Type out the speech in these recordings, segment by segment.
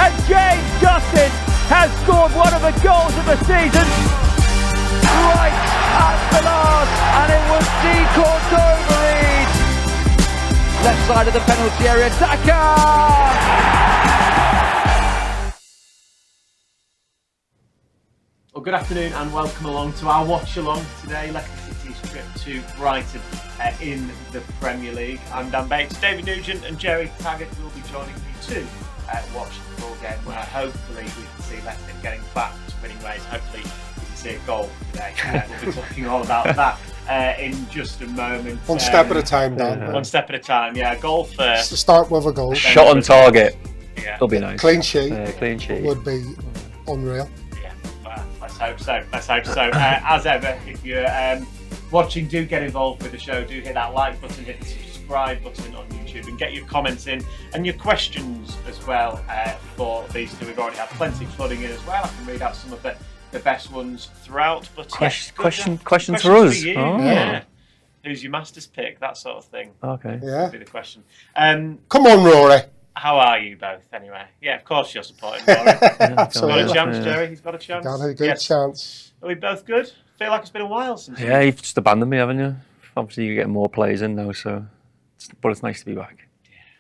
and James Justin has scored one of the goals of the season right at the last, and it was Decourt Overeed. Left side of the penalty area, Taggart! Well, good afternoon and welcome along to our watch along today. Leicester City's trip to Brighton in the Premier League. I'm Dan Bates, David Nugent and Gerry Taggart will be joining me to watch the full game where hopefully we can see Leicester getting back to winning ways. Hopefully we can see a goal today. We'll be talking all about that in just a moment. One step at a time, Dan. One step at a time, yeah. Goal first. Start with a goal. Shot on target. Yeah. That'll be nice. Clean sheet. Clean sheet. Would be unreal. Let's hope so. Let's hope so. As ever, if you're watching, do get involved with the show. Do hit that like button, hit the subscribe button on YouTube, and get your comments in and your questions as well for these two. We've already had plenty flooding in as well. I can read out some of the best ones throughout. But questions for us. You. Oh. Yeah. Who's your master's pick? That sort of thing. Okay. Yeah. Would be the question. Come on, Rory. How are you both, anyway? Yeah, of course you're supporting Rory. Absolutely. Got a chance, Gerry? He's got a chance. Got a good chance. Are we both good? Feel like it's been a while since. Yeah, you've just abandoned me, haven't you? Obviously, you're getting more players in now, but it's nice to be back.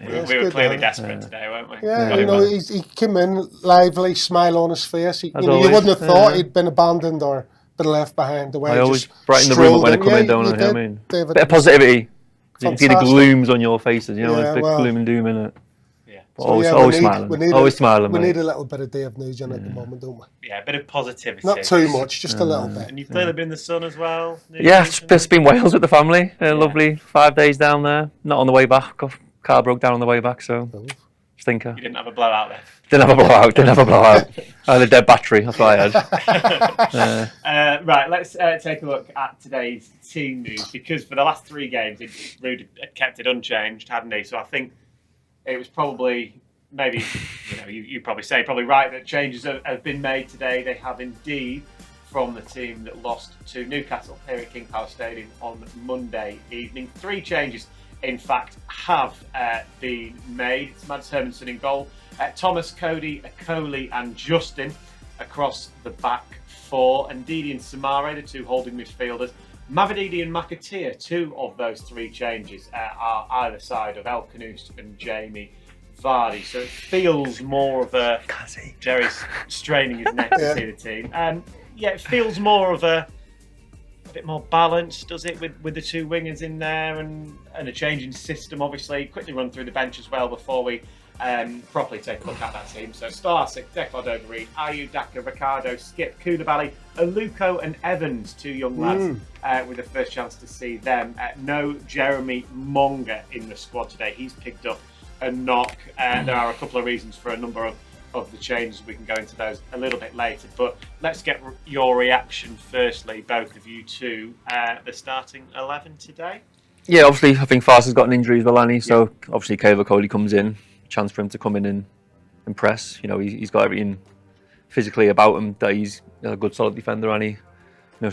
Yeah, we were clearly desperate today, weren't we? Yeah, he came in lively, smile on his face. You always, wouldn't have thought he'd been abandoned or been left behind. The way I always brighten the room when I come in, don't I? I mean, David, bit of positivity. You see the fantastic. glooms on your faces, you know, Yeah, a bit gloom and doom in it. So always smiling. Always smiling. We need a little bit of David Nugent at the moment, don't we? Yeah, a bit of positivity. Not too much, just a little bit. And you've clearly been in the sun as well. Yeah, it's been Wales with the family. Lovely 5 days down there. Not on the way back. Car broke down on the way back, so stinker. You didn't have a blowout there. Didn't have a blowout. I had a dead battery. That's what I had. Right, let's take a look at today's team news, because for the last 3 games, Rude had kept it unchanged, hadn't he? So I think it was probably, maybe, you probably say probably right that changes have been made today. They have indeed, from the team that lost to Newcastle here at King Power Stadium on Monday evening. 3 changes, in fact, have been made. It's Mads Hermansen in goal, Thomas, Cody, Akoli and Justin across the back 4, and Ndidi and Samare, the 2 holding midfielders. Mavididi and McAteer, 2 of those 3 changes are either side of El Khanous and Jamie Vardy. So it feels more of a... Gerry's straining his neck to see the team. It feels more of a bit more balanced, does it, with the 2 wingers in there and a change in system, obviously. Quickly run through the bench as well before we properly take a look at that team. So Starsic, Decourt Overeed, Ayew, Daka, Ricardo, Skip, Koulibaly, Aluko and Evans, 2 young lads with the first chance to see them. No Jeremy Monga in the squad today. He's picked up a knock. There are a couple of reasons for a number of the changes. We can go into those a little bit later, but let's get your reaction firstly, both of you, to the starting 11 today. Yeah, obviously I think Fast has got an injury as well, hasn't he? So obviously Cody comes in, chance for him to come in and impress. He's got everything physically about him, that he's a good solid defender, and he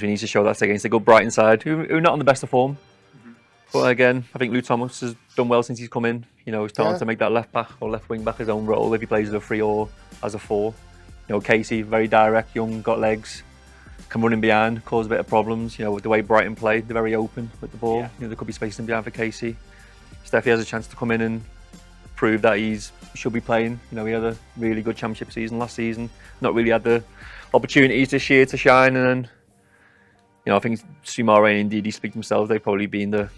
needs to show that against a good Brighton side who are not on the best of form. But again, I think Lou Thomas has done well since he's come in. He's starting to make that left back or left wing back his own role if he plays as a 3 or as a 4. Casey, very direct, young, got legs, can run in behind, cause a bit of problems. With the way Brighton played, they're very open with the ball. There could be space in behind for Casey. Steffi has a chance to come in and prove that he should be playing. He had a really good championship season last season. Not really had the opportunities this year to shine, and then I think Sumare and Ndidi speak themselves. They've probably been the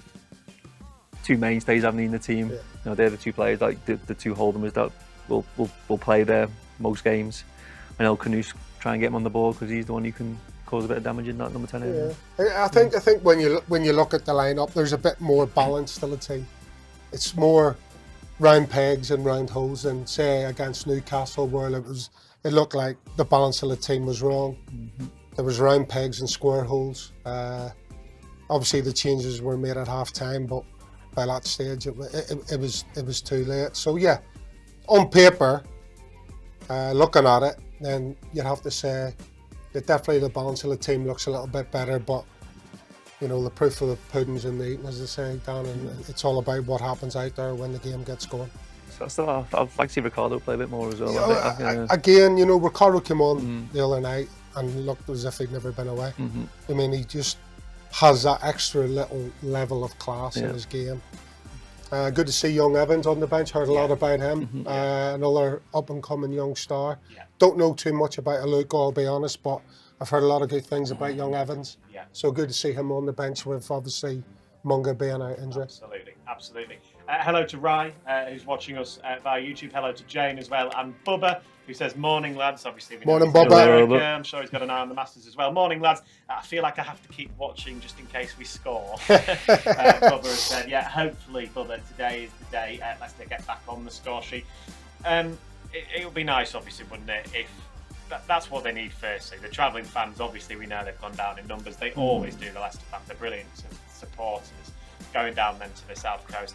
2 mainstays, haven't they, in the team. They're the 2 players, like the 2 holders that will play there most games. And El Khanous try and get him on the ball because he's the one who can cause a bit of damage in that number 10 area. I think when you look at the lineup, there's a bit more balance to the team. It's more round pegs and round holes than say against Newcastle, where it looked like the balance of the team was wrong. There was round pegs and square holes. Obviously the changes were made at half time, but by that stage it was too late. So yeah, on paper, looking at it, then you'd have to say that definitely the balance of the team looks a little bit better, but the proof of the pudding's in the eating, as they say, Dan, and it's all about what happens out there when the game gets going. I'd like to see Ricardo play a bit more as well. Again, you know, Ricardo came on the other night and looked as if he'd never been away. I mean, he just has that extra little level of class in his game. Good to see young Evans on the bench. Heard a lot about him. Another up-and-coming young star. Don't know too much about Luke, I'll be honest, but I've heard a lot of good things about young Evans. So good to see him on the bench with obviously Munga being out injured. Absolutely, absolutely. Hello to Rye, who's watching us via YouTube. Hello to Jane as well, and Bubba, who says, morning, lads. Obviously, we know Morning, he's in Bubba. America. I'm sure he's got an eye on the Masters as well. Morning, lads. I feel like I have to keep watching just in case we score. Bubba has said, yeah, hopefully, Bubba, today is the day. Leicester get back on the score sheet. It would be nice, obviously, wouldn't it, if that's what they need firstly. The travelling fans, obviously, we know they've gone down in numbers. They always do, the Leicester fans. They're brilliant supporters. Going down then to the South Coast.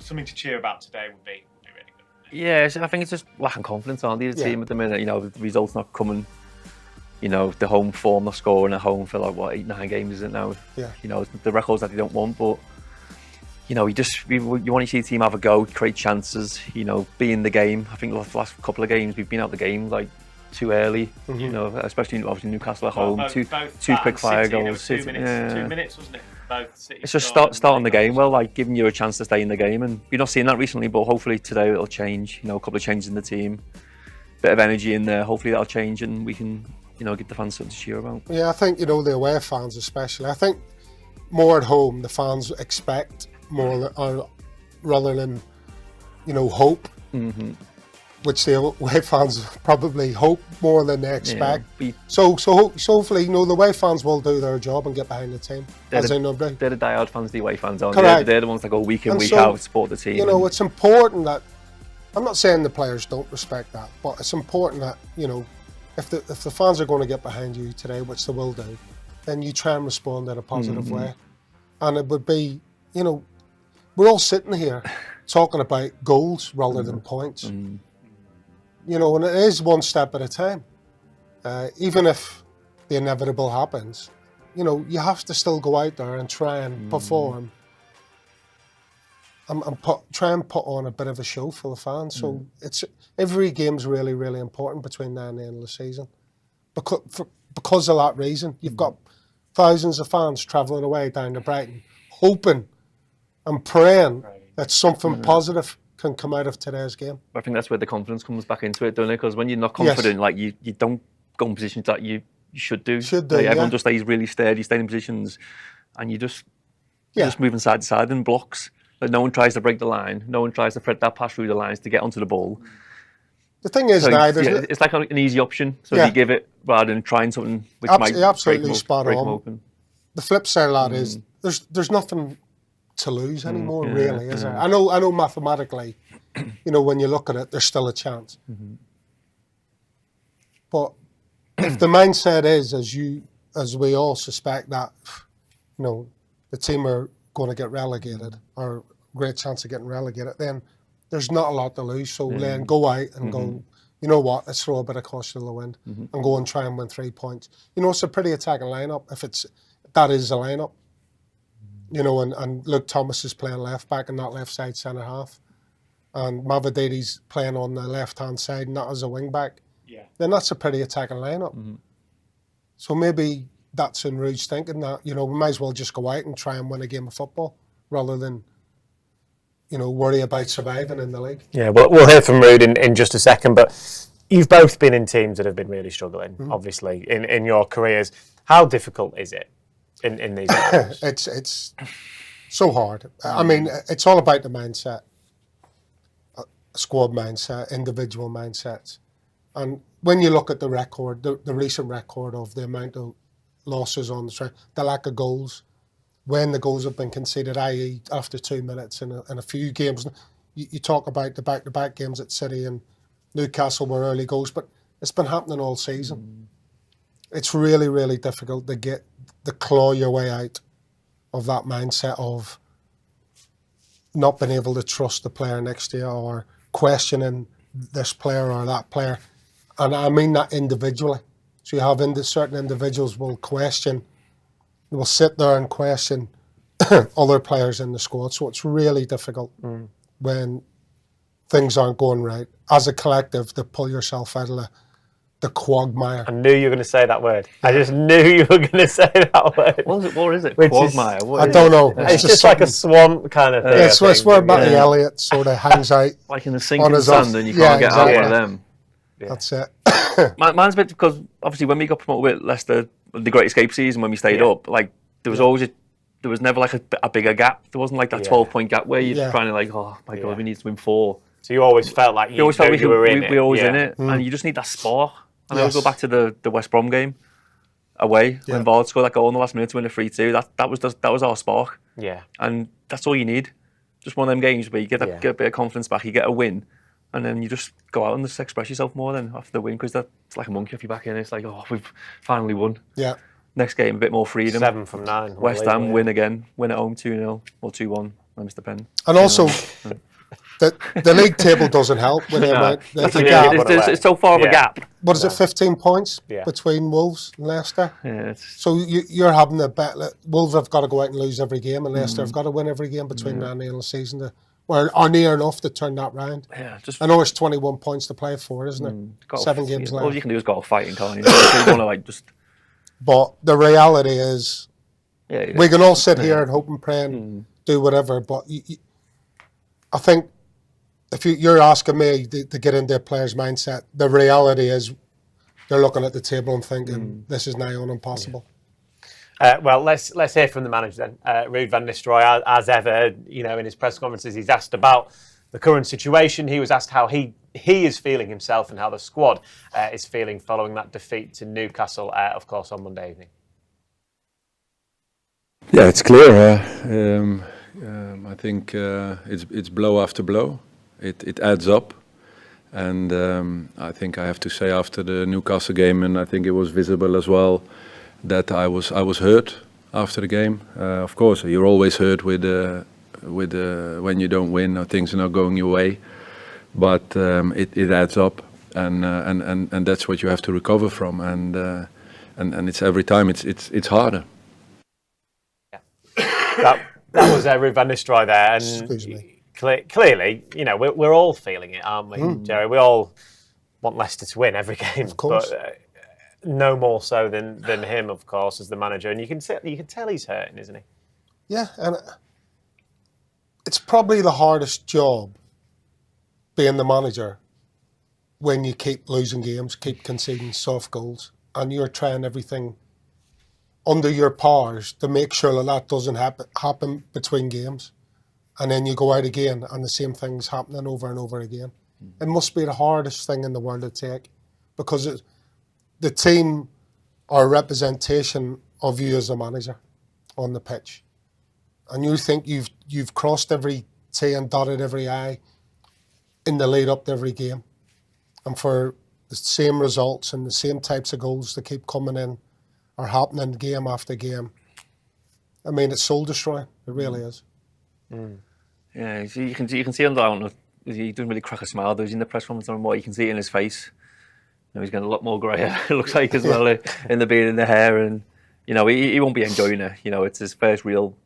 Something to cheer about today would be really good. Yeah, I think it's just lacking confidence, aren't they, the team at the minute? You know, the results not coming. You know, the home form, not scoring at home for like, what, 8-9 games, is it now? Yeah. You know, the records that they don't want, but, you know, you want to see the team have a go, create chances, you know, be in the game. I think the last couple of games, we've been out the game, like, too early, you know, especially obviously Newcastle at home, two quick fire goals. 2 minutes, wasn't it? Both City it's just starting the game well, like giving you a chance to stay in the game, and you're not seeing that recently, but hopefully today it'll change. You know, a couple of changes in the team, bit of energy in there. Hopefully that'll change, and we can, you know, give the fans something to cheer about. Yeah, I think, you know, the away fans especially. I think more at home the fans expect more rather than, you know, hope. Which the away fans probably hope more than they expect. So hopefully, you know, the away fans will do their job and get behind the team. They're the diehard fans, the away fans, aren't they? They're the ones that go week in, week out, support the team. You know, it's important that, I'm not saying the players don't respect that, but it's important that, you know, if the fans are going to get behind you today, which they will do, then you try and respond in a positive way. And it would be, you know, we're all sitting here talking about goals rather than points. You know, and it is one step at a time. Even if the inevitable happens, you know, you have to still go out there and try and perform and try and put on a bit of a show for the fans. So it's every game's really, really important between now and the end of the season. Because of that reason, you've got thousands of fans travelling away down to Brighton, hoping and praying that something positive can come out of today's game. I think that's where the confidence comes back into it, doesn't it? Because when you're not confident, like you don't go in positions that you should do. Everyone just stays really steady, stay in positions, and you're just moving side to side in blocks. Like no one tries to break the line, no one tries to thread that pass through the lines to get onto the ball. The thing is, now it's like an easy option. So if you give it rather than trying something which might break them open. The flip side of that is there's nothing to lose anymore, really, is there? I know mathematically, you know, when you look at it, there's still a chance. But if the mindset is, as we all suspect, that, you know, the team are going to get relegated, or great chance of getting relegated, then there's not a lot to lose. So then go out and go, you know what, let's throw a bit of caution to the wind and go and try and win 3 points. You know, it's a pretty attacking lineup if that is the lineup. You know, and Luke Thomas is playing left back and not left side centre half, and Mavadidi's playing on the left hand side, not as a wing back. Then that's a pretty attacking lineup. So maybe that's in Rouge's thinking that, you know, we might as well just go out and try and win a game of football rather than, you know, worry about surviving in the league. Yeah, well, we'll hear from Rude in just a second, but you've both been in teams that have been really struggling, obviously, in your careers. How difficult is it in these games? It's so hard. I mean, it's all about the mindset, squad mindset, individual mindsets. And when you look at the record, the recent record of the amount of losses on the track, the lack of goals, when the goals have been conceded, i.e. after 2 minutes in a few games. You talk about the back-to-back games at City and Newcastle were early goals, but it's been happening all season. It's really, really difficult to claw your way out of that mindset of not being able to trust the player next to you or questioning this player or that player. And I mean that individually. So you have certain individuals will sit there and question other players in the squad. So it's really difficult when things aren't going right. As a collective, to pull yourself out of the quagmire. I knew you were going to say that word. I just knew you were going to say that word. What is it? Which is- Quagmire? What I is don't it? know. It's just like a swamp kind of thing. Yeah, it's I think. where Matty Elliott sort of hangs out. Like in the sink On in the his off- sand and you yeah, can't get out exactly. one of them. That's it. Mine's a bit because obviously when we got promoted with Leicester, the Great Escape season, when we stayed up, like there was always there was never like a bigger gap. There wasn't like that 12-point gap where you're trying to like, oh my God, we need to win 4. So you always felt like you always felt you were in it. we were always in it, and you just need that spark. And I always go back to the West Brom game away when Vard scored that goal in the last minute to win a 3-2. That was our spark. Yeah. And that's all you need. Just one of them games where you get a bit of confidence back, you get a win, and then you just go out and just express yourself more then after the win, because that's like a monkey off your back in. It's like, oh, we've finally won. Yeah. Next game, a bit more freedom. 7 from 9. West Ham win again, win at home 2-0 or 2-1. I missed the pen. And also, the league table doesn't help with the amount. That's The a gap. it's so far of a gap. What is it, 15 points Yeah. between Wolves and Leicester? Yeah, So you're having a bet. Wolves have got to go out and lose every game, and Leicester have got to win every game between now and the end of the season, or near enough to turn that round. yeah, just I know it's 21 points to play for, isn't it? 7 games left. All you can do is go out fighting, can't you? You want to like just But the reality is, yeah. we can all sit here and hope and pray and do whatever, but I think if you're asking me to get into a player's mindset, the reality is they're looking at the table and thinking, this is nigh on impossible. Well, let's hear from the manager then. Ruud van Nistelrooy, as ever, you know, in his press conferences, he's asked about the current situation. He was asked how he is feeling himself and how the squad is feeling following that defeat to Newcastle, of course, on Monday evening. Yeah, it's clear. I think it's blow after blow. It adds up, and I think I have to say after the Newcastle game, and I think it was visible as well, that I was hurt after the game. Of course, you're always hurt with when you don't win or things are not going your way, but it adds up, and that's what you have to recover from, and it's every time it's harder. That was Ruud van Nistelrooy there, and Excuse me. Clearly, you know, we're all feeling it, aren't we, Gerry? We all want Leicester to win every game, Of course. but no more so than him, of course, as the manager. And you can tell he's hurting, isn't he? Yeah, and it's probably the hardest job being the manager when you keep losing games, keep conceding soft goals, and you're trying everything under your powers to make sure that doesn't happen between games. And then you go out again and the same thing's happening over and over again. It must be the hardest thing in the world to take, because the team are a representation of you as a manager on the pitch. And you think you've crossed every T and dotted every I in the lead up to every game. And for the same results and the same types of goals to keep coming in are happening game after game. I mean, it's soul destroying. It really is. Yeah, you can see him down. He doesn't really crack a smile. He's in the press conference anymore. You can see it in his face. You know, he's getting a lot more grey. It looks like as well in the beard and the hair, and you know he won't be enjoying it. You know, it's his first real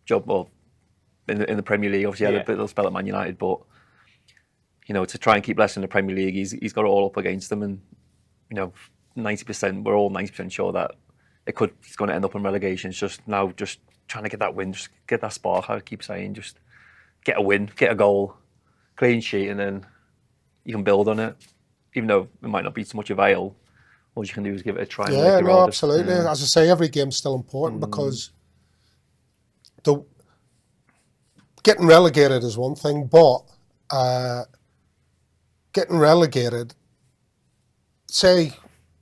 job in the Premier League. Obviously, he had a little spell at Man United, but you know, to try and keep Leicester in the Premier League, he's got it all up against them, and you know, 90%. We're all 90% sure that it's going to end up in relegation. It's just now just trying to get that win, just get that spark. I keep saying, just get a win, get a goal, clean sheet, and then you can build on it. Even though it might not be so much avail, all you can do is give it a try. And Yeah, make no, your absolutely. Yeah. As I say, every game's still important because getting relegated is one thing, but getting relegated,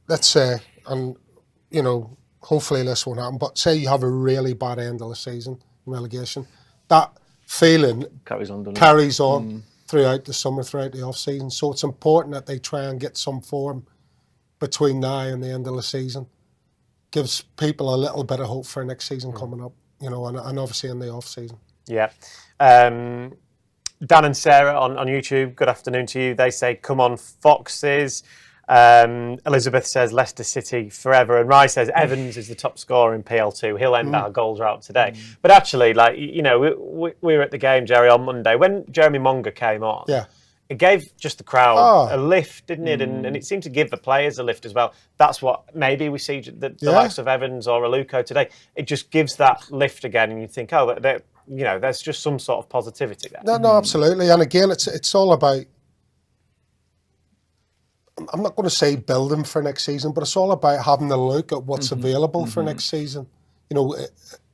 let's say, and you know, hopefully this won't happen, but say you have a really bad end of the season, relegation, that feeling Carries on, doesn't it? carries on throughout the summer, throughout the off-season. So it's important that they try and get some form between now and the end of the season. Gives people a little bit of hope for next season coming up, you know, and obviously in the off-season. Yeah. Dan and Sarah on YouTube, good afternoon to you. They say, come on, Foxes. Elizabeth says Leicester City forever, and Rai says Evans is the top scorer in PL2. He'll end our goal drought today. But actually, like, you know, we were at the game, Gerry, on Monday when Jeremy Monga came on. Yeah. it gave just the crowd Oh. a lift, didn't it? And it seemed to give the players a lift as well. That's what maybe we see the likes of Evans or Aluko today. It just gives that lift again, and you think, oh, you know, there's just some sort of positivity there. No, absolutely. And again, it's all about. I'm not going to say building for next season, but it's all about having a look at what's available for next season. You know,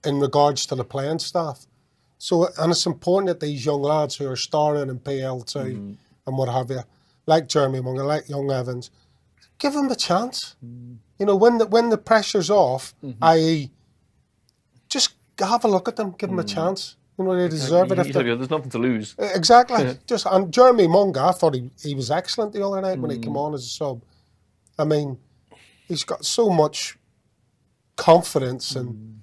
in regards to the playing staff. So, and it's important that these young lads who are starting in PL2 and what have you, like Jeremy Munger, like young Evans, give them a chance. You know, when the pressure's off, i.e., just have a look at them, give them a chance. You know, they deserve it. There's nothing to lose. Exactly. And Jeremy Munger, I thought he was excellent the other night when he came on as a sub. I mean, he's got so much confidence in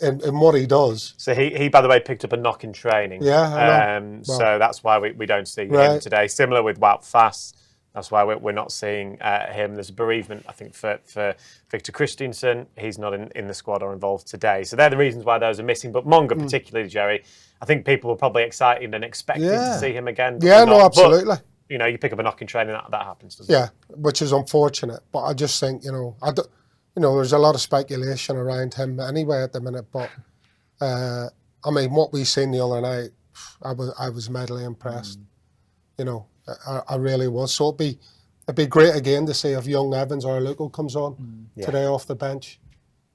what he does. So he, by the way, picked up a knock in training. Yeah, I know. So that's why we don't see him today. Similar with Wout Fass. That's why we're not seeing him. There's a bereavement, I think, for Victor Christensen. He's not in the squad or involved today. So they're the reasons why those are missing. But Munger, particularly, Gerry, I think people were probably excited and expected to see him again. Yeah, no, absolutely. But, you know, you pick up a knock in training, that happens, doesn't it? Yeah, which is unfortunate. But I just think, there's a lot of speculation around him anyway at the minute. But, I mean, what we seen the other night, I was madly impressed. You know, I really was. So it'd be great again to see if young Evans or Aluko comes on today off the bench.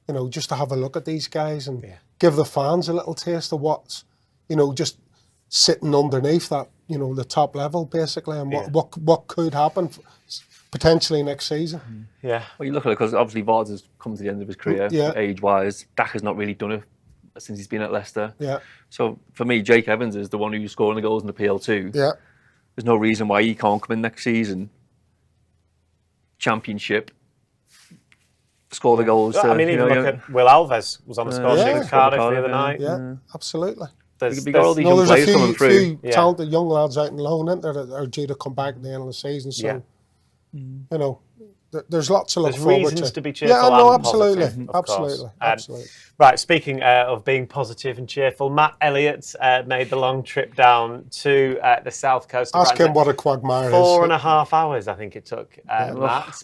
You know, just to have a look at these guys and give the fans a little taste of what's, you know, just sitting underneath that, you know, the top level basically, and what could happen potentially next season. Yeah. Well, you look at it because obviously Vards has come to the end of his career age-wise. Dak has not really done it since he's been at Leicester. Yeah. So for me, Jake Evans is the one who's scoring the goals in the PL2. Yeah. There's no reason why he can't come in next season. Championship. Score the goals. I mean, even look at Will Alves was on the score sheet with Cardiff the other night. Yeah, absolutely. There's all these young players coming through. There's a few talented young lads out in loan, isn't there, that are due to come back at the end of the season. So, you know, there's lots to look forward to. There's reasons to be cheerful. Yeah, no, and absolutely, positive, absolutely, absolutely. Right, speaking of being positive and cheerful, Matt Elliott made the long trip down to the south coast of Ask Brighton. him what a quagmire is. 4.5 hours, I think it took, Matt.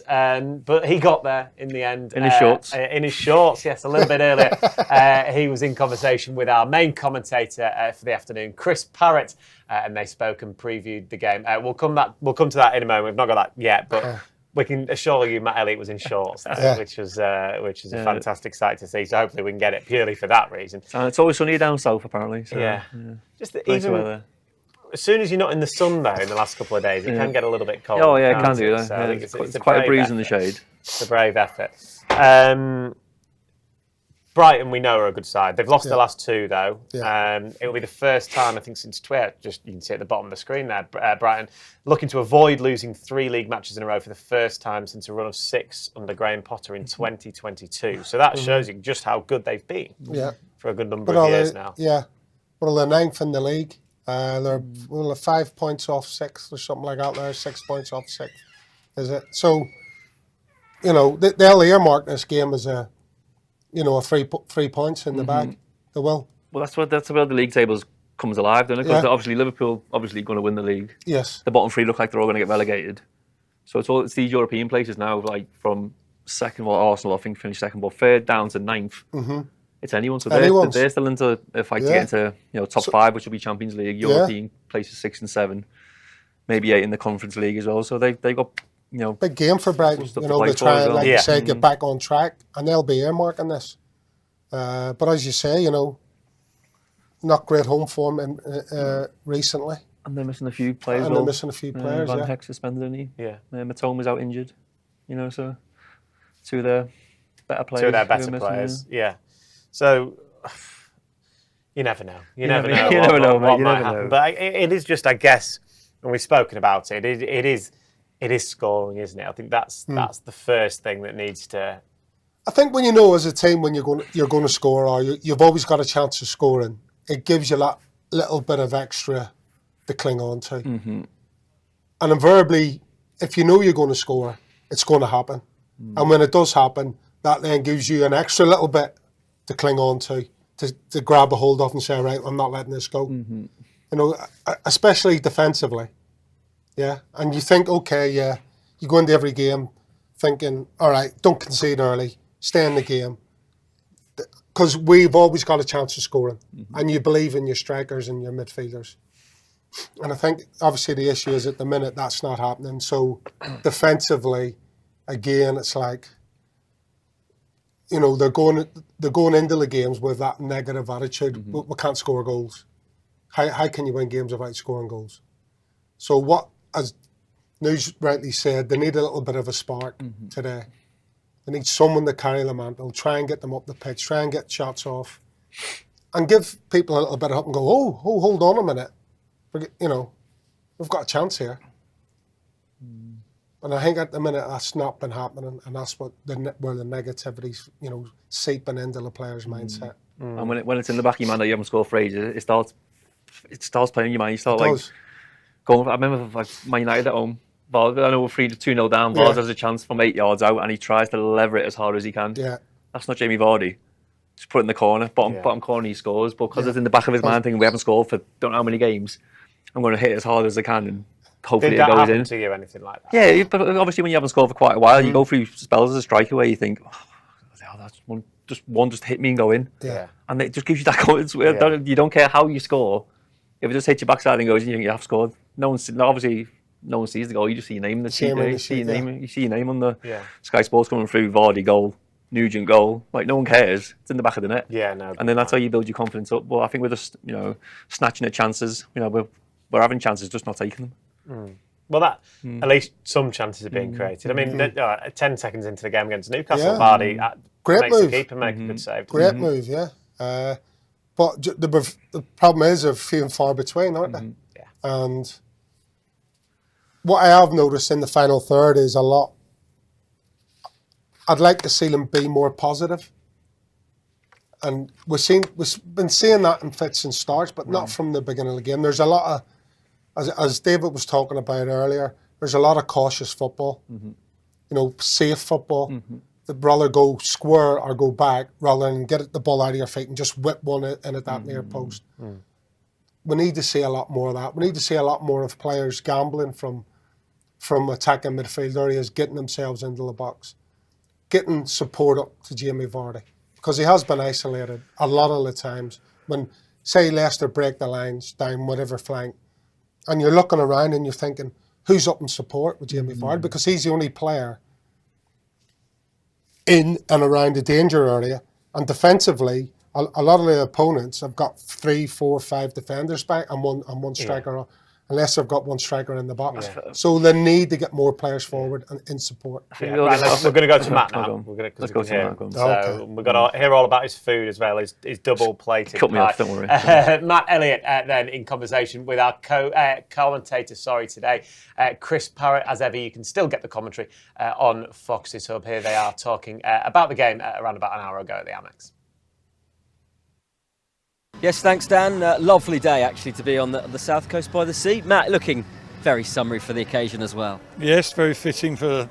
But he got there in the end. In his shorts. In his shorts, yes, a little bit earlier. He was in conversation with our main commentator for the afternoon, Chris Parrott, and they spoke and previewed the game. We'll come to that in a moment. We've not got that yet, but we can assure you Matt Elliott was in shorts, which is a fantastic sight to see. So hopefully we can get it purely for that reason. And it's always sunny down south, apparently. So, just even as soon as you're not in the sun though in the last couple of days, it can get a little bit cold. Oh yeah, it can do that. So it's quite a breeze effort. in the shade. It's a brave effort. Brighton, we know, are a good side. They've lost the last two, though. Yeah. It will be the first time, I think, since Twitter. Just you can see at the bottom of the screen there. Brighton looking to avoid losing 3 league matches in a row for the first time since a run of 6 under Graham Potter in 2022. So that shows you just how good they've been for a good number of years now. Yeah. Well, they're 9th in the league. They're 5 points off 6th or something like that. They're 6 points off 6th, is it? So, you know, they'll earmark this game as a 3 points in the bag. They will. Well, that's where the league tables comes alive, doesn't it? Because obviously Liverpool going to win the league. Yes. The bottom 3 look like they're all going to get relegated. So it's these European places now, like from second, well, Arsenal I think finished second, but 3rd down to 9th. It's anyone. So they're still into a fight to get into top 5, which will be Champions League, European places 6 and 7, maybe 8 in the Conference League as well. So they've got. Big game for Brighton. They try and, like you say, get back on track, and they'll be earmarking this. But as you say, not great home form recently. And they're missing a few players. They're missing a few players. Van Heck suspended, isn't he? Yeah. Matoma's out injured. So 2 of their better players. 2 of their better players. Yeah. So you never know. You never know what might happen. But it is just, I guess, when we've spoken about it, it is scoring, isn't it? I think that's the first thing that needs to. I think when you know as a team when you're going to score, or you've always got a chance of scoring, it gives you that little bit of extra to cling on to. And invariably, if you know you're going to score, it's going to happen. And when it does happen, that then gives you an extra little bit to cling on to grab a hold of and say, right, I'm not letting this go. Especially defensively. Yeah, and you think, okay, yeah, you go into every game thinking, all right, don't concede early, stay in the game. Because we've always got a chance of scoring. And you believe in your strikers and your midfielders. And I think, obviously, the issue is at the minute that's not happening. So, defensively, again, it's like, you know, they're going into the games with that negative attitude. We can't score goals. How can you win games without scoring goals? So what, as Nuge rightly said, they need a little bit of a spark today. They need someone to carry the mantle, try and get them up the pitch, try and get shots off, and give people a little bit of hope and go, oh, hold on a minute. You know, we've got a chance here. And I think at the minute that's not been happening, and that's where the negativity's, you know, seeping into the player's mindset. And when it's in the back of your mind that you haven't scored for ages, it starts playing in your mind. You start like going. I remember like Man United at home. I know we're 2-0 down. Vaz has a chance from 8 yards out, and he tries to lever it as hard as he can. Yeah, that's not Jamie Vardy. Just put it in the corner, bottom corner, he scores. But because it's in the back of his mind, thinking we haven't scored for don't know how many games, I'm going to hit it as hard as I can, and hopefully it goes in. Did that happen to you, anything like that? Yeah, but obviously when you haven't scored for quite a while, you go through spells as a striker where you think, oh, that's one just hit me and go in. Yeah. And it just gives you that confidence. You don't care how you score. If it just hits your backside and goes, you think you have scored. No one sees the goal. You just see your name in the sheet. You see your name on the Sky Sports coming through. Vardy goal, Nugent goal. Like no one cares. It's in the back of the net. Yeah, no. And then that's how you build your confidence up. Well, I think we're just snatching at chances. We're having chances, just not taking them. Well, at least some chances are being created. I mean, 10 seconds into the game against Newcastle, Vardy makes the keeper make a good save. Great move, yeah. But the problem is they're few and far between, aren't they? Yeah. And what I have noticed in the final third is a lot. I'd like to see them be more positive. And we've been seeing that in fits and starts, but not from the beginning of the game. There's a lot of, as David was talking about earlier, there's a lot of cautious football. You know, safe football. They'd rather go square or go back rather than get the ball out of your feet and just whip one in at that near post. We need to see a lot more of that. We need to see a lot more of players gambling from attacking midfield areas, getting themselves into the box, getting support up to Jamie Vardy. Because he has been isolated a lot of the times when, say, Leicester break the lines down whatever flank, and you're looking around and you're thinking, who's up in support with Jamie Vardy? Because he's the only player in and around the danger area. And defensively, a lot of the opponents have got 3, 4, 5 defenders back and one striker, unless they've got one striker in the box. So they need to get more players forward and in support. Right, we're going to go to Matt now. Let's go to Matt. So we're going to hear all about his food as well, his double plated. Cut me off, don't worry. Matt Elliott then in conversation with our commentator today, Chris Parrott. As ever, you can still get the commentary on Fox's Hub. Here they are talking about the game around about an hour ago at the Amex. Yes, thanks, Dan. Lovely day, actually, to be on the south coast by the sea. Matt, looking very summery for the occasion as well. Yes, very fitting for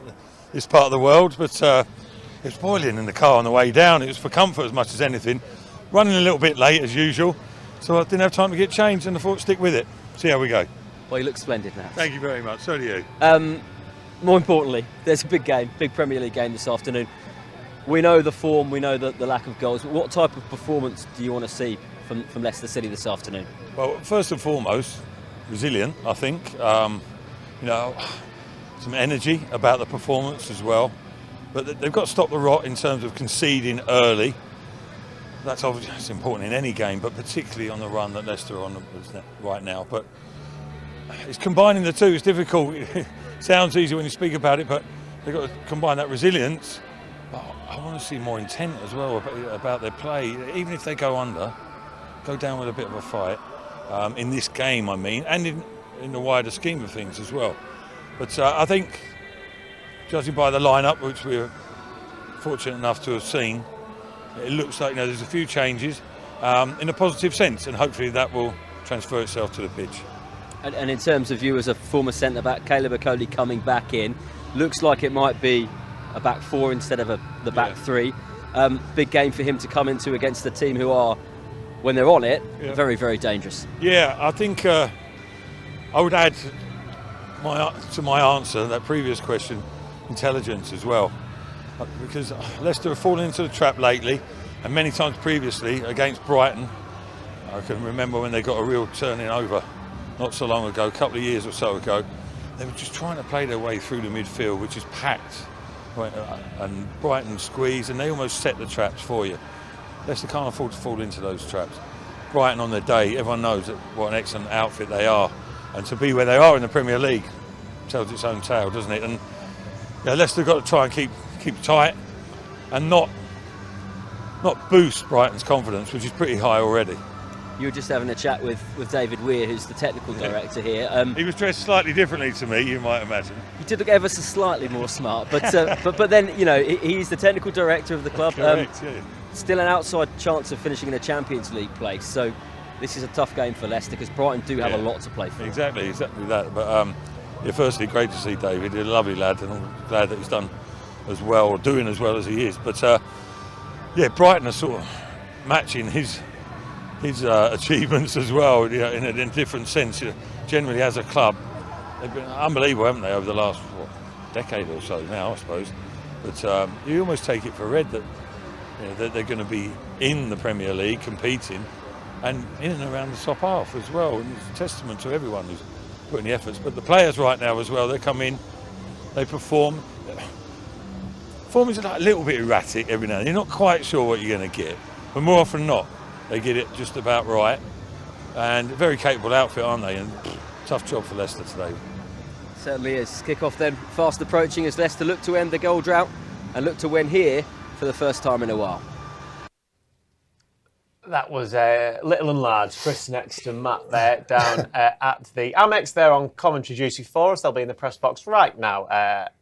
this part of the world, but it was boiling in the car on the way down. It was for comfort as much as anything. Running a little bit late, as usual, so I didn't have time to get changed, and I thought, stick with it. See how we go. Well, you look splendid now. Thank you very much. So do you. More importantly, there's a big game, big Premier League game this afternoon. We know the form, we know the lack of goals, but what type of performance do you want to see from Leicester City this afternoon? Well, first and foremost, resilient, I think. Some energy about the performance as well. But they've got to stop the rot in terms of conceding early. That's obviously important in any game, but particularly on the run that Leicester are on right now. But it's combining the two. It's difficult. It sounds easy when you speak about it, but they've got to combine that resilience. But I want to see more intent as well about their play. Even if they go under, go down with a bit of a fight in this game, I mean, and in the wider scheme of things as well. But I think, judging by the lineup, which we're fortunate enough to have seen, it looks like there's a few changes in a positive sense, and hopefully that will transfer itself to the pitch. And in terms of you as a former centre-back, Caleb Okoli coming back in, looks like it might be a back four instead of the back three. Big game for him to come into against a team who are, when they're on it, very, very dangerous. Yeah, I think I would add to my answer, that previous question, intelligence as well. Because Leicester have fallen into the trap lately, and many times previously against Brighton, I can remember when they got a real turning over not so long ago, a couple of years or so ago. They were just trying to play their way through the midfield, which is packed. And Brighton squeeze, and they almost set the traps for you. Leicester can't afford to fall into those traps. Brighton on their day, everyone knows what an excellent outfit they are. And to be where they are in the Premier League tells its own tale, doesn't it? And Leicester got to try and keep tight and not boost Brighton's confidence, which is pretty high already. You were just having a chat with David Weir, who's the technical director here. He was dressed slightly differently to me, you might imagine. He did look ever so slightly more smart, but then he's the technical director of the club. Correct, yeah. Still an outside chance of finishing in a Champions League place. So this is a tough game for Leicester because Brighton do have a lot to play for. Exactly that. But firstly, great to see David. He's a lovely lad, and I'm glad that he's done as well, or doing as well as he is. But Brighton are sort of matching his achievements as well, in a different sense. Generally, as a club, they've been unbelievable, haven't they, over the last decade or so now, I suppose. But you almost take it for read that they're going to be in the Premier League competing, and in and around the top half as well. And it's a testament to everyone who's putting the efforts. But the players right now as well, they come in, they perform. Performance is like a little bit erratic every now and then. You're not quite sure what you're going to get, but more often than not, they get it just about right. And a very capable outfit, aren't they? And tough job for Leicester today. Certainly is. Kick-off then fast approaching as Leicester look to end the goal drought and look to win here for the first time in a while. That was Little and Large, Chris next to Matt there down at the Amex there on commentary duty for us. They'll be in the press box right now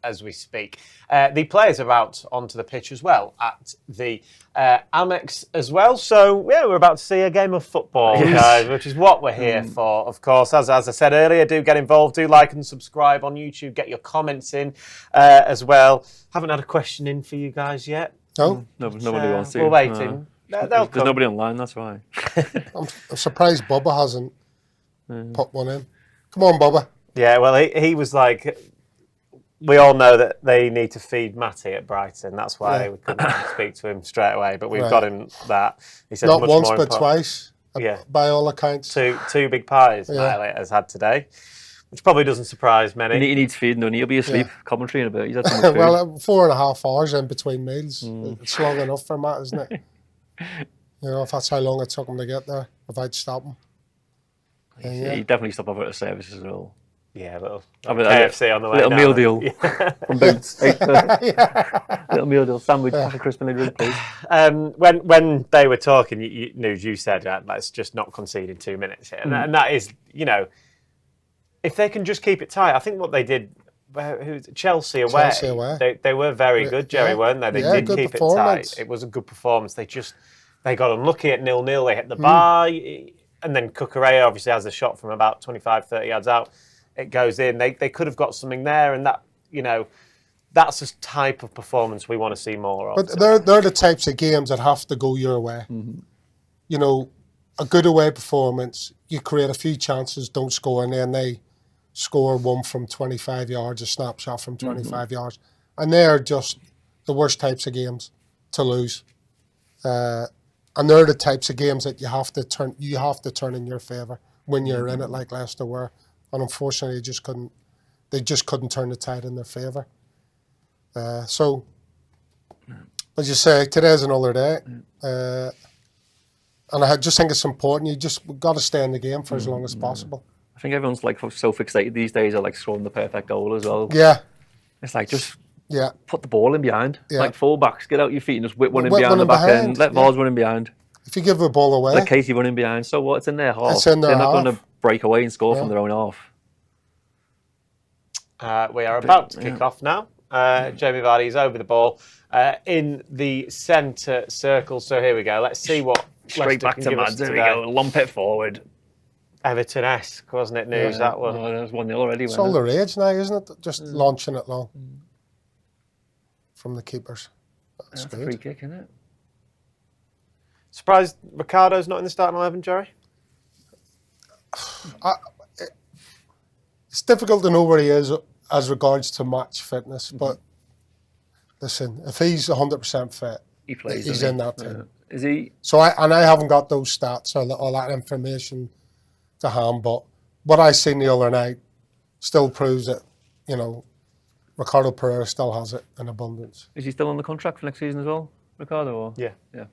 as we speak. The players are out onto the pitch as well at the Amex as well. So, we're about to see a game of football, guys, which is what we're here for, of course. As I said earlier, do get involved, do like and subscribe on YouTube, get your comments in as well. Haven't had a question in for you guys yet. No? Nobody wants to. We're waiting. There's nobody online, that's why. I'm surprised Bubba hasn't put one in. Come on, Bubba. Yeah, well, he was like, we all know that they need to feed Matty at Brighton. That's why we couldn't speak to him straight away. But we've got him that. He said not much once, more but twice. Yeah, by all accounts. Two big pies Matt has had today, which probably doesn't surprise many. He needs feeding, though. He'll be asleep. Commentary in a bit. He's had too much food. Well, 4.5 hours in between meals. It's long enough for Matt, isn't it? If that's how long it took him to get there, without stopping. He definitely stopped over at the service as well. Yeah, little KFC on the way. Little down meal deal from Boots. Little meal deal sandwich, a crisp and a please. When they were talking, you said let's just not concede in 2 minutes here, and that is, if they can just keep it tight. I think what they did. Chelsea away. They were very good, Gerry, weren't they? They did keep it tight. It was a good performance. They got unlucky at 0-0. They hit the bar, and then Cucurella obviously has a shot from about 25-30 yards out. It goes in. They could have got something there, and that that's the type of performance we want to see more of. But they're the types of games that have to go your way. A good away performance, you create a few chances, don't score, and then they score one from 25 yards, a snapshot from 25 yards. And they're just the worst types of games to lose. And they're the types of games that you have to turn in your favour when you're in it, like Leicester were. And unfortunately, they just couldn't turn the tide in their favour. So, as you say, today's another day. And I just think it's important. We've got to stay in the game for as long as possible. I think everyone's so fixated these days on scoring the perfect goal as well. Yeah. It's just put the ball in behind. Like full-backs, get out your feet and just whip one in behind the back end. Let Vars run in behind. If you give the ball away. Let Casey run in behind. So what? It's in their half. It's in their half. They're not going to break away and score from their own half. We are about to kick off now. Jamie Vardy's over the ball in the centre circle. So here we go. Let's see what Straight back to Mads. There we go. Lump it forward. Everton-esque, wasn't it, News? That one. Oh, that was 1-0 already. It's all the rage now, isn't it? Just launching it long from the keepers. That's good. A free kick, isn't it? Surprised Ricardo's not in the starting 11, Gerry? It's difficult to know where he is as regards to match fitness, but listen, if he's 100% fit, He plays. he's doesn't in he? that team. Is he? So I haven't got those stats or all that information to hand, but what I seen the other night still proves that, you know, Ricardo Pereira still has it in abundance. Is he still on the contract for next season as well, Ricardo? Or? Yeah. Yeah.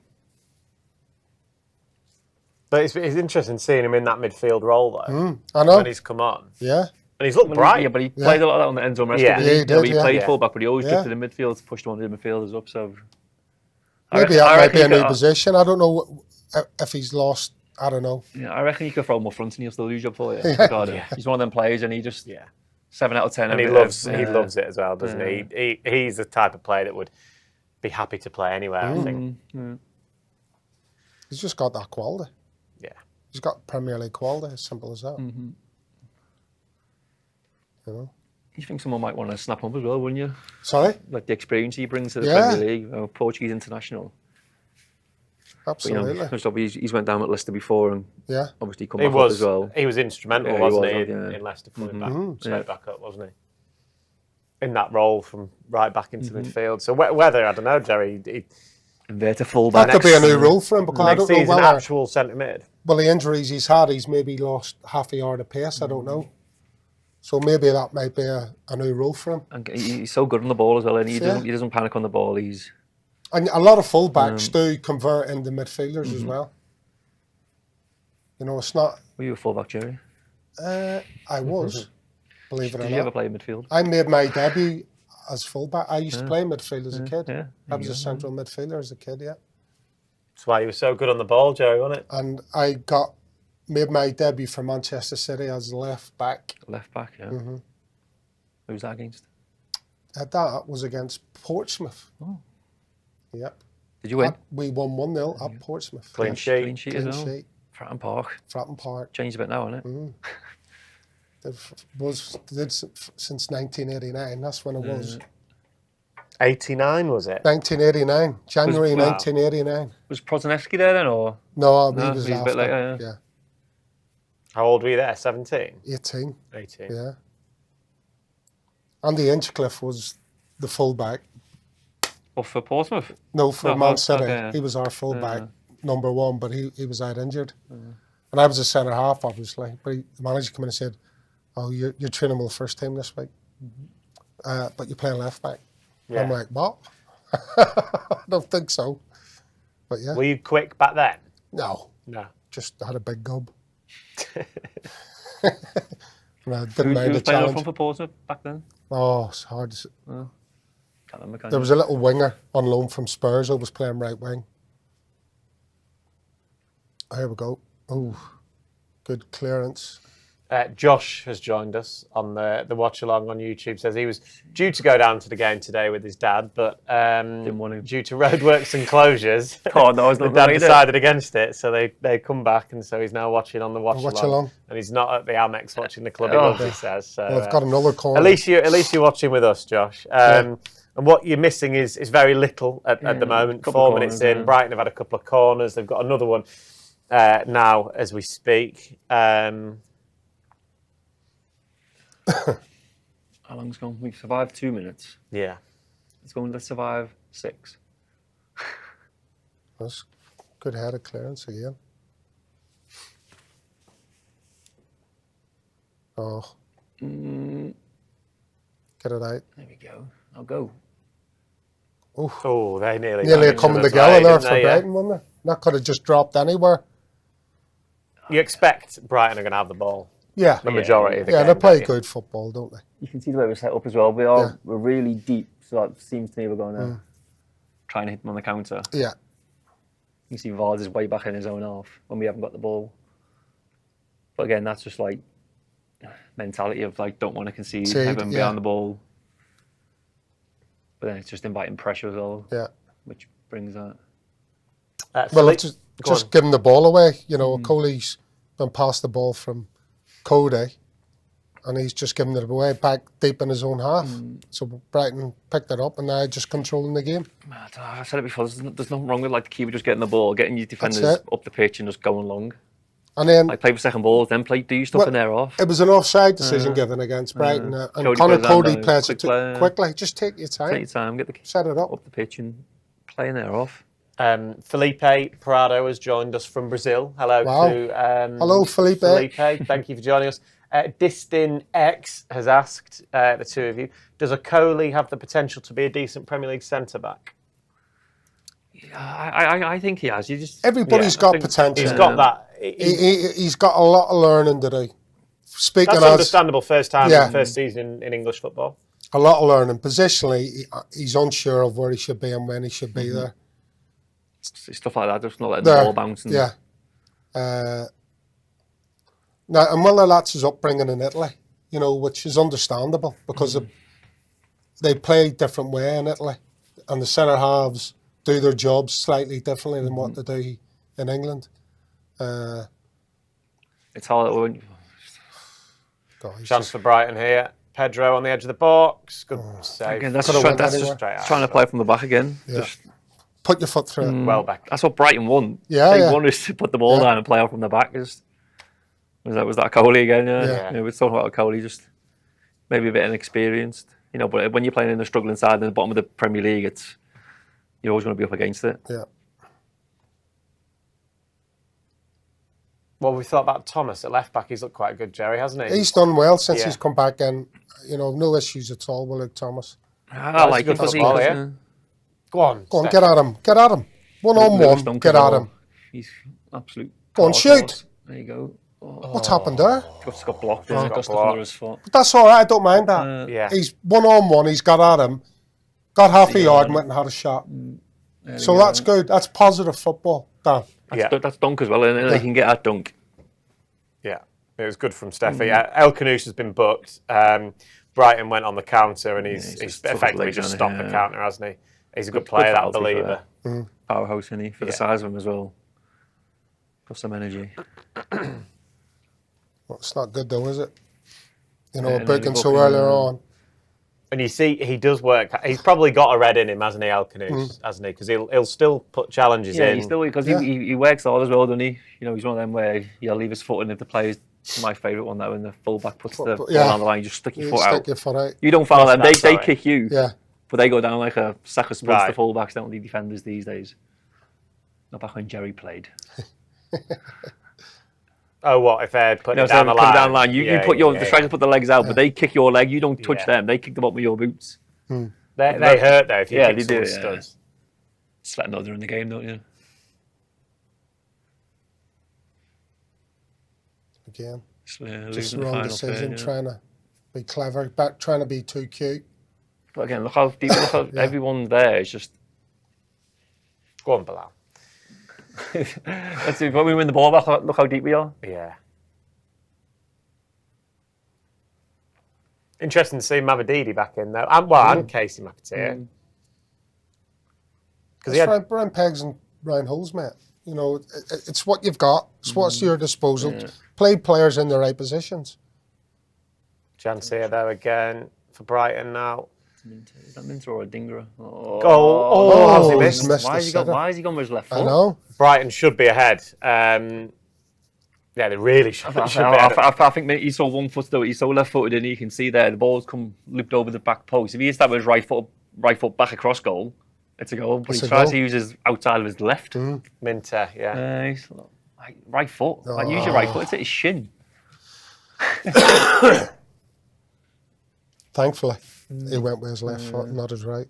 But it's interesting seeing him in that midfield role, though. I know. When he's come on. Yeah. And he's looked bright. Yeah, but he played a lot of that on the end zone. Yeah. Yeah, he did, He yeah. played Yeah. fullback, but he always Yeah. drifted in midfield, pushed one of the midfielders up. So Maybe I that might reckon be a he new could- position. I don't know if he's lost. I don't know. Yeah, I reckon you could throw more fronts and he'll still lose your for you. Ricardo. He's one of them players, and he just 7 out of 10. And he every- loves it as well, doesn't he? He's the type of player that would be happy to play anywhere, I think. He's just got that quality. Yeah. He's got Premier League quality, as simple as that. You know? You think someone might want to snap him up as well, wouldn't you? Sorry? Like the experience he brings to the Yeah. Premier League, Portuguese international. But, you Absolutely. know, obviously he's went down at Leicester before and Yeah. obviously come He back up as well. was instrumental, Yeah, he wasn't was, he, yeah. in Leicester coming back, Yeah. back up, wasn't he? In that role from right back into midfield. So whether, I don't know, Gerry, Inverted fullback. That could be a new rule for him because I next don't know season, whether, actual centre mid. well, the injuries he's had, he's maybe lost half a yard of pace. I don't know. So maybe that might be a new rule for him. And he's so good on the ball as well, and he Yeah. doesn't panic on the ball. And a lot of fullbacks do convert into midfielders as well. You know, it's not. Were you a fullback, Gerry? I was, believe it or Did you ever not. play midfield? I made my debut as fullback. I used to play midfield as a kid. Yeah. I was a central midfielder as a kid, yeah. That's why he was so good on the ball, Gerry, wasn't it? And I made my debut for Manchester City as left back. Left back, yeah. Who was that against? That was against Portsmouth. Oh. Yep. Did you win? We won 1-0 at Portsmouth. Clean sheet. Clean sheet Clean as well. sheet. Fratton Park. Fratton Park. Changed a bit now, hasn't it? Did since 1989. That's when it was. 89, was it? 1989. January Wow. 1989. Was Prozinevsky there then, or? No, he No, was he was a after. bit later, Yeah. How old were you there? 17? 18. 18. Yeah. Andy Inchcliffe was the fullback. Or for Portsmouth? No, for Oh, Man City. okay. He was our fullback, number one, but he was out injured. And I was a centre half, obviously. But the manager came in and said, "Oh, you're training with the first team this week, but you're playing left back." Yeah. I'm like, what? I don't think so. But yeah, Were you quick back then? no, No. just had a big gob. And I Who, didn't who mind the was playing up challenge. front for Portsmouth back then? Oh, it's hard. Can't remember, can There you? was a little winger on loan from Spurs who was playing right wing. Here we go. Oh, good clearance. Josh has joined us on the watch along on YouTube. Says he was due to go down to the game today with his dad, but Didn't want to. due to roadworks and closures, Oh, no, it's the not dad right, decided against it. So they come back, and so he's now watching on the watch Watch along. along. And he's not at the Amex watching the club. He Oh. loves, he says. So Well, I've got another corner. at least you're watching with us, Josh. And what you're missing is very little at the moment. couple 4 of minutes corners, in, yeah. Brighton have had a couple of corners. They've got another one now as we speak. How long's gone? We've survived 2 minutes. Yeah. Let's survive 6. That's good headed clearance again. Oh. Get it out. There we go. I'll go. Oh, they nearly Nearly managed coming to together play, there didn't for they? Yeah. Brighton, wasn't it? That could have just dropped anywhere. You expect Brighton are going to have the ball Yeah. the majority of the Yeah, game. they play don't you? good football, don't they? You can see the way we're set up as well. We're really deep, so it seems to me we're going to try and hit them on the counter. Yeah. You see Vard is way back in his own half when we haven't got the ball. But again, that's just like mentality of like don't want to concede, having behind the ball. But then it's just inviting pressure as well, Yeah. which brings that. Well, Philippe- it's go just on. give him the ball away. You know, Coley's been passed the ball from Cody, and he's just giving it away back deep in his own half. So Brighton picked it up, and now just controlling the game. I said it before. There's nothing wrong with like the keeper just getting the ball, getting your defenders it. up the pitch and just going long. And then Like play for second balls, then do stuff in there off. it was an offside decision given against Brighton, and Conor Cody plays it quickly. Just take your time. Take your time, set it up the pitch and play in there off. Felipe Parado has joined us from Brazil. Hello to hello, Felipe. Thank you for joining us. Distin X has asked the two of you: does Okoli have the potential to be a decent Premier League centre back? I think he has. Everybody's got potential. He's got that. He's got a lot of learning to do. Speaking That's understandable. First season in English football. A lot of learning. Positionally, he's unsure of where he should be and when he should be there. Stuff like that, just not letting the ball bounce. Yeah. Now, and Miller, that's his upbringing in Italy, which is understandable because they play a different way in Italy, and the centre halves do their jobs slightly differently than what they do in England. It's hard. Chance for Brighton here. Pedro on the edge of the box. Good save. Again, that's just trying to play from the back again. Yeah. Just put your foot through it. Well back. That's what Brighton want. Yeah, they want us to put the ball down and play out from the back. Was that Okoli again? Yeah. We're talking about Okoli, just maybe a bit inexperienced. But when you're playing in the struggling side at the bottom of the Premier League, you're always going to be up against it. Yeah. Well, we thought about Thomas at left back. He's looked quite good, Gerry, hasn't he? He's done well since he's come back in. No issues at all with Luke Thomas. I like good football, yeah. Go on, get at him. Get at him. One-on-one, get at him. He's absolute. Go on, shoot. There you go. What's happened there? Just got blocked. Just under his foot. But that's all right. I don't mind that. He's one-on-one. He's got at him. Got half a yard and went and had a shot. So that's good. That's positive football, Dan. That's dunk as well, isn't it? They can get at dunk. Yeah, it was good from Steffi. El Kanouche has been booked. Brighton went on the counter and he's effectively just stopped the counter, hasn't he? He's a good player, that believer. Powerhouse, isn't he? For the size of him as well. Got some energy. Well, it's not good though, is it? Booking so earlier on. And you see, he does work. He's probably got a red in him, hasn't he, El Kanouche? Hasn't he? Because he'll still put challenges in. Because he works hard as well, doesn't he? He's one of them where he'll leave his foot in if the player's my favourite one, though, when the full-back puts the ball on the line, you just stick your foot out. You don't foul them, they kick you. Yeah. But they go down like a sack of spuds to full-backs, don't they, defenders these days? Not back when Gerry played. Oh, what if they're putting it down the line? Down the line. You put try to put the legs out, but they kick your leg. You don't touch them. They kick them up with your boots. They hurt though if you kick someone's studs. Just let another in the game, don't you? Again, just the wrong decision. Trying to be clever, trying to be too cute. But again, look how deep. Look how everyone there is just. Go on, Bilal. Let's see. When we win the ball back, look how deep we are. Yeah. Interesting to see Mavididi back in though, and Casey McAteer. Because Brian Pegs and Ryan Holes, mate. It's what you've got. It's what's at your disposal. Play players in the right positions. Chance here though again for Brighton now. Is that Minter or a Dingra? Goal! How's he missed? Why has he gone with his left foot? I know. Brighton should be ahead. They really should be ahead. I think he saw one foot though. He's so left-footed, and you can see there the ball's come looped over the back post. If he hits that with his right foot back across goal, it's a goal. But he tries to use his outside of his left. Minter, right foot. Use your right foot. It's at his shin. Thankfully, he went with his left foot, not his right.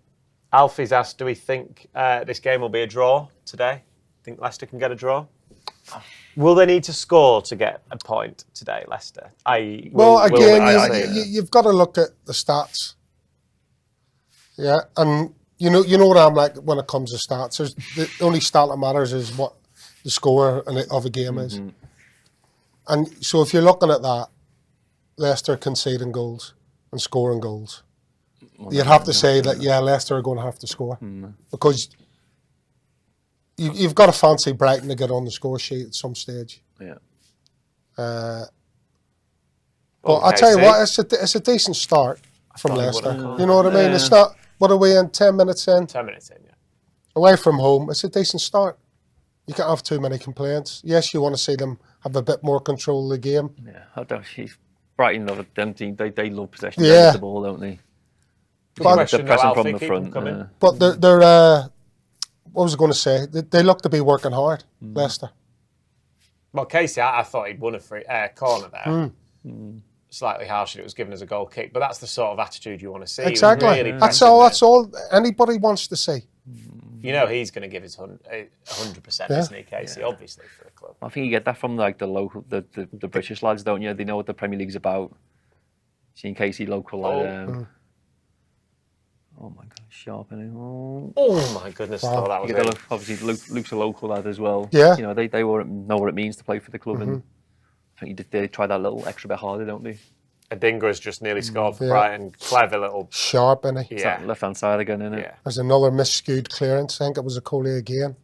Alfie's asked, do we think this game will be a draw today? Think Leicester can get a draw? Will they need to score to get a point today, Leicester? You've got to look at the stats. Yeah, and you know what I'm like when it comes to stats. The only stat that matters is what the score of a game is. And so if you're looking at that, Leicester conceding goals and scoring goals, you'd have to say that, Leicester are going to have to score. Because you've got to fancy Brighton to get on the score sheet at some stage. Yeah. But I'll tell you what, it's a decent start from Leicester. You know what I mean? It's not, what are we in, 10 minutes in? 10 minutes in, yeah. Away from home, it's a decent start. You can't have too many complaints. Yes, you want to see them have a bit more control of the game. Yeah, I don't. Brighton love them team. They love possession. Yeah. They love the ball, don't they? Good But- question, They're pressing though, from Alfie, the keep them front. coming. But they're what was I going to say? They look to be working hard, Leicester. Well, Casey, I thought he'd won a free corner there. Hmm. Slightly harsh that it was given as a goal kick, but that's the sort of attitude you want to see. He was Exactly. really That's pressing all. there. That's all anybody wants to see. You know he's going to give his 100%, Yeah. isn't he, Casey? Obviously for a club. I think you get that from like the local, the British lads, don't you? They know what the Premier League's about. Seeing Casey local lad. Oh my God, sharp in it. Oh my goodness, Wow. thought that was You get it. the, obviously, Luke's a local lad as well. Yeah. You know, they know what it means to play for the club, and I think they try that little extra bit harder, don't they? Adingra's just nearly scored for Yeah. Brighton. Clever little. Sharp, innit? It's Yeah. that left-hand side again, isn't it? Yeah. There's another miscued clearance. I think it was a Coley again.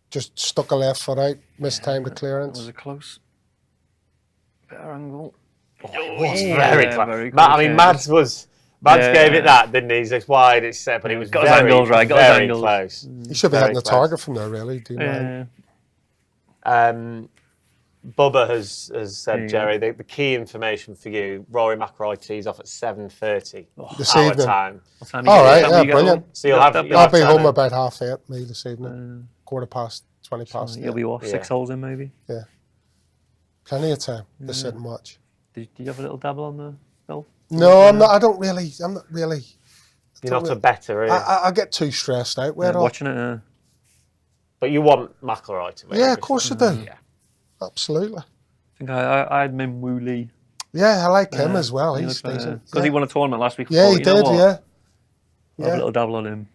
Just stuck a left foot out, mistimed the Was clearance. it close? Better angle. It was very close. very I close, mean, yeah. Mads Yeah. gave it that, didn't he? It's wide, it's set, but he was Got his very, angles right, got his very angles. close. You should be Very hitting the close. target from there, really. Do you mind? Bubba has said, Yeah. Gerry, the key information for you, Rory McIlroy tees off at 7:30 This our evening. time. What time All you right, get- yeah, time you get brilliant. home? So you'll have, I'll be home time. about 8:30 me this evening. 20 past. You'll be what, 6 Yeah. holes in maybe? Yeah. Plenty of time to sit and watch. Do you have a little dabble on the golf? No, I'm not. I'm not really. You're not a better, are you? I get too stressed out with it. Watching it? But you want McIlroy to win. Yeah, of obviously. course I do. Yeah. Absolutely. I think I had Min Woo Lee. Yeah, I like him as well. He's decent. Because he won a tournament last week. Yeah, thought, he you know did. what? Yeah. I'll have a Yeah. little dabble on him.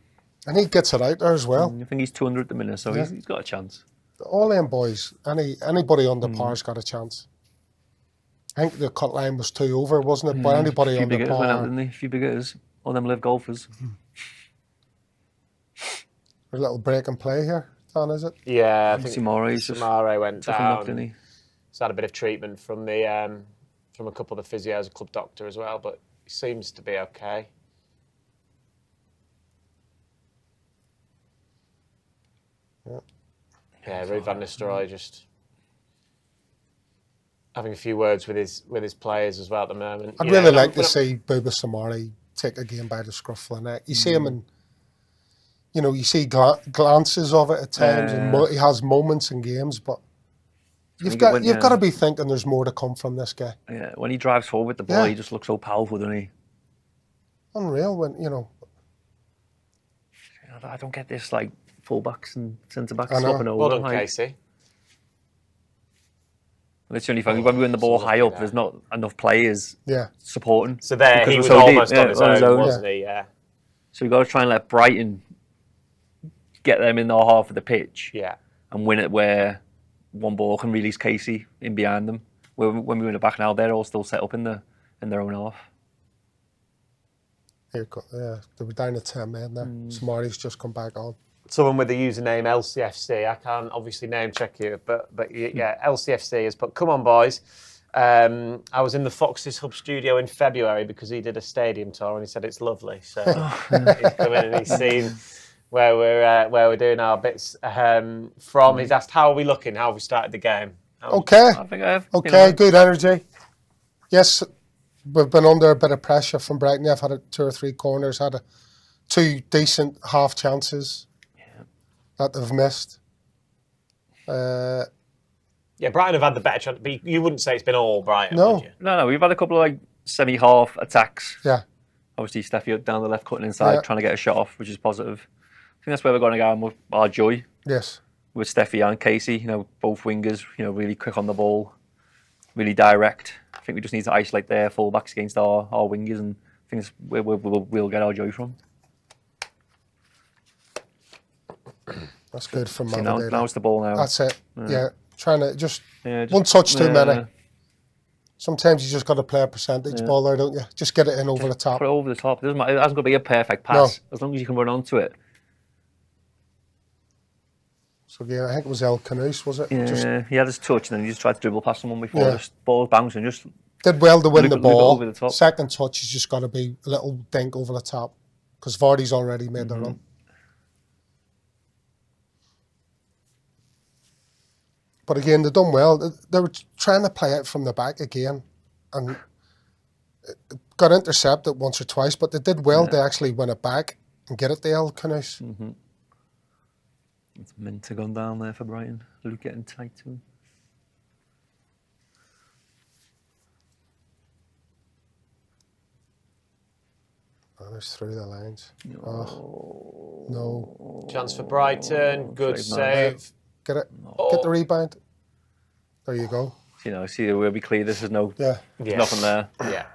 And he gets it out there as well. I think he's 200 at the minute, so Yeah. he's got a chance. All them boys, anybody under par's got a chance. I think the cut line was 2 over, wasn't it? But anybody A few under big hitters went out, par, didn't they? A few big hitters. All them live golfers. a little break and play here, Dan, is it? Yeah, I think Samare's just Samare went took him off, down. didn't he? He's had a bit of treatment from the from a couple of the physios, a club doctor as well, but he seems to be okay. Yeah, Ruud van Nistelrooy just having a few words with his players as well at the moment. I'd You really know, like to we're- see Bouba Samari take a game by the scruff of the neck. You see him in, you see glances of it at times, and he has moments in games, but you've got to be thinking there's more to come from this guy. Yeah, when he drives forward with the ball, Yeah. he just looks so powerful, doesn't he? Unreal when I don't get this like fullbacks and centre backs I know. swapping over. Well done, like, Casey. it's the only thing when we win the ball so high lucky up, there. there's not enough players Yeah. supporting. So there, because he we're was so deep. almost on his on own, wasn't he? Yeah. So we've got to try and let Brighton get them in their half of the pitch Yeah. and win it where one ball can release Casey in behind them. When we win it back now, they're all still set up in their own half. Yeah, they were down to 10 men there. Samari's just come back on. Someone with the username LCFC. I can't obviously name check you, but yeah, LCFC has put, come on boys. I was in the Foxes Hub studio in February because he did a stadium tour and he said it's lovely. So he's come in and he's seen where we're doing our bits. He's asked, how are we looking? How have we started the game? Okay. I think I have. Okay, good energy. Yes, we've been under a bit of pressure from Brighton. I've had 2 or 3 corners, had 2 decent half chances that they've missed. Yeah, Brighton have had the better chance, but you wouldn't say it's been all Brighton, No. would you? No, we've had a couple of like semi-half attacks. Yeah. Obviously, Steffi down the left, cutting inside, Yeah. trying to get a shot off, which is positive. I think that's where we're going to go and with our joy Yes. with Steffi and Casey. Both wingers, really quick on the ball, really direct. I think we just need to isolate their fullbacks against our wingers, and I think that's where we'll get our joy from. That's good from So now Mamadou. it's the ball now. That's it. Yeah. Trying to just Yeah, one touch too many. yeah. Sometimes you just got to play a percentage ball there, don't you? Just get it in over the top. Put it over the top. It doesn't matter. It hasn't got to be a perfect pass. As long as you can run onto it. So yeah, I think it was El Canoes, was it? Yeah, Just he had his touch and then he just tried to dribble past someone before. Yeah. Just ball bouncing. Just did well to win Loop the it ball. over the top. Second touch has just got to be a little dink over the top because Vardy's already made the run. But again, they done well. They were trying to play it from the back again, and it got intercepted once or twice. But they did well to actually win it back and get it to El Canoes. It's meant to go down there for Brighton. Luke getting tight to him. Oh, there's through the lines. Oh, no. Chance for Brighton. Good save. Get it. Get the rebound. There you go. You know, see, we'll be clear. There's Yeah. there's nothing there. Yeah.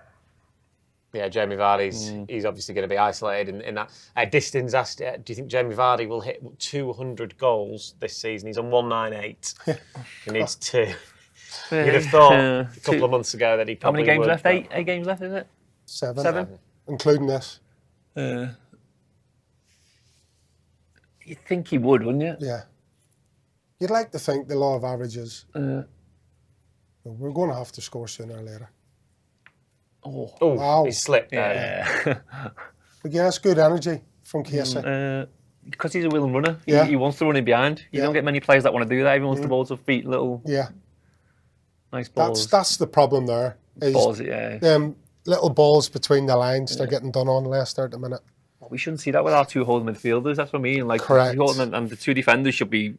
Yeah, Jamie Vardy's he's obviously going to be isolated in that. Distance asked, do you think Jamie Vardy will hit 200 goals this season? He's on 198. He needs 2. You'd have thought a couple of months ago that he How probably many games would, left? but- 8 games left, is it? 7. Including this. You'd think he would, wouldn't you? Yeah. You'd like to think the law of averages. We're going to have to score sooner or later. Oh, Wow. He slipped there. yeah. But yeah, it's good energy from Casey. Because he's a willing runner. Yeah. He wants to run in behind. You don't get many players that want to do that. Everyone wants the balls to feet, little Yeah. nice balls. That's the problem there. Is balls, yeah. them little balls between the lines, they're getting done on Leicester at the minute. We shouldn't see that with our 2 holding midfielders. That's what I mean. Like, Correct. Jordan and the 2 defenders should be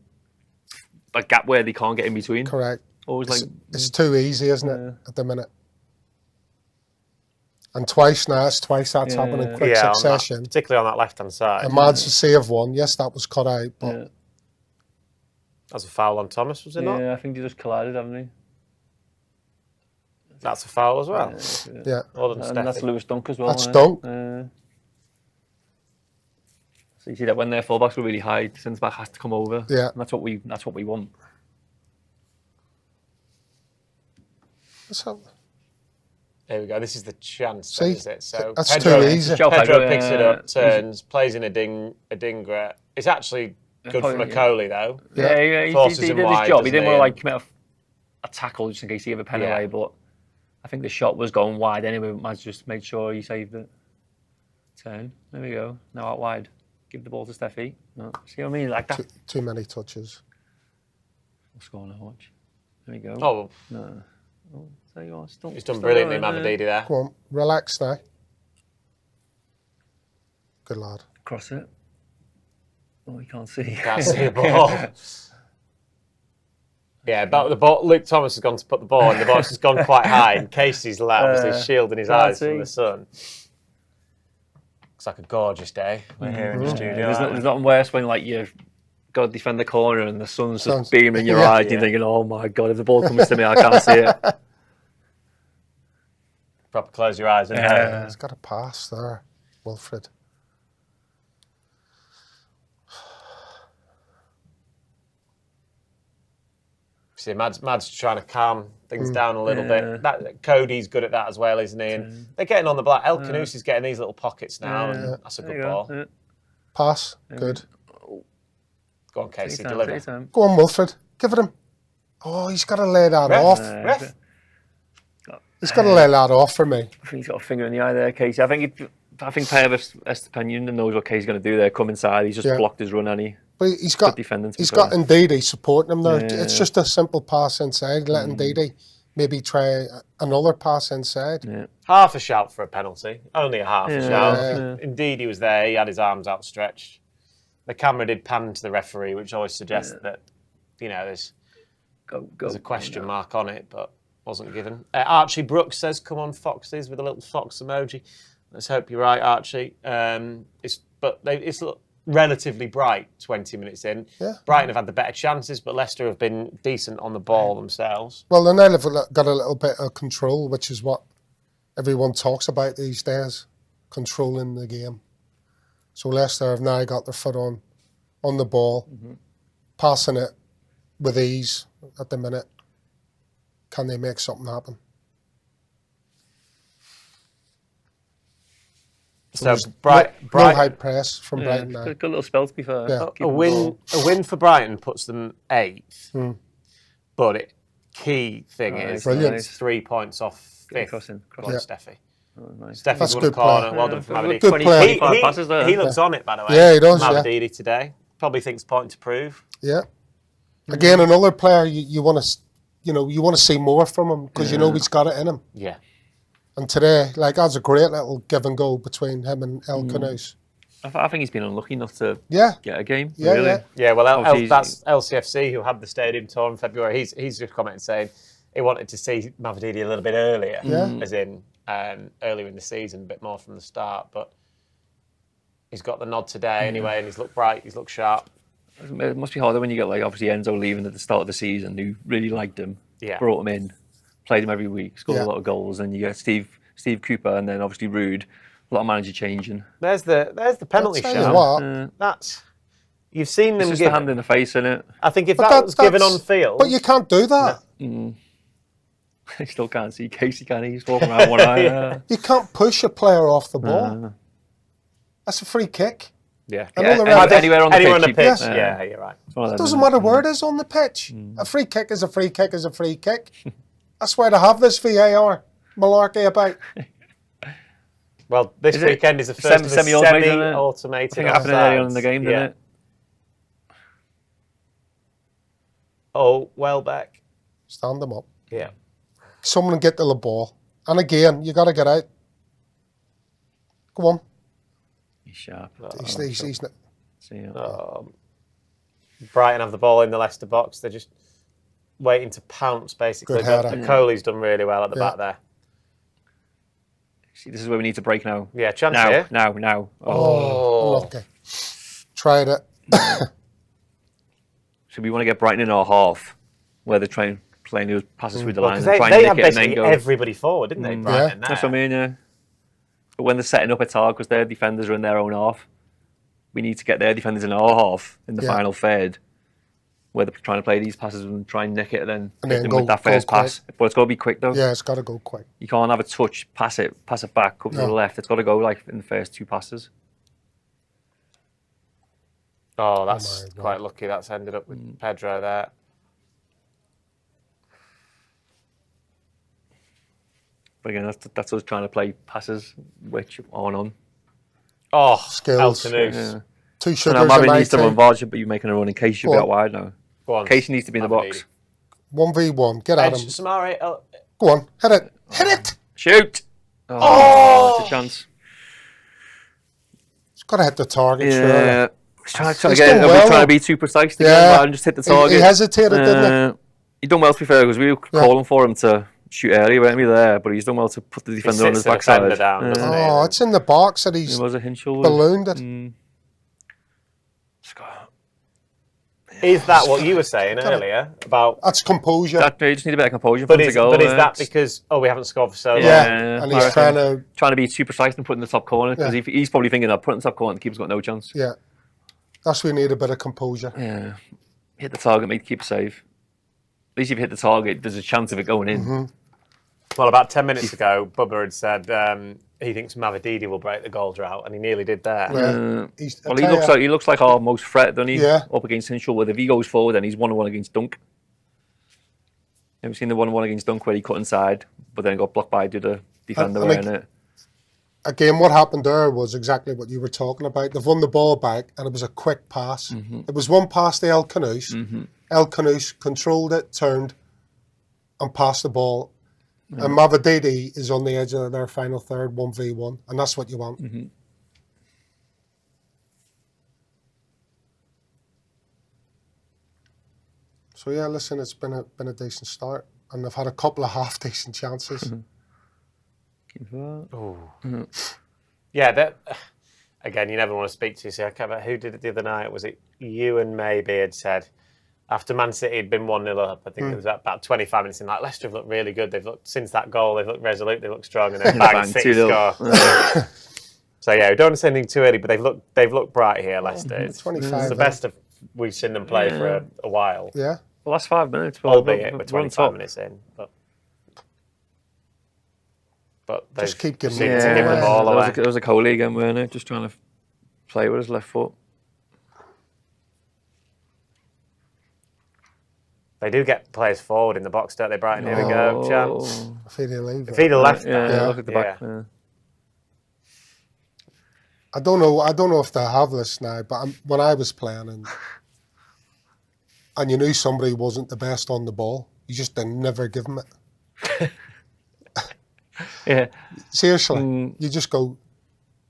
a gap where they can't get in between. Correct. Always like It's too easy, isn't it, at the minute? And twice now, it's twice that's happened in quick on that, succession. particularly on that left-hand side. And Mads a save one. Yes, that was cut out, but That's a foul on Thomas, was it not? I think they just collided, haven't they? That's a foul as well. yeah. More than And that's Steffi. Lewis Dunk as well. That's Dunk. So you see that when their fullbacks were really high, the centre back has to come over. Yeah. And that's what we want. Let's have- There we go. This is the chance, See? then, is it? So That's Pedro, too easy. Joe Pedro Pedro, picks it up, yeah. turns, plays in a Dingra. It's actually good for Yeah. McCauley, though. Yeah, he Forces did him his wide, job. He doesn't didn't he? want to like commit a tackle just in case he gave a pen Yeah. away, but I think the shot was going wide anyway. Mads just made sure he saved it. Turn. There we go. Now out wide. Give the ball to Steffi. No. See what I mean? Like that. Too many touches. What's going on? Watch. There we go. Oh, No. Oh, there you are. Still, he's done still brilliantly, there, Mavididi, there. Go on, relax now. Good lad. Cross it. Oh, you can't see. Can't see the ball. Yeah, but the ball. Luke Thomas has gone to put the ball, and the ball's just gone quite high. And Casey's obviously shielding his can't eyes see. from the sun. Looks like a gorgeous day. We're here in the studio. There's nothing worse when like you've got to defend the corner and the sun's Sounds- just beaming in your Yeah. eyes. And you're thinking, oh my God, if the ball comes to me, I can't see it. Proper close your eyes. And He's got a pass there, Wilfred. See, Mads trying to calm things down a little bit. Cody's good at that as well, isn't he? And they're getting on the black. El Canoes is getting these little pockets now, and that's a There good you ball. go. Yeah. Pass. Good. Go on, Casey, Take your time, deliver. take your time. Go on, Wilfred. Give it him. Oh, he's got to lay that Ref. off. Ref. He's got to lay that off for me. I think he's got a finger in the eye there, Casey. I think Pervis Estepanian knows what Casey's going to do there. Come inside. He's just Yeah. blocked his run, and he. But he's got defending, to be he's got fair. Ndidi supporting him there. Yeah. It's just a simple pass inside. Let Ndidi maybe try another pass inside. Yeah. Half a shout for a penalty. Only a half a shout. Yeah. Indeed, he was there. He had his arms outstretched. The camera did pan to the referee, which always suggests that, there's a question mark on it, but wasn't given. Archie Brooks says, "Come on, Foxes," with a little fox emoji. Let's hope you're right, Archie. It's relatively bright 20 minutes in. Yeah. Brighton have had the better chances, but Leicester have been decent on the ball themselves. Well, they now have got a little bit of control, which is what everyone talks about these days, controlling the game. So Leicester have now got their foot on the ball, passing it with ease at the minute. Can they make something happen? So No Brighton, high press from Brighton now. Good little spell, to be fair. Yeah. Keep a the win for Brighton puts them 8th. But key thing is Brilliant. it's 3 points off 5th. crossing. Well, Yeah. Steffi. Oh, nice. Steffi's That's won a good corner. play. Well done for Mavididi. Good play. 25 passes there. He looks on it, by the way. Yeah, he does, yeah. Mavididi today. Probably thinks point to prove. Yeah. Again, another player you want to, you want to see more from him because you know he's got it in him. Yeah. And today, like, that's a great little give and go between him and El Khanous. I think he's been unlucky not to Yeah. get a game. Yeah, really. yeah. Yeah, well, Obviously, that's LCFC who had the stadium tour in February. He's just commented saying he wanted to see Mavididi a little bit earlier, as in earlier in the season, a bit more from the start. But he's got the nod today anyway, and he's looked bright, he's looked sharp. It must be harder when you get, like, obviously Enzo leaving at the start of the season, who really liked him, brought him in, played him every week, scored a lot of goals, and you get Steve Cooper, and then obviously Rude, a lot of manager changing. There's the penalty I'll tell you shot. what. You've seen them It's just give. a hand in the face, isn't it? I think if But that was given that's- on field, But you can't do that. I still can't see Casey, can he? He's walking around one eye. You can't push a player off the ball. That's a free kick. yeah, I know the ref- I think anywhere on the anywhere pitch, on the pitch. you- Yeah, you're right. It doesn't matter where it is on the pitch. A free kick is a free kick is a free kick. That's why they have this VAR malarkey about. Well, this Is it weekend is the first of the semi-automated, isn't it? semi-automated. I think it happened earlier on in the game, didn't it? Oh, Welbeck. Stand them up. Yeah. Someone get to the ball. And again, you got to get out. Go on. He's sharp. He's not. See, Brighton have the ball in the Leicester box. They're just waiting to pounce, basically. Good header. But Coley's done really well at the back there. see, this is where we need to break now. Yeah, chance Now, here. now. Oh, okay. Tried it. So we want to get Brighton in our half, where they're playing those passes through the lines Because and try they and had nick it and then basically go. everybody forward, didn't they? Brighton, That's what I mean, yeah. But when they're setting up a target, because their defenders are in their own half, we need to get their defenders in our half in the final third, where they're trying to play these passes and try and nick it and then hit them with that first pass. But it's got to be quick though. Yeah, it's got to go quick. You can't have a touch, pass it back, up to the left. It's got to go like in the first two passes. Oh, that's quite lucky. That's ended up with Pedro there. But again, that's us trying to play passes which aren't on. Oh, Skills. El Khanous. Yeah. Two So sugars now in Mavin my needs to team. run Varge, but you're making a run in case you'll be Go out wide now. Go on. Casey needs to be in the box. 1v1. Get at Edge, him. Samari. Oh. Go on. Hit it. Hit it. Shoot! Oh, that's a chance. It's got to hit the target. Yeah. Surely. Trying He's to get, done are well, we trying though. to be too precise to Yeah. get and just hit the target? He hesitated, didn't he done well to be fair, because we were calling for him to shoot early, weren't we there? But he's done well to put the defender on his sits the defender backside. down, doesn't he? Oh, it's in the box that he's It was a Hinchel. ballooned it. Is that what you were saying earlier about? That's composure. You just need a bit of composure for But him to is, go. but is that because we haven't scored for so long? Yeah, and he's trying to be too precise and put in the top corner, because he's probably thinking that putting in the top corner, the keeper's got no chance. Yeah, that's where we need a bit of composure. Yeah, hit the target, make the keeper safe. At least if you hit the target, there's a chance of it going in. Well, about 10 minutes ago, Bubba had said he thinks Mavididi will break the goal drought, and he nearly did there. Yeah. He looks like our most threat, doesn't he? Yeah. Up against Hinchel, where if he goes forward, then he's 1-1 against Dunk. Have you seen the 1-1 against Dunk where he cut inside, but then got blocked by the other defender wearing it? Again, what happened there was exactly what you were talking about. They've won the ball back, and it was a quick pass. It was one pass to El Khanous. El Khanous controlled it, turned, and passed the ball. And Mavididi is on the edge of their final third, 1v1, and that's what you want. So yeah, listen, it's been a decent start, and they've had a couple of half decent chances. Yeah, that again, you never want to speak to you. So I can't remember who did it the other night. Was it you and maybe had said after Man City had been 1-0 up, I think it was about 25 minutes in, like, Leicester have looked really good. They've looked, since that goal, they've looked resolute, they've looked strong, and then bang, City score. So yeah, we don't want to say anything too early, but they've looked bright here, Leicester. It's 25, the best we've seen them play for a while. Yeah. The last 5 minutes. Albeit we're 25 minutes in, but they Just keep giving seem to give the ball away. There was a Coley again, weren't it? Just trying to play with his left foot. They do get players forward in the box, don't they, Brighton? Here we go, chance. If he'd have leave If he'd have left that. Yeah, look at the back. Yeah. I don't know if they have this now, but when I was playing, and and you knew somebody wasn't the best on the ball, you just never give them it. Yeah. Seriously, you just go.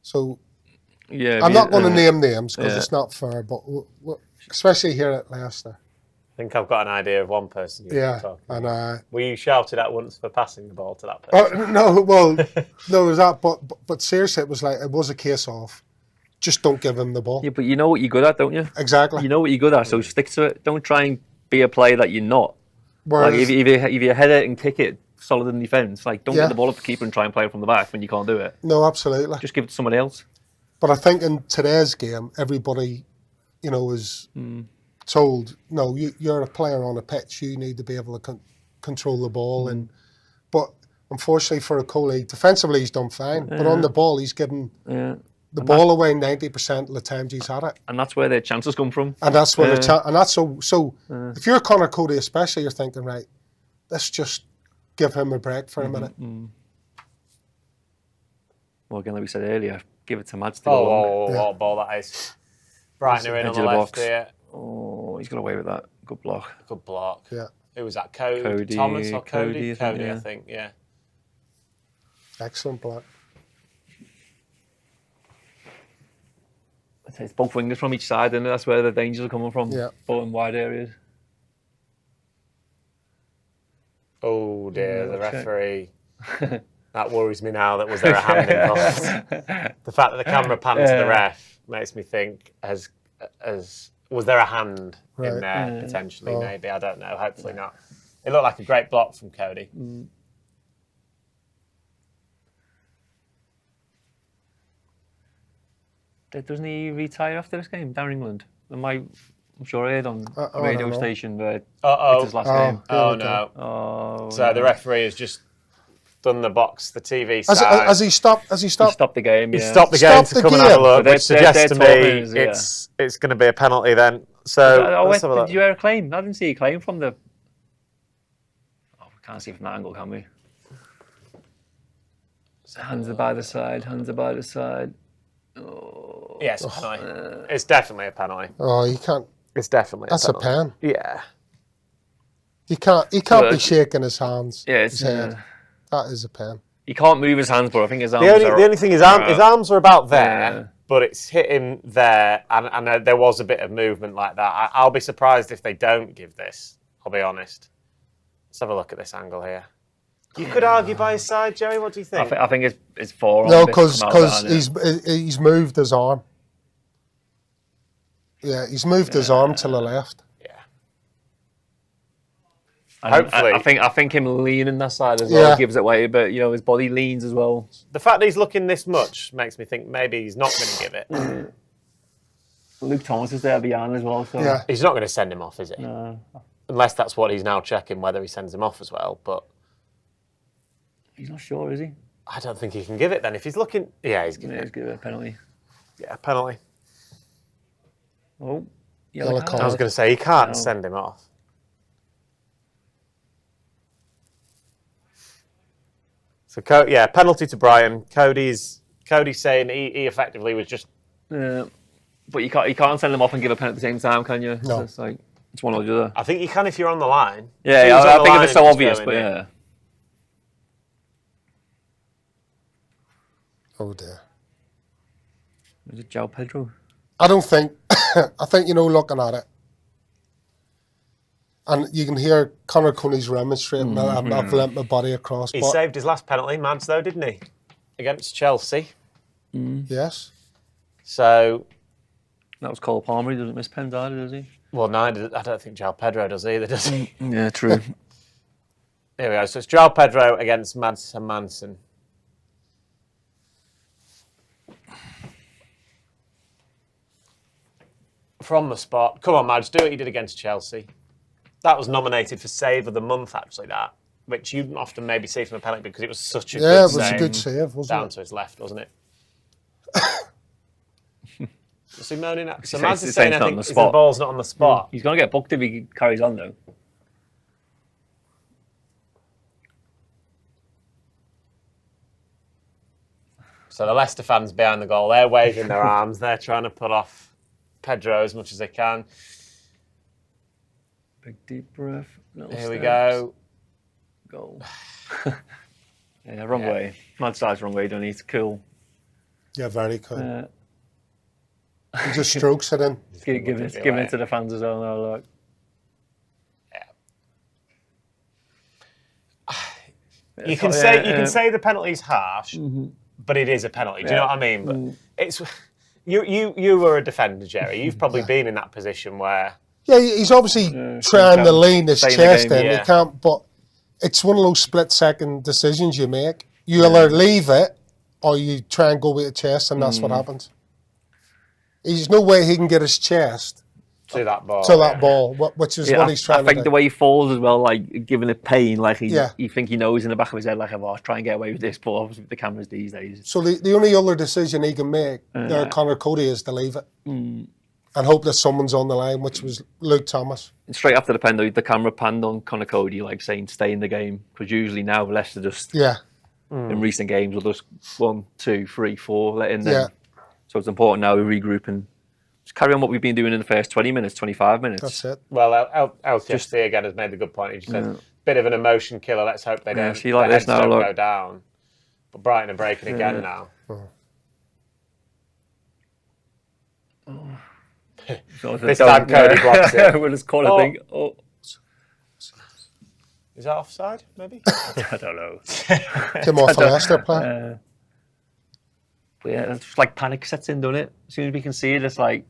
So Yeah. I'm not going to name names because yeah. it's not fair, but especially here at Leicester. I think I've got an idea of one person you're Yeah, talking and about. Were you shouted at once for passing the ball to that person? no, well, no, it was that, but seriously, it was a case of just don't give him the ball. Yeah, but you know what you're good at, don't you? Exactly. You know what you're good at, so stick to it. Don't try and be a player that you're not. Whereas, Like if you head it and kick it solid in defence, like don't Yeah. get the ball up to keeper and try and play it from the back when you can't do it. no, absolutely. Just give it to somebody else. But I think in today's game, everybody, is told, no, you're a player on a pitch. You need to be able to control the ball. But unfortunately for Coley, defensively he's done fine. But on the ball, he's given the ball away 90% of the times he's had it. And that's where their chances come from. And that's where and that's so. If you're Connor Cody, especially, you're thinking, right, let's just give him a break for a minute. Well, again, like we said earlier, give it to Mads to Oh, go long. what a ball that is. Brighton are in on Edge the of the left box. here. Oh, he's got away with that. Good block. Good block. Yeah. Who was that? Cody? Cody, Thomas or Cody? Cody, I think, yeah. Excellent block. It's both wingers from each side, and that's where the dangers are coming from. Yeah. Both in wide areas. Oh dear, the check. referee. That worries me now. That was there a hand involved? The fact that the camera panned to the ref makes me think: was there a hand in there potentially? Maybe, I don't know. Hopefully not. It looked like a great block from Cody. Doesn't he retire after this game down in England? I'm sure I heard on a I radio don't know. station that Uh-oh. it's his last game. Oh okay. no! Oh, So the referee has just done the box, the TV Has side. he stopped? Has he he stopped? stopped the game. He Yeah. stopped the game Stopped to the come and have a game. look, So they're- which suggests to they're me talking, yeah. it's going to be a penalty then. So let's have a look. Did you hear a claim? I didn't see a claim from the. Oh, we can't see from that angle, can we? Hands are by the side. Hands are by the side. Oh. Yes, it's a penalty. It's definitely a penalty. Oh, he can't. It's definitely That's a a penalty. pen. Yeah. He can't be Look. shaking his hands. Yeah, his head. That is a pen. He can't move his hands, but I think his arms The are. only thing is his arms are about there, Yeah. but it's hit him there, and there was a bit of movement like that. I'll be surprised if they don't give this, I'll be honest. Let's have a look at this angle here. You could argue by his side, Gerry. What do you think? I think it's forearm. No, bits because come out behind it. he's moved his arm. Yeah, he's moved his arm to the left. Yeah. And Hopefully. I think him leaning that side as well Yeah. gives it away, but his body leans as well. The fact that he's looking this much makes me think maybe he's not going to give it. Luke Thomas is there behind as well, so Yeah. He's not going to send him off, is he? no, Unless that's what he's now checking, whether he sends him off as well. But he's not sure, is he? I don't think he can give it then. If he's looking... Yeah, he's giving Yeah, it. he's give it a penalty. Yeah, penalty. Oh, Yellow yellow card. I was going to say, he can't No. send him off. So, penalty to Brighton. Cody's saying he effectively was just... But you can't send them off and give a pen at the same time, can you? No. So it's one or the other. I think you can if you're on the line. Yeah, If he was on I the think line if it's so and just obvious, going but in. yeah. Oh dear. Was it João Pedro? I don't think. I think looking at it, and you can hear Connor Cooney's remonstrating. I've lent my body across. He But saved his last penalty, Mads, though, didn't he? Against Chelsea. yes, So, That was Cole Palmer. He doesn't miss pens either, does he? well, no, I don't think João Pedro does either, does he? Yeah, true. Here we go. So it's João Pedro against Mads Hermansen. From the spot. Come on, Mads, do what you did against Chelsea. That was nominated for Save of the Month, actually, that. Which you often maybe see from a penalty because it was such a yeah, good it was save. a good save, wasn't Down it? to his left, wasn't it? What's he moaning at? So He's Mads saying is saying, it's I not think on the the spot. ball's not on the spot. He's going to get booked if he carries on, though. So the Leicester fans behind the goal, they're waving their arms. They're trying to put off Pedro as much as they can. Big deep breath. Here we go. Goal. Yeah, wrong way. Mad size wrong way, don't he? It's cool. Yeah, very cool. He just strokes it in. Giving it to the fans as well now, look. You can say the penalty's harsh, but it is a penalty. Do you know what I mean? But it's you were a defender, Gerry. You've probably been in that position where he's obviously trying to lean his chest in. Yeah. He can't, but it's one of those split-second decisions you make. You either leave it or you try and go with your chest, and that's what happens. There's no way he can get his chest to that ball, which is what he's trying to do. I think the way he falls as well, like giving it pain, like you think he knows in the back of his head, like, I'll try and get away with this, but obviously with the cameras these days. So the only other decision he can make, Conor Cody, is to leave it and hope that someone's on the line, which was Luke Thomas. And straight after the pen, though, the camera panned on Conor Cody, like saying, stay in the game, because usually now Leicester just, in recent games, will just 1, 2, 3, 4, let in them. Yeah. So it's important now we regroup and just carry on what we've been doing in the first 20 minutes, 25 minutes. That's it. Well, LTFC again has made a good point. He just said, bit of an emotion killer. Let's hope they don't, see, like this now, don't look. go down. But Brighton are breaking again now. This time Cody blocks it. We'll just call it, I think. Oh. Is that offside, maybe? I don't know. Came off a Leicester player. But yeah, it's just like panic sets in, doesn't it? As soon as we can see it, it's like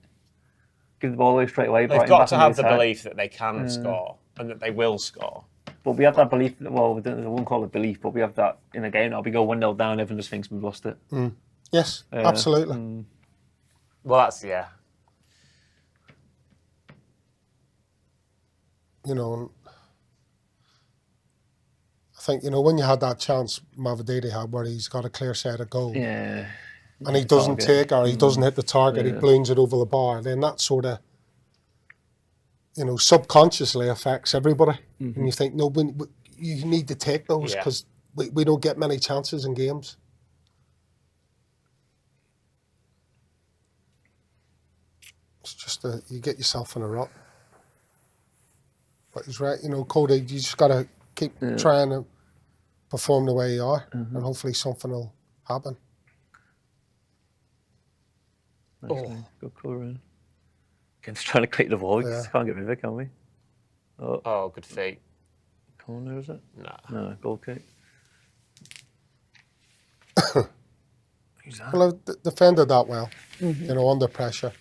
give the ball away straight away. They've got to have the belief that they can score and that they will score. But we have that belief. Well, I won't call it belief, but we have that in a game. Now we go 1-0 down, everyone just thinks we've lost it. Yes, absolutely. Well, that's You know, I think, when you had that chance Mavididi had where he's got a clear set of goals. Yeah. And he doesn't take or he doesn't hit the target, he balloons it over the bar, then that sort of, subconsciously affects everybody. And you think, no, you need to take those because we don't get many chances in games. It's just you get yourself in a rut. But he's right, Cody, you just got to keep trying to perform the way you are and hopefully something will happen. Good call, Ryan. Against trying to click the ball. We just can't get rid of it, can we? Oh, good feet. Corner, is it? No, goal kick. Well, I've defended that well, under pressure.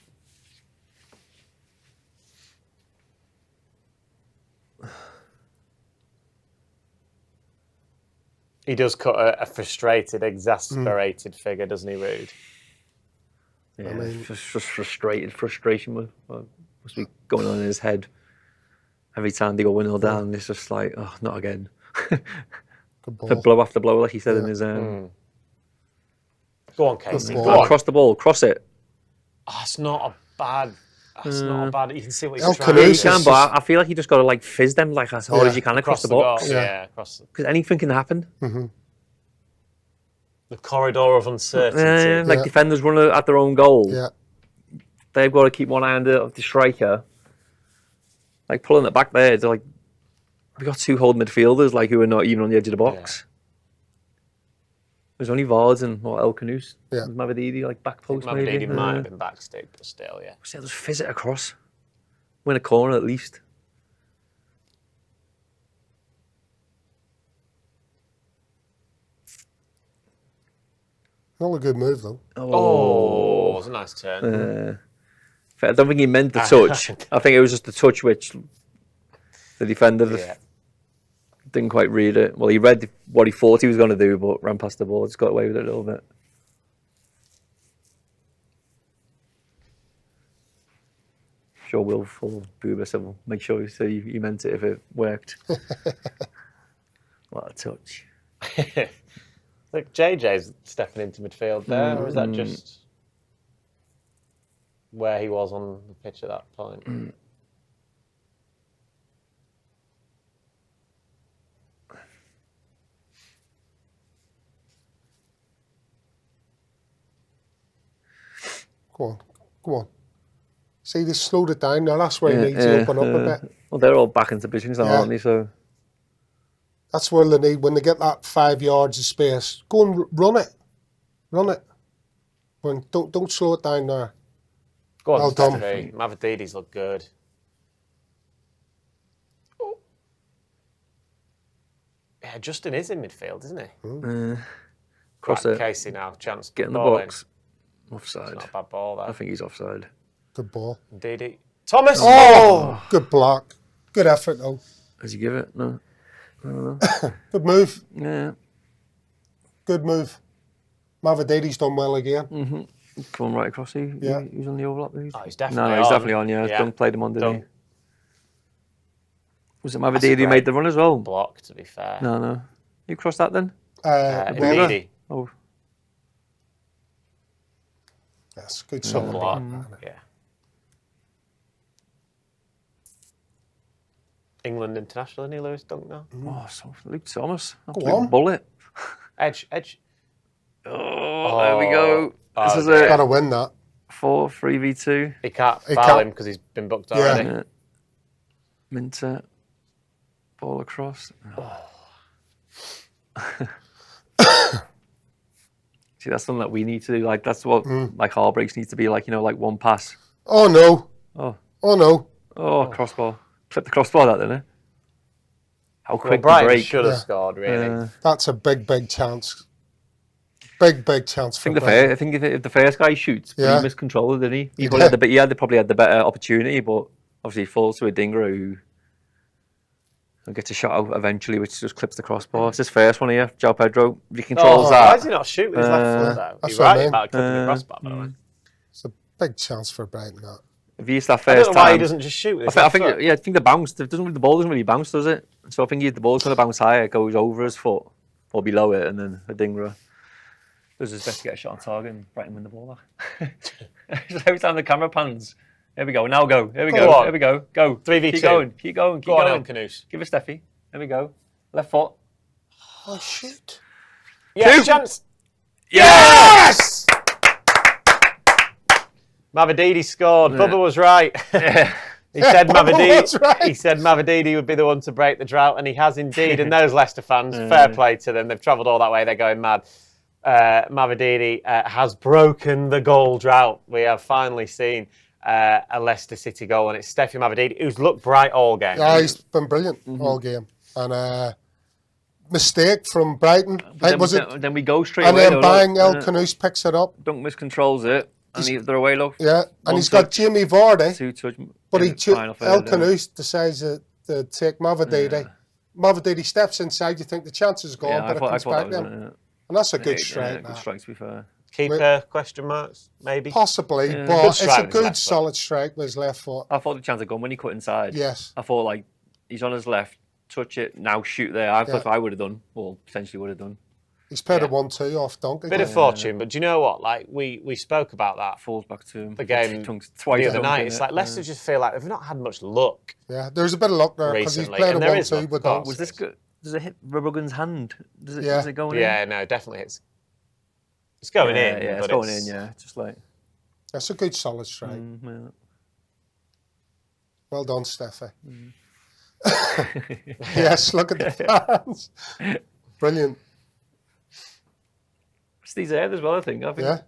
He does cut a frustrated, exasperated figure, doesn't he, Rude? Yeah, just frustration must be going on in his head. Every time they go 1-0 down, it's just like, oh, not again. The blow after blow, like he said in his... Go on, Casey. Go on. Cross the ball, cross it. Oh, it's not a bad... That's not a bad... You can see what he's trying to do. He can, but I feel like you just got to like fizz them like as hard as you can across the box. Across because anything can happen. The corridor of uncertainty. Like defenders run at their own goal. Yeah. They've got to keep one eye on the striker. Like pulling it back there, they're like we got two holding midfielders like who are not even on the edge of the box. There's only Vards and El Canoes. Yeah. Mavididi, like back post maybe. Mavididi might have been backstick, but still, yeah. Still just fizz it across. Win a corner at least. Not a good move though. Oh, it was a nice turn. I don't think he meant the touch. I think it was just the touch which the defender didn't quite read it. Well, he read what he thought he was going to do, but ran past the ball. Just got away with it a little bit. Sure, willful Boober said, well, make sure you meant it if it worked. What a touch. Look, JJ's stepping into midfield there, or is that just where he was on the pitch at that point? Go on. See, they slowed it down now. That's where he needs to open up a bit. Well, they're all back into positions now, aren't they? So that's where they need, when they get that 5 yards of space, go and run it. Run it. Don't slow it down there. Go on, Well done. Steffi. Mavropanos look good. Oh. Yeah, Justin is in midfield, isn't he? cross Right, it, Casey now, chance. get in the ball box. Offside. It's not a bad ball, though. I think he's offside. Good ball. Indeed. Thomas! Oh! Good block. Good effort, though. Does he give it? No. Good move. Yeah. Good move. Mavropanos done well again. Coming right across. He was on the overlap. Oh, he's definitely No, on. he's definitely on. Yeah, Dunk played him on, didn't he? Was it Mavropanos who made the run as well? Block, to be fair. No. You crossed that then? Indeed. Oh, Yes, good solid Block. block. Yeah. England international, isn't he, Lewis Dunk now? oh so Luke Thomas. Go Absolute on. bullet. Edge. Oh, there we go. This is Got to a win that. 4-3v2. He can't He foul can't- him because he's been booked Yeah. already. Yeah. Minter. Ball across. See, that's something that we need to do. Like, that's what like heartbreaks needs to be like. You know, like one pass. Oh, no. Oh, Oh, no. crossbar. Clip the crossbar, that didn't it? How Well, quick the Brighton break. should have scored, really. That's a big chance. Big chance for Brighton. I think if the first guy shoots, Yeah. he miscontrolled, didn't he? He Probably did. had probably had the better opportunity, but obviously he falls to a dinger who gets a shot out eventually, which just clips the crossbar. It's his first one here, João Pedro. If he controls Why that, does he not shoot with his left foot, though? that's He's what I right mean. about clipping the crossbar, by the way. It's a big chance for Brighton, that. if he hits that I first don't know why time, he doesn't just shoot with his I left think foot. I think the bounce. The ball doesn't really bounce, does it? So I think the ball's going to bounce higher, it goes over his foot or below it, and then a dinger does his best to get a shot on target and Brighton win the ball back. Just every time the camera pans. Here we go. Now go. Here we Go go. on. Here we go. Go. 3v2. Keep going. Keep going. Keep Go on, going. El Canoes. Give it Steffi. Here we go. Left foot. Oh, shoot. Yes, chance. Yes! Mavropanos scored. Bubba was right. He said Bubba was right. He said Mavropanos would be the one to break the drought, and he has indeed. And those Leicester fans, fair play to them. They've travelled all that way. They're going mad. Mavropanos has broken the goal drought. We have finally seen a Leicester City goal, and it's Steffi Mavropanos, who's looked bright all game. Yeah, he's been brilliant all game. And mistake from Brighton. Then we go straight And away. then bang, El Canoes picks it up. Dunk miscontrols it. And they're away, look. Yeah, and One he's got touch, Jamie Vardy. 2 touch. But El Canoes Canoes decides to take Mavropanos. Mavropanos steps inside, you think the chance is gone, but it comes back then. And that's a good strike. Good strike, to be fair. Keeper, question marks, maybe? Possibly, Good but it's strike a with his good left foot. solid strike with his left foot. I thought the chance had gone when he cut inside. Yes. I thought, like, he's on his left, touch it, now shoot there. I thought Yeah. I would have done, or potentially would have done. He's paid a 1-2 off Dunk. Bit of fortune, but do you know what? Like, we spoke about that Falls back to him. the game twice the other night. dunk, It's innit? like Leicester just feel like they've not had much luck. Yeah, there's a bit of luck there because he's Recently, played a and there is 1-2 luck, with of course. Dunk. Was this good? Does it hit Rubbergun's hand? Does it, Yeah. does it go in? Yeah, no, definitely it's going in. Yeah, it's but going in, yeah. Just like... That's a good solid strike. yeah. Well done, Steffi. Yes, look at the fans. Brilliant. Steve's ahead as well, I think. Yeah.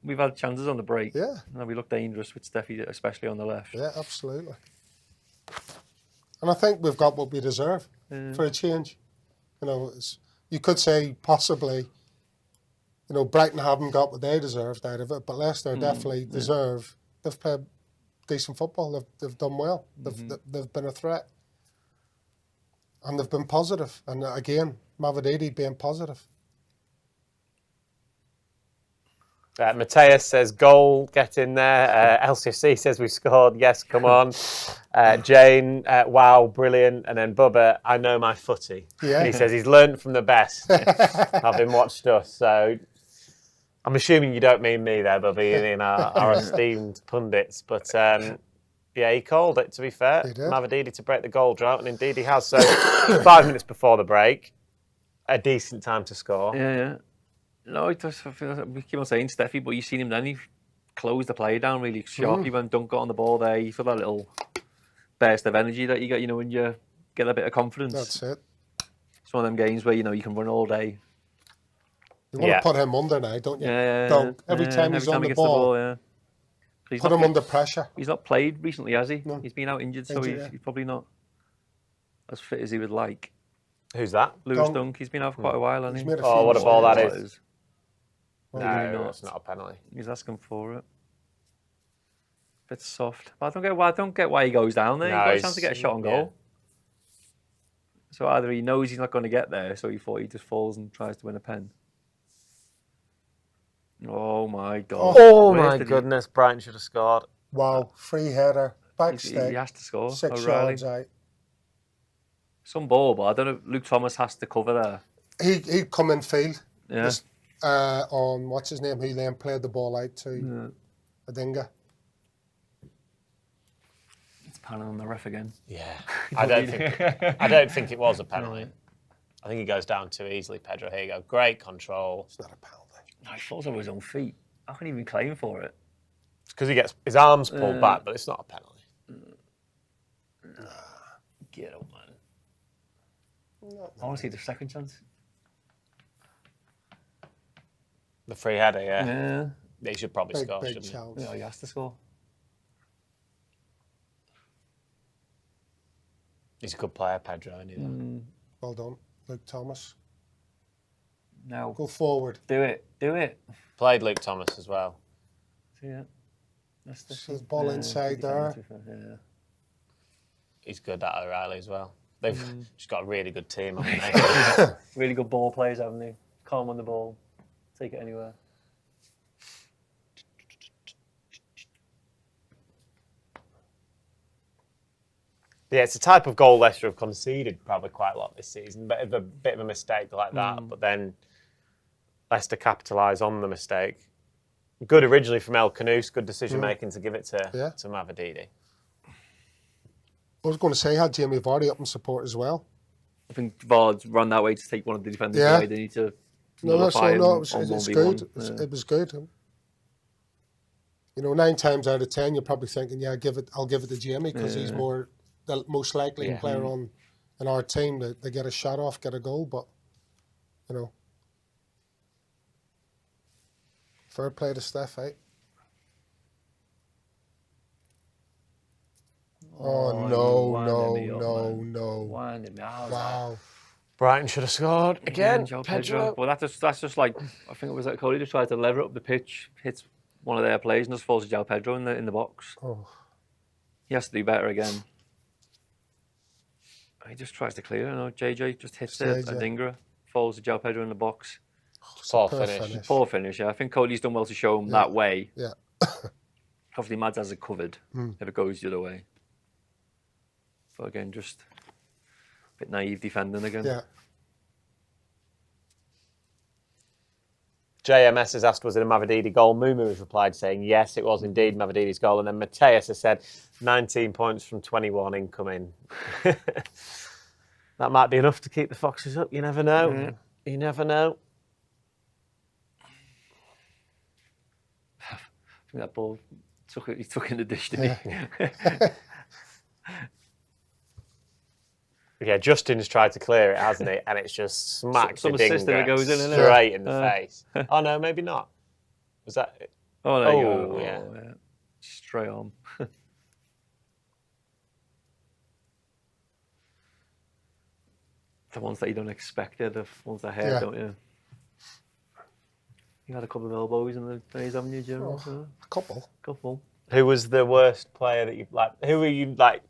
We've had chances on the break. Yeah. And we look dangerous with Steffi, especially on the left. Yeah, absolutely. And I think we've got what we deserve for a change. You know, you could say possibly, you know, Brighton haven't got what they deserved out of it, but Leicester definitely deserve. They've played decent football. They've done well. They've been a threat. And they've been positive. And again, Mavropanos being positive. Mateus says goal, get in there. LCFC says we scored, yes, come on. Jane, wow, brilliant. And then Bubba, I know my footy. Yeah. He says he's learned from the best, having watched us. So I'm assuming you don't mean me there, Bubba, you mean our esteemed pundits. But yeah, he called it, to be fair. He did. Mavropanos to break the goal drought, and indeed he has. So 5 minutes before the break, a decent time to score. Yeah. No, we keep on saying Steffi, but you've seen him then. He closed the play down really sharply when Dunk got on the ball there. You feel that little burst of energy that you get, when you get a bit of confidence. That's it. It's one of them games where, you can run all day. You want to put him under now, don't you? Yeah. Dunk. Every time he's on he the gets ball, yeah. put him under pressure. He's not played recently, has he? No. He's been out injured, so he's probably not as fit as he would like. Who's that? Lewis Dunk. He's been out for quite a while, hasn't he? Oh, what a ball that is. Well, No, it's not a penalty. He's asking for it. Bit soft. But I don't get why he goes down there. No, He's got a chance to get a shot on goal. yeah. So either he knows he's not going to get there, so he thought he just falls and tries to win a pen. Oh my God. Oh my goodness, Brighton should have scored. Wow, free header, back He stick, has to score. 6 O'Reilly. yards out. Some ball, but I don't know if Luke Thomas has to cover there. He'd come in field. Yeah. Just, on what's his name, who then played the ball out to Adinga. It's panning on the ref again. Yeah, I don't think it was a penalty. I think he goes down too easily. Pedro, here you go. Great control. It's not a penalty. No, he falls over his own feet. I can't even claim for it. It's because he gets his arms pulled back, but it's not a penalty. Get up, man. I want to see the second chance. The free header, yeah. Yeah. He should probably score, Big shouldn't he? chance. Yeah, he has to score. He's a good player, Pedro, isn't he? Though? Well done, Luke Thomas. Now, Go forward. do it. Do it. Played Luke Thomas as well. See it. That's the So the ball inside there. Yeah. He's good at O'Reilly as well. They've just got a really good team, haven't they? Really good ball players, haven't they? Calm on the ball. Take it anywhere. Yeah, it's a type of goal Leicester have conceded probably quite a lot this season. Bit of a mistake like that, but then Leicester capitalise on the mistake. Good originally from El Canouse, good decision making to give it to Mavididi. I was going to say, had Jamie Vardy up in support as well. I think Vard's run that way to take one of the defenders away. They need to No, nullify him it on was 1v1. good. Yeah. It was good. You know, 9 times out of 10, you're probably thinking, I'll give it to Jamie because he's the most likely player in our team to get a shot off, get a goal. But, you know, fair play to Steph, eh? Oh, no. Wow. Brighton should have scored again. Pedro. Well, that's just like, I think it was like Cody just tried to lever up the pitch, hits one of their players and just falls to João Pedro in the box. Oh. He has to do better again. He just tries to clear it. JJ just hits it. Adingra falls to João Pedro in the box. Poor finish. Poor finish, yeah. I think Cody's done well to show him that way. Yeah. Hopefully Mads has it covered if it goes the other way. But again, just a bit naive defending again. Yeah. JMS has asked, was it a Mavididi goal? Mumu has replied saying, yes, it was indeed Mavididi's goal. And then Mateus has said, 19 points from 21 incoming. That might be enough to keep the Foxes up. You never know. Yeah. You never know. I think that ball he took in the dish, didn't he? Yeah, Justin's tried to clear it, hasn't he? And it's just smacked Some assist and it goes in, isn't it? straight in the face. Oh, no, maybe not. Was that it? Oh, there you go. Yeah. Straight on. The ones that you don't expect, the ones that hurt, don't you? You had a couple of elbows in the days, haven't you, Jim? A couple. Who was the worst player that you like? Who were you like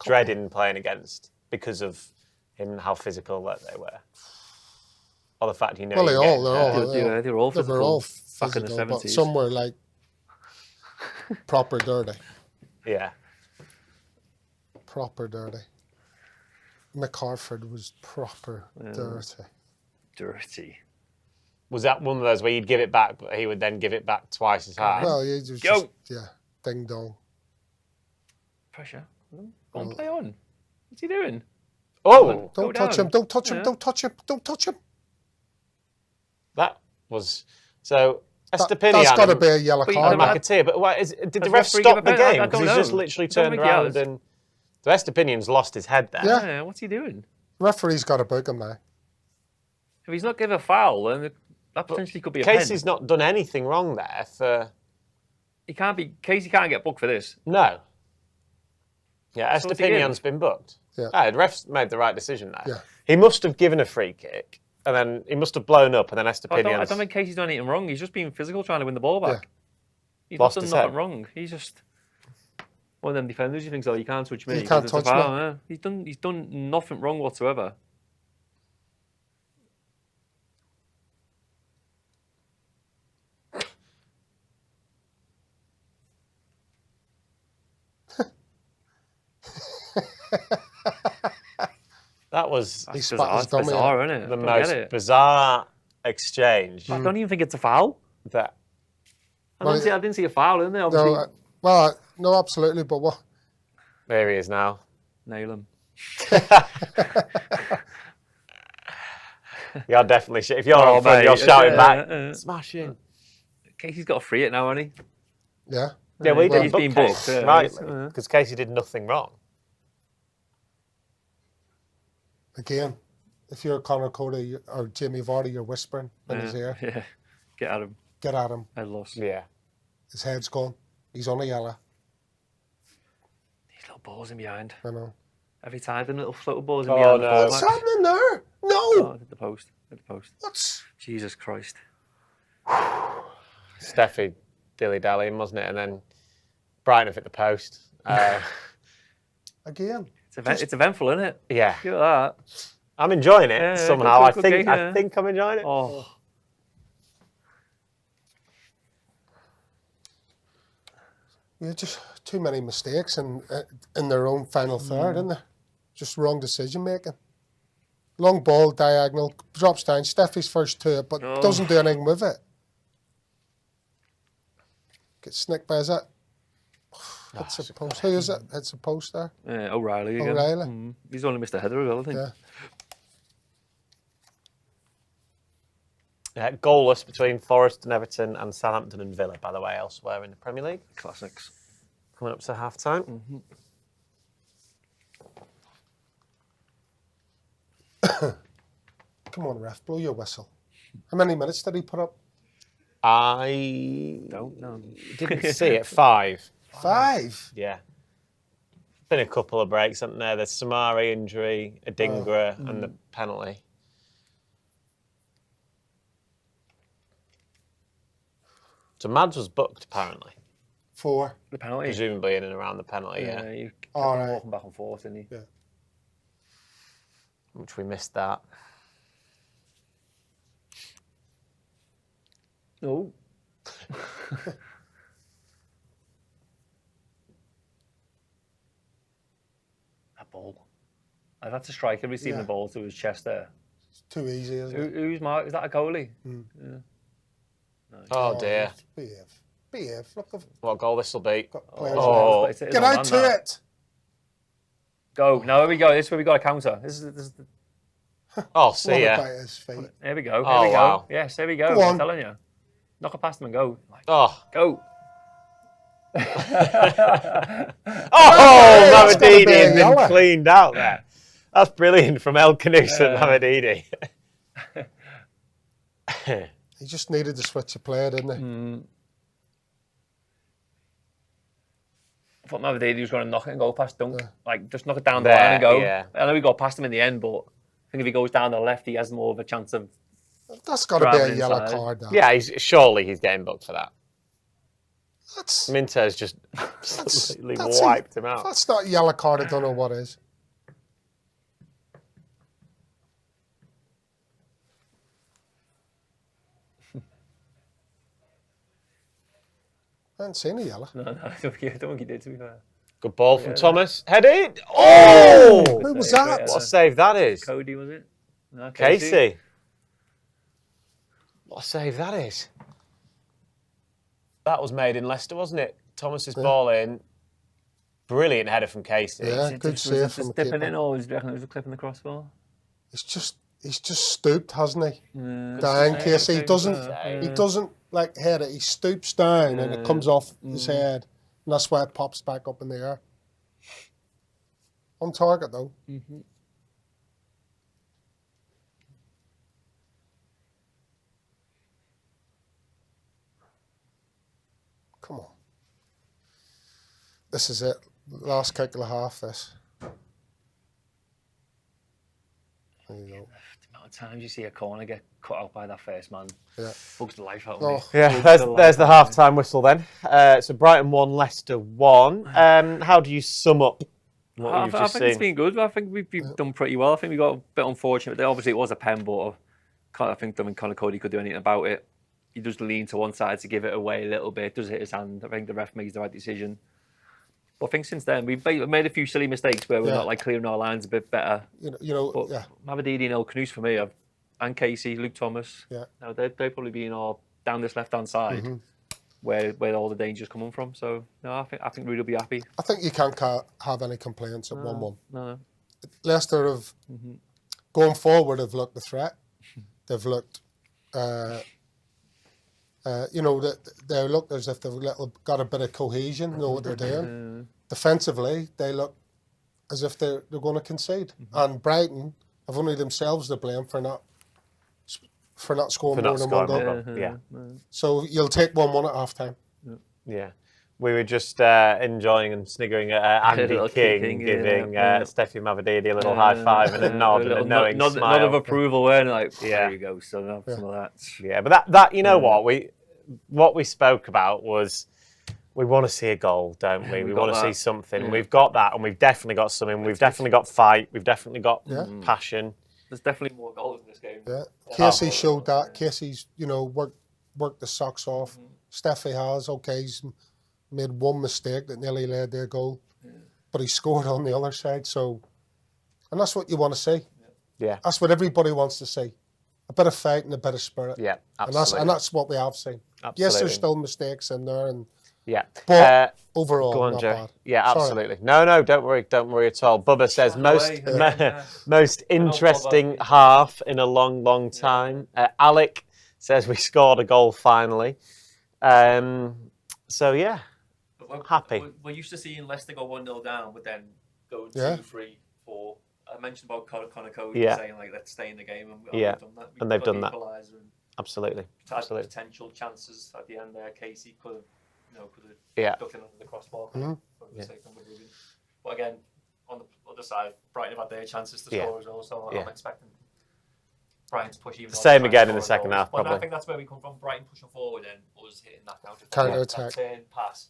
dreading playing against because of him and how physical that they were? Or the fact Well, they were all physical. They were all back in the physical, but 70s. some were like proper dirty. Yeah. Proper dirty. McCartford was proper dirty. Dirty. Was that one of those where you'd give it back, but he would then give it back twice as hard? Well, he was just, ding dong. Pressure. Go on, play on. What's he doing? Oh! Don't touch him, don't touch him, don't touch him, don't touch him. That was... So, Estepinian. That's got to be a yellow But card. McAteer, but did the Has ref referee stop give the a pen? I game? don't Because he's know. just literally I don't turned think he around has. and... So Estepinian's lost his head there. Yeah. Yeah, what's he doing? Referee's got to book him now. If he's not given a foul, then that potentially could be a Casey's pen. not done anything wrong there for... Casey can't get booked for this. No. Yeah, So what's he Estepinian's give? been booked. Yeah. The ref's made the right decision there. Yeah. He must have given a free kick, and then he must have blown up, and then I Estepinian's... don't think Casey's done anything wrong. He's just being physical, trying to win the ball back. He's Lost not his done nothing head. wrong. He's just one of them defenders. You think, oh, you can't touch me. You can't 'cause it's a touch me. foul, yeah. He's done nothing wrong whatsoever. That was He It's spat bizarre, his it's dummy bizarre, out. isn't it? the I don't get most it. bizarre exchange I don't even think it's a foul. that... I didn't see a foul in there. Obviously, No, well, no, absolutely, but what? There he is now. nail him. You're definitely... If you're Oh, on front, mate, you're shouting back. uh, Smash in. Casey's got a free it now, hasn't he? Yeah. Yeah, we Well, did he's book been Casey, booked, yeah. rightly, because Casey did nothing wrong. Again, if you're Conor Cody or Jamie Vardy, you're whispering in his ear. Yeah, get at him. Get at him. I lost. Yeah. His head's gone. He's on a yellow. These little balls in behind. I know. Every time, the little floating balls in Oh, behind. no. The What's fullback. happening there? No. Oh, hit the post. Hit the post. What's... Jesus Christ. Steffi dilly-dallying, wasn't it? And then Brighton have hit the post. Again. It's eventful, isn't it? Yeah. Look at that. I'm enjoying it Yeah, somehow. good game, yeah. I think I'm enjoying it. Oh, Yeah, just too many mistakes in their own final third, isn't there? Just wrong decision making. Long ball, diagonal, drops down. Steffi's first to it, but doesn't do anything with it. Gets snicked by, is that? It's a post. Who is it? It's a post there. O'Reilly again. O'Reilly. He's only missed a header as well, I think. Yeah. Goalless between Forest and Everton and Southampton and Villa, by the way, elsewhere in the Premier League. Classics. Coming up to half-time. Come on, ref, blow your whistle. How many minutes did he put up? I Don't know. didn't see it. 5. 5. Yeah. Been a couple of breaks, haven't there? The Samari injury, Adingra, and the penalty. So Mads was booked, apparently. 4. The penalty. Presumably in and around the penalty, yeah. You kept All on right. walking back and forth, didn't he? Yeah. Which we missed that. No. That ball. I've had to strike him receiving Yeah. the ball to his chest there. It's too easy, isn't it? Who's Mark? Is that a goalie? Oh, dear. Behave. Behave. Look, I've What goal this will be. got players Oh. It's Get out to it. Go. No, here we go. This is where we got a counter. This is the, Oh, Love see it ya. by his feet. here we go. Here Oh, we go. wow. Yes, here we go. Go I'm on. telling you. Knock it past him and go. Like, Oh. go. Oh, that's gonna be Mamadidi a has been yellow. cleaned out there. That's brilliant from El Canoes and Mamadidi. He just needed to switch the player, didn't he? I thought Mavididi was going to knock it and go past Dunk. Like, just knock it down the There, line and go. yeah. I know he got past him in the end, but I think if he goes down the left, he has more of a chance of... That's got to be a Driving yellow inside. card, that. Yeah, surely he's getting booked for that. That's, Minter's just that's, absolutely that's wiped a, him out. That's not a yellow card. I don't know what is. I haven't seen a yellow. No, I don't think he did, to be fair. Good ball from Thomas. Headed. Oh! Who was Save, that? yeah. What a save that is. Cody, was it? No, Casey. What a save that is. That was made in Leicester, wasn't it? Thomas's ball in. Brilliant header from Casey. Yeah, good Was save it from the just dipping keeper. in, or was it a clipping the crossbar? He's just stooped, hasn't he? Yeah. Down, Casey. He save, doesn't. yeah. He doesn't like head it. He stoops down and it comes off his head, and that's why it pops back up in the air. On target though. Come on. This is it. Last kick of the half. This. There you go. The amount of times you see a corner get cut out by that first man, bugs the life out of me. Yeah, there's the half-time whistle then. So Brighton 1, Leicester 1. How do you sum up what you've just seen? I think it's been good. I think we've done pretty well. I think we got a bit unfortunate. Obviously, it was a pen, but I think Connor Cody could do anything about it. He does lean to one side to give it away a little bit. Does hit his hand. I think the ref makes the right decision. But I think since then we've made a few silly mistakes where we're not like clearing our lines a bit better. But Mavididi and El Knus for me, and Casey, Luke Thomas. Yeah. Now they've probably been all down this left hand side where all the danger's coming from. So no, I think Ruud will be happy. I think you can't have any complaints at 1-1. No. Leicester have going forward have looked the threat. They've looked. They look as if they've got a bit of cohesion, know what they're doing. Defensively, they look as if they're going to concede. And Brighton have only themselves to blame for not scoring more than one goal. So you'll take 1-1 at half time. Yeah. We were just enjoying and sniggering at Andy King giving Steffi Mavididi a little high five and a nod and a knowing smile. Nod of approval, weren't like, there you go, son, have some of that. Yeah, but that you know what we spoke about was we want to see a goal, don't we? We want to see something. Yeah. We've got that, and we've definitely got something. We've definitely got fight. We've definitely got passion. There's definitely more goals in this game. Yeah, Casey showed that. Casey's worked the socks off. Steffi has he's made one mistake that nearly led their goal, but he scored on the other side. So, and that's what you want to see. Yeah, that's what everybody wants to see. A bit of fight and a bit of spirit. Yeah, absolutely. And that's what we have seen. Absolutely. Yes, there's still mistakes in there, but overall, go on, not Gerry. bad. Yeah, absolutely. No, don't worry at all. Bubba says most interesting half in a long time. Alec says we scored a goal finally. So yeah, happy. We're used to seeing Leicester go 1-0 down, but then go 2-3-4. I mentioned about Connor Cody saying let's stay in the game, and we've done that. And they've done that. Absolutely. Potential chances at the end there. Casey could have ducked in under the crossbar. But again, on the other side, Brighton have had their chances to score as well. So I'm expecting Brighton to push even. Same again in the second half, probably. But I think that's where we come from. Brighton pushing forward and us hitting that counter attack. Turn pass.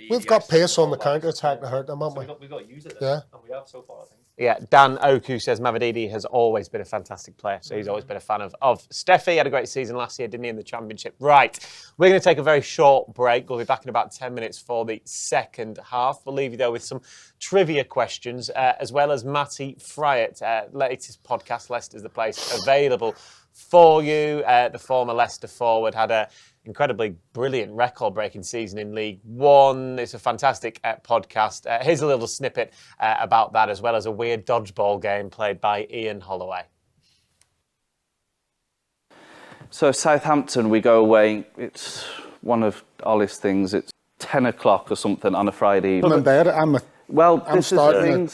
We've got pace on the counter attack to hurt them, haven't we? We've got to use it. And we have so far, I think. Yeah, Dan Oku says Mavididi has always been a fantastic player, so he's always been a fan of Steffi. He had a great season last year, didn't he, in the Championship? Right, we're going to take a very short break. We'll be back in about 10 minutes for the second half. We'll leave you there with some trivia questions, as well as Matty Fryatt, latest podcast, Leicester's the Place, available for you. The former Leicester forward had a incredibly brilliant record-breaking season in League One. It's a fantastic podcast. Here's a little snippet about that, as well as a weird dodgeball game played by Ian Holloway. So Southampton, we go away. It's one of Ollie's things. It's 10 o'clock or something on a Friday evening. I'm in bed. This is the thing.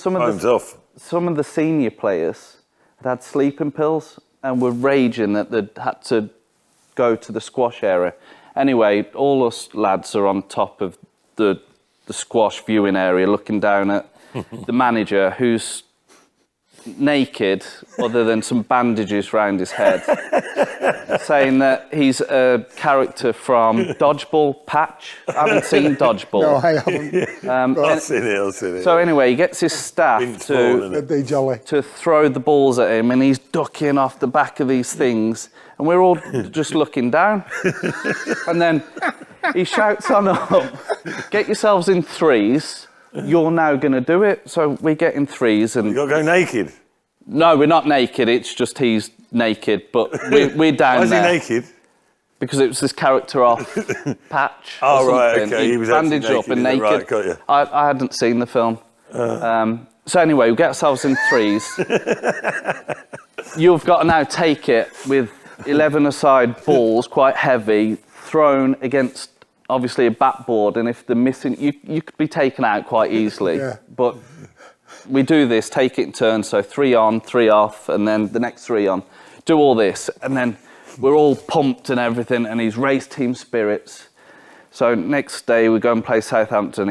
Some of the senior players had sleeping pills and were raging that they'd had to go to the squash area. Anyway, all us lads are on top of the squash viewing area looking down at the manager, who's naked other than some bandages round his head, saying that he's a character from Dodgeball. Patch. I haven't seen Dodgeball. No, I haven't. I've seen it. So anyway, he gets his staff to throw the balls at him, and he's ducking off the back of these things, and we're all just looking down. And then he shouts on up, "Get yourselves in threes. You're now going to do it." So we get in threes, and you got to go naked. No, we're not naked. It's just he's naked, but we're down there. Why is he naked? Because it was this character off Patch. Oh, right, okay. He was bandaged up and naked. Right, got you. I hadn't seen the film. So anyway, we get ourselves in threes. You've got to now take it with 11-a-side balls, quite heavy, thrown against obviously a backboard, and if they're missing, you could be taken out quite easily. Yeah. But we do this, take it in turns, so 3 on, 3 off, and then the next 3 on. Do all this, and then we're all pumped and everything, and he's raised team spirits. So next day we go and play Southampton.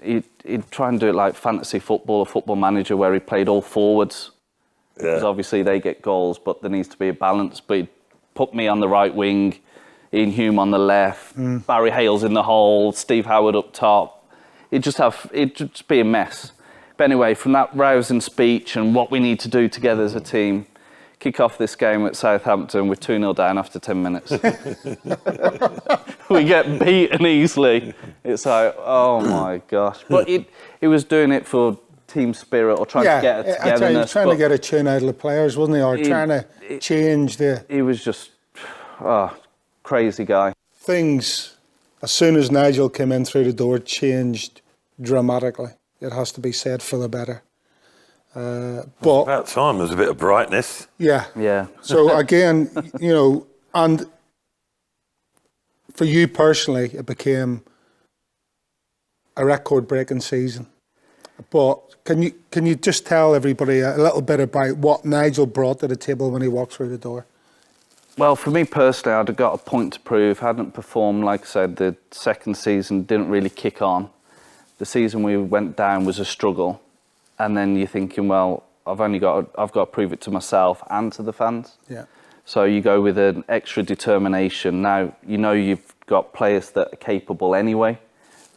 He'd try and do it like fantasy football or Football Manager, where he played all forwards. Because obviously they get goals, but there needs to be a balance. But he'd put me on the right wing, Ian Hume on the left, Barry Hales in the hole, Steve Howard up top. It'd just be a mess. But anyway, from that rousing speech and what we need to do together as a team, kick off this game at Southampton. We're 2-0 down after 10 minutes. We get beaten easily. It's like, oh my gosh. But he was doing it for team spirit, or trying to get it together. He was trying to get a tune out of the players, wasn't he? Or trying to change the... He was just, crazy guy. Things, as soon as Nigel came in through the door, changed dramatically. It has to be said, for the better. But about time there's a bit of brightness. Yeah. So again, you know, and for you personally, it became a record-breaking season. But can you just tell everybody a little bit about what Nigel brought to the table when he walked through the door? Well, for me personally, I'd have got a point to prove. Hadn't performed, like I said, the second season didn't really kick on. The season we went down was a struggle. And then you're thinking, well, I've got to prove it to myself and to the fans. Yeah. So you go with an extra determination. Now, you know you've got players that are capable anyway.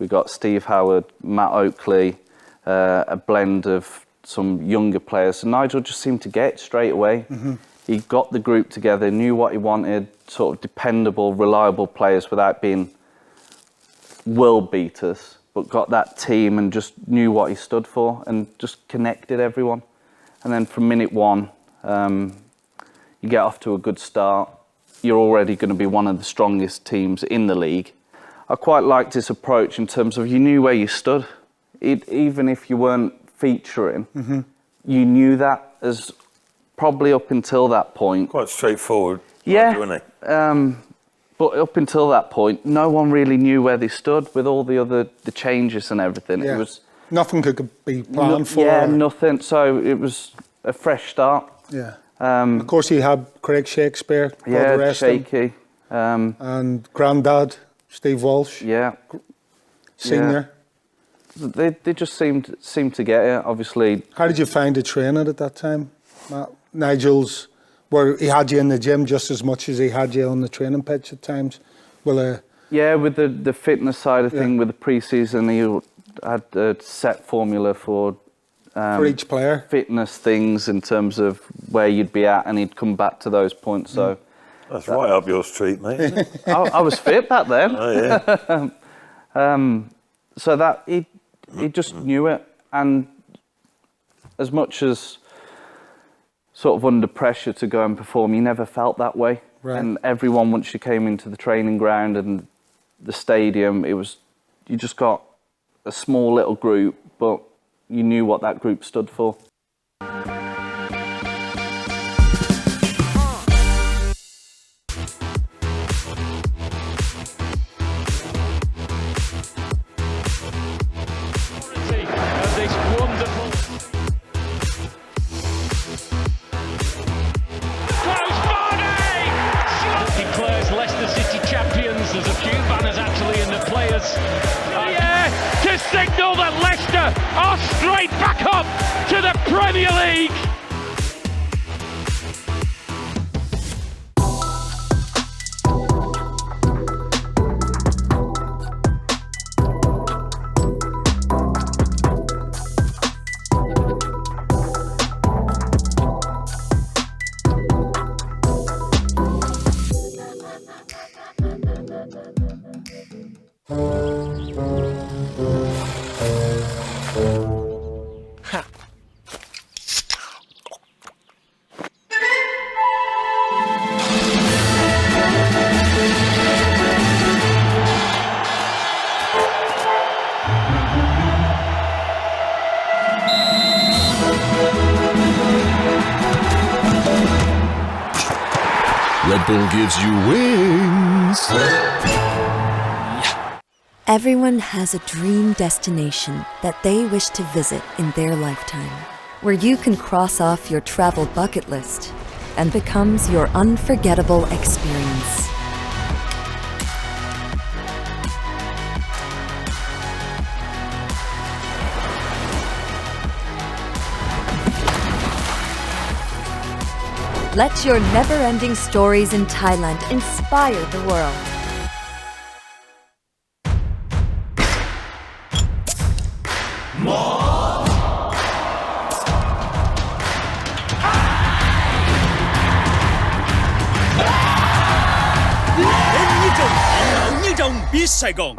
We've got Steve Howard, Matt Oakley, a blend of some younger players. So Nigel just seemed to get it straight away. Mm-hmm. He got the group together, knew what he wanted, sort of dependable, reliable players without being world beaters, but got that team and just knew what he stood for and just connected everyone. And then from minute one, you get off to a good start. You're already going to be one of the strongest teams in the league. I quite liked his approach in terms of you knew where you stood. Even if you weren't featuring, you knew that as probably up until that point. Quite straightforward. Yeah. Wasn't he? But up until that point, no one really knew where they stood with all the changes and everything. Yeah. It was nothing could be planned for. Yeah, nothing. So it was a fresh start. Yeah. Of course, he had Craig Shakespeare. Yeah, Shaky. And Grandad, Steve Walsh. Yeah. Senior. Yeah. They just seemed to get it. Obviously. How did you find the training at that time, Matt? Nigel's, where he had you in the gym just as much as he had you on the training pitch at times? Yeah, with the fitness side of thing, with the pre-season, he had a set formula for each player. Fitness things in terms of where you'd be at, and he'd come back to those points. So that's right up your street, mate. Isn't it? I was fit back then. Oh yeah. So that he just knew it, and as much as sort of under pressure to go and perform, you never felt that way. Right. And everyone, once you came into the training ground and the stadium, you just got a small little group, but you knew what that group stood for. Leicester City champions. There's a few banners actually in the players. To signal that Leicester are straight back up to the Premier League. Red Bull gives you wings. Everyone has a dream destination that they wish to visit in their lifetime, where you can cross off your travel bucket list and becomes your unforgettable experience. Let your never-ending stories in Thailand inspire the world. Biết Sài Gòn.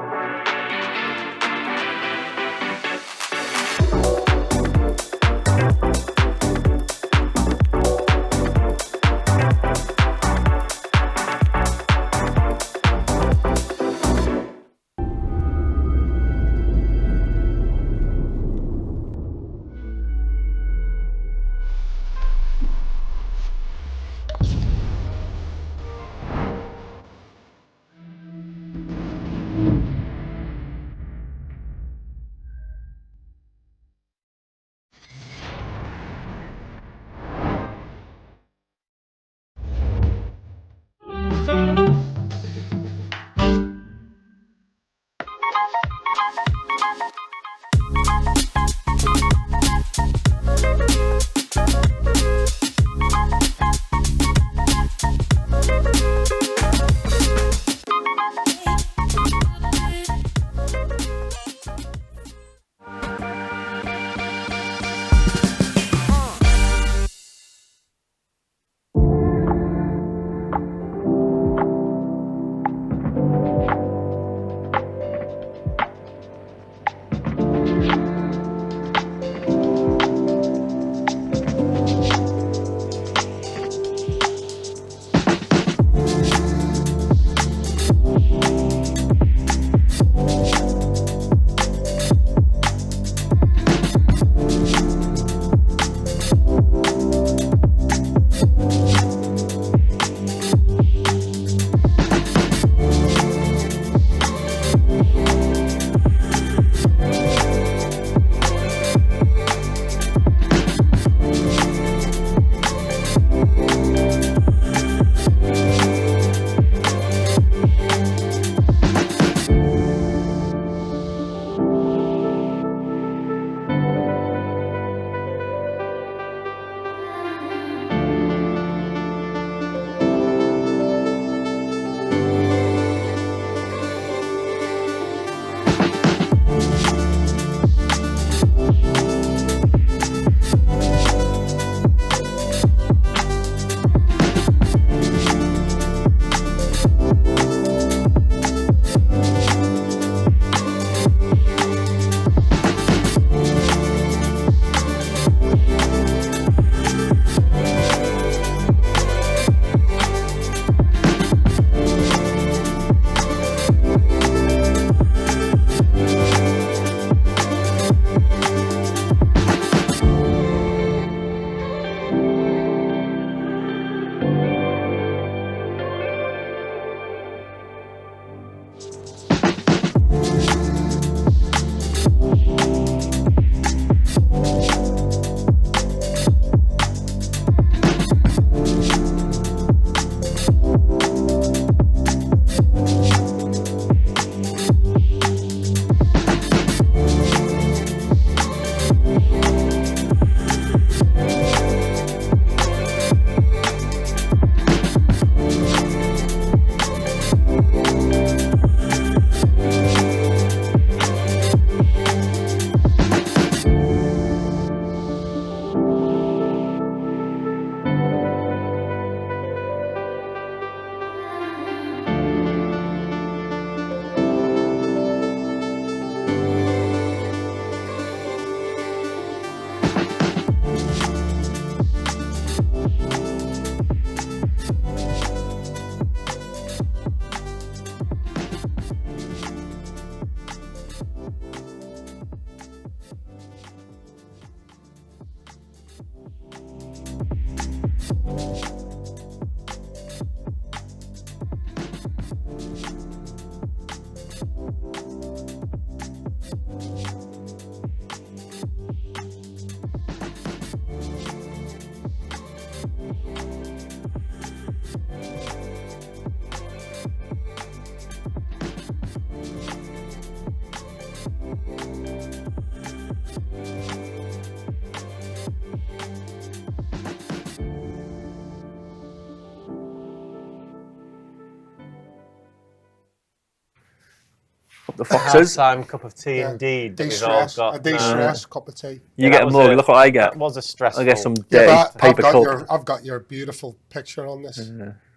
the Foxes. Half-time cup of tea indeed. That we've all De-stress, got. a de-stress cup of tea. You get a mug. Look what I get. That was a stressful. I get some Yeah, dirty but paper cup. I've got your beautiful picture on this,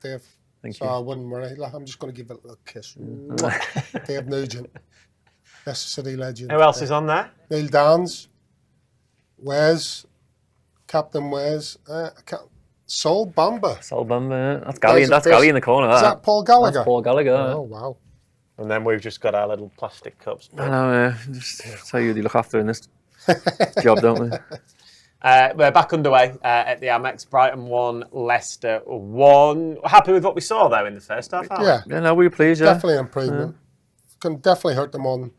Dave. Thank so you. I wouldn't worry. Like, I'm just going to give it a little kiss. Dave Nugent, Leicester City legend. Who else is on there? Neil Dans, Wes, Captain Wes, Sol Bamba. Sol Bamba. That's Gally. That's Gally in the corner. Is that Paul Gallagher? That's Paul Gallagher. Oh wow. And then we've just got our little plastic cups. I know. Just tell you, they look after in this job, don't they? We're back underway at the Amex. Brighton 1, Leicester 1. Happy with what we saw, though, in the first half, aren't we? Yeah, no, we were pleased, yeah. Definitely improvement. Can definitely hurt them on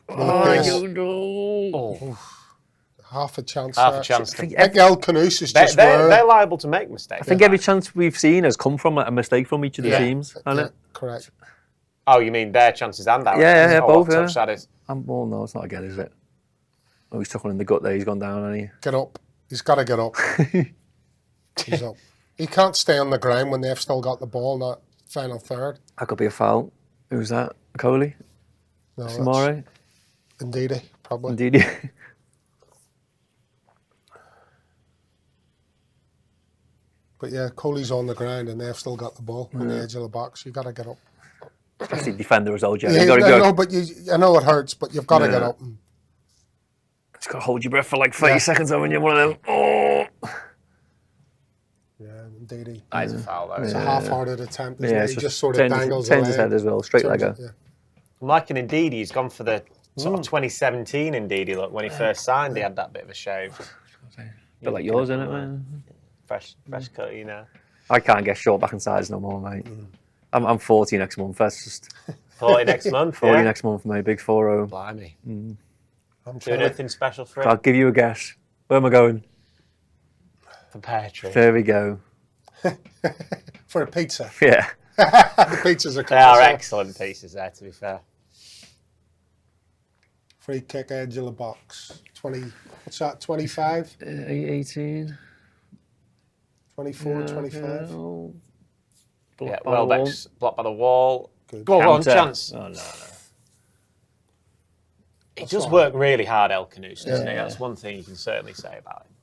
the pace. Half a chance. Half a chance. I think El Canoes is just they're liable to make mistakes. I think every chance we've seen has come from a mistake from each of the teams, hasn't it? Correct. Oh, you mean their chances and ours? Yeah, both, what touch that is. Well, no, it's not again, is it? Oh, he's took one in the gut there. He's gone down, hasn't he? Get up. He's got to get up. He's up. He can't stay on the ground when they've still got the ball in that final third. That could be a foul. Who's that? Coley? No, Samari? Indeedy, probably. Indeedy. But yeah, Coley's on the ground and they've still got the ball on the edge of the box. You got to get up. Especially defender as well, Gerry. Yeah, go. but I know it hurts, but you've got to get up. And, just got to hold your breath for like 30 seconds when you're one of them. Oh. Yeah, Indeedy. That's a foul, though. It's a half-hearted attempt, isn't it? He just sort of turns, dangles turns his head as well, straight legger. Yeah. I'm liking Indeedy. He's gone for the sort of 2017 Indeedy look. When he first signed, he had that bit of a shave. A bit like yours, isn't it, man? Fresh cut, you know. I can't get short back in size no more, mate. I'm 40 next month. That's just 40 next month. 40 next month, mate. Big 4-0. Blimey. I'm doing anything special for it? I'll give you a guess. Where am I going? For pear tree. There we go. For a pizza. Yeah. The pizzas are They are excellent pieces there, to be fair. Free kick, edge of the box. 20, what's that, 25? 18. 24, 25. Yeah, Welbeck's blocked by the wall. Good. Go on, Counter. chance. Oh, no. He does work really hard, El Canoes, doesn't he? That's one thing you can certainly say about him.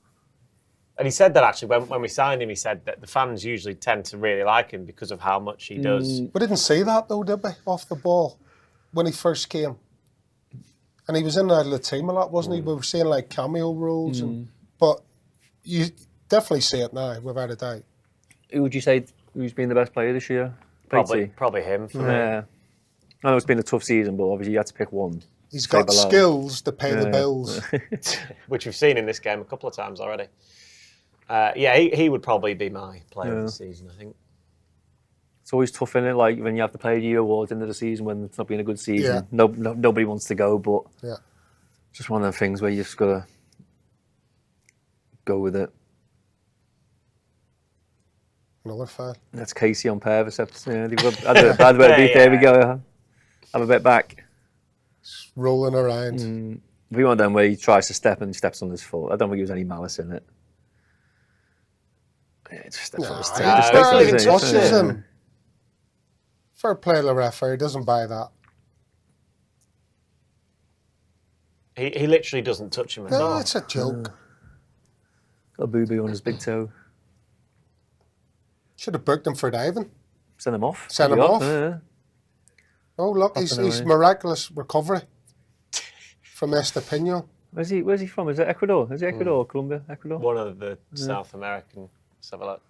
And he said that actually, when we signed him, he said that the fans usually tend to really like him because of how much he does. We didn't see that though, did we? Off the ball when he first came. And he was in and out of the team a lot, wasn't he? We were seeing like cameo roles. But you definitely see it now, without a doubt. Who would you say who's been the best player this year? Probably him for me. Yeah. I know it's been a tough season, but obviously you had to pick one. He's got skills to pay the bills. Which we've seen in this game a couple of times already. He would probably be my player of the season, I think. It's always tough, isn't it? Like when you have the Player of the Year awards into the season when it's not been a good season. Nobody wants to go, but it's just one of the things where you just gotta go with it. Another foul. That's Casey on Purvis. Yeah, they've had a bad way to beat. There we go. Have a bit back. Just rolling around. We want them where he tries to step and steps on his foot. I don't think there was any malice in it. Yeah, it just steps on his barely touches him. Fair play to the referee, doesn't buy that. He literally doesn't touch him at all. No, it's a joke. Got a boo-boo on his big toe. Should have booked him for diving. Send him off. Send him off. Yeah. Oh, look, he's miraculous recovery from Estepino. Where's he from? Is it Ecuador? Is it Ecuador or Colombia? Ecuador? One of the South American. Let's have a look.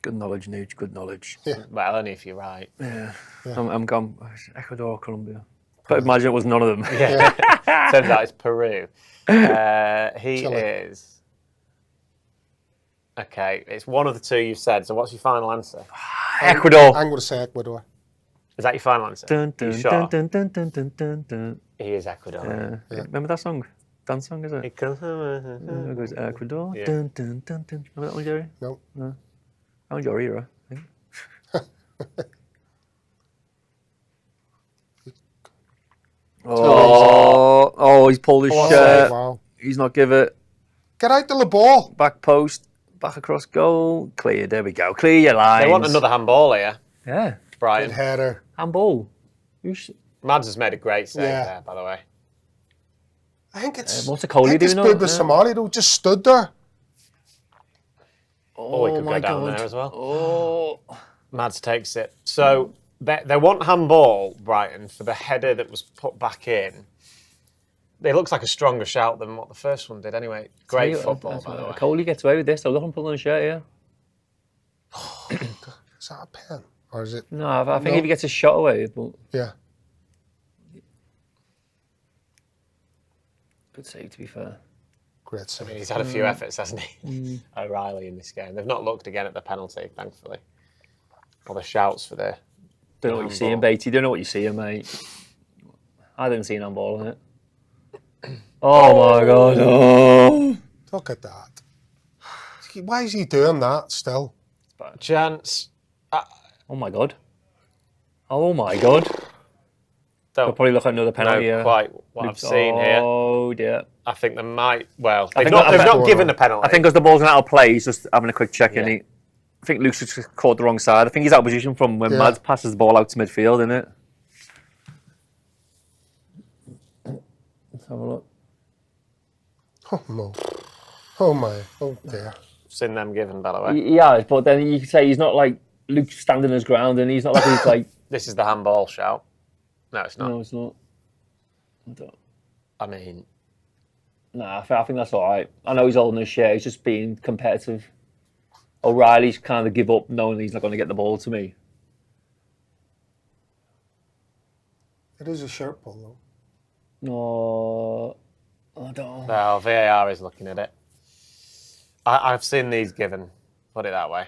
Good knowledge, Nuge. Good knowledge. Yeah. Well, only if you're right. Yeah. I'm gone. Ecuador or Colombia? But imagine it was none of them. Yeah. Turns out it's Peru. He Chile. is. Okay, it's one of the two you've said. So what's your final answer? Ecuador. I'm going to say Ecuador. Is that your final answer? Dun, Are you dun, sure? dun, dun, dun, dun, dun, dun. He is Ecuador. Remember that song? Dance song, is it? It goes, It goes Ecuador. Yeah. Dun, dun, dun, dun. Remember that one, Gerry? No. That was your era, I think. He's pulled his shirt. Wow. He's not give it. Get out to the ball. Back post, back across goal. Clear, there we go. Clear your lines. They want another handball here. Yeah. Good Brighton. header. Handball. Mads has made a great save Yeah. there, by the way. I think it's. What's a Coley I think this doing? boob was Somali though, just stood there. Oh, he could my go down God. there as well. Oh. Mads takes it. So they want handball, Brighton, for the header that was put back in. It looks like a stronger shout than what the first one did anyway. Great football, by the way. Coley gets away with this. So look, I'm pulling a shirt here. Is that a pen? Or is it? No, I think if he gets a shot away, but Yeah. good save to be fair. Great I save. mean, he's had a few efforts, hasn't he? O'Reilly in this game. They've not looked again at the penalty, thankfully. Or the shouts for the. Don't know what you're seeing, Beatty. Don't know what you're seeing, mate. I didn't see an handball in it. Oh my God! Oh. Look at that. Why is he doing that still? Chance. Oh my God! Oh my God! They'll probably look at another penalty. Know quite what I've seen here. Oh dear! I think they might. Well, I they've think not given the penalty. I think because the ball's out of play, he's just having a quick check, and Yeah. I think Luke's just caught the wrong side. I think he's out of position from when Mads passes the ball out to midfield, isn't it? Let's have a look. Oh no. Oh my. Oh dear. Seen them given, by the way. Yeah, but then you could say he's not like Luke standing his ground, and he's not like he's like. This is the handball shout. No, it's not. No, it's not. I mean, nah, I think that's all right. I know he's holding his share. He's just being competitive. O'Reilly's kind of give up knowing he's not going to get the ball to me. It is a shirt pull though. No, I don't. no, VAR is looking at it. I've seen these given. Put it that way.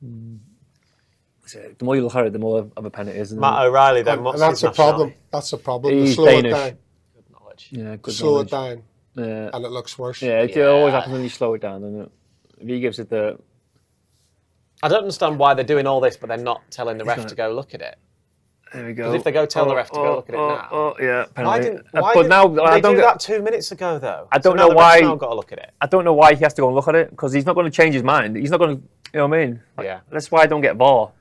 The more you look at it, the more of a pen it is. Matt O'Reilly, then, what's And that's his the problem. nationality? That's the problem. He's Slow Danish. it down. Good knowledge. Yeah, good Slow knowledge. it down. Yeah, And it looks worse. yeah, it always happens when you slow it down, doesn't it? If he gives it the. I don't understand why they're doing all this, but they're not telling the ref not. to go look at it. There we go. Because if they go tell the ref to go look at it now. Oh, yeah, Why penalty. didn't why but did now they I don't do get, that 2 minutes ago, though? I don't So now know the ref's why. now got to look at it. I don't know why he has to go and look at it because he's not going to change his mind. He's not going to. You know what I mean? Like, Yeah. That's why I don't get VAR.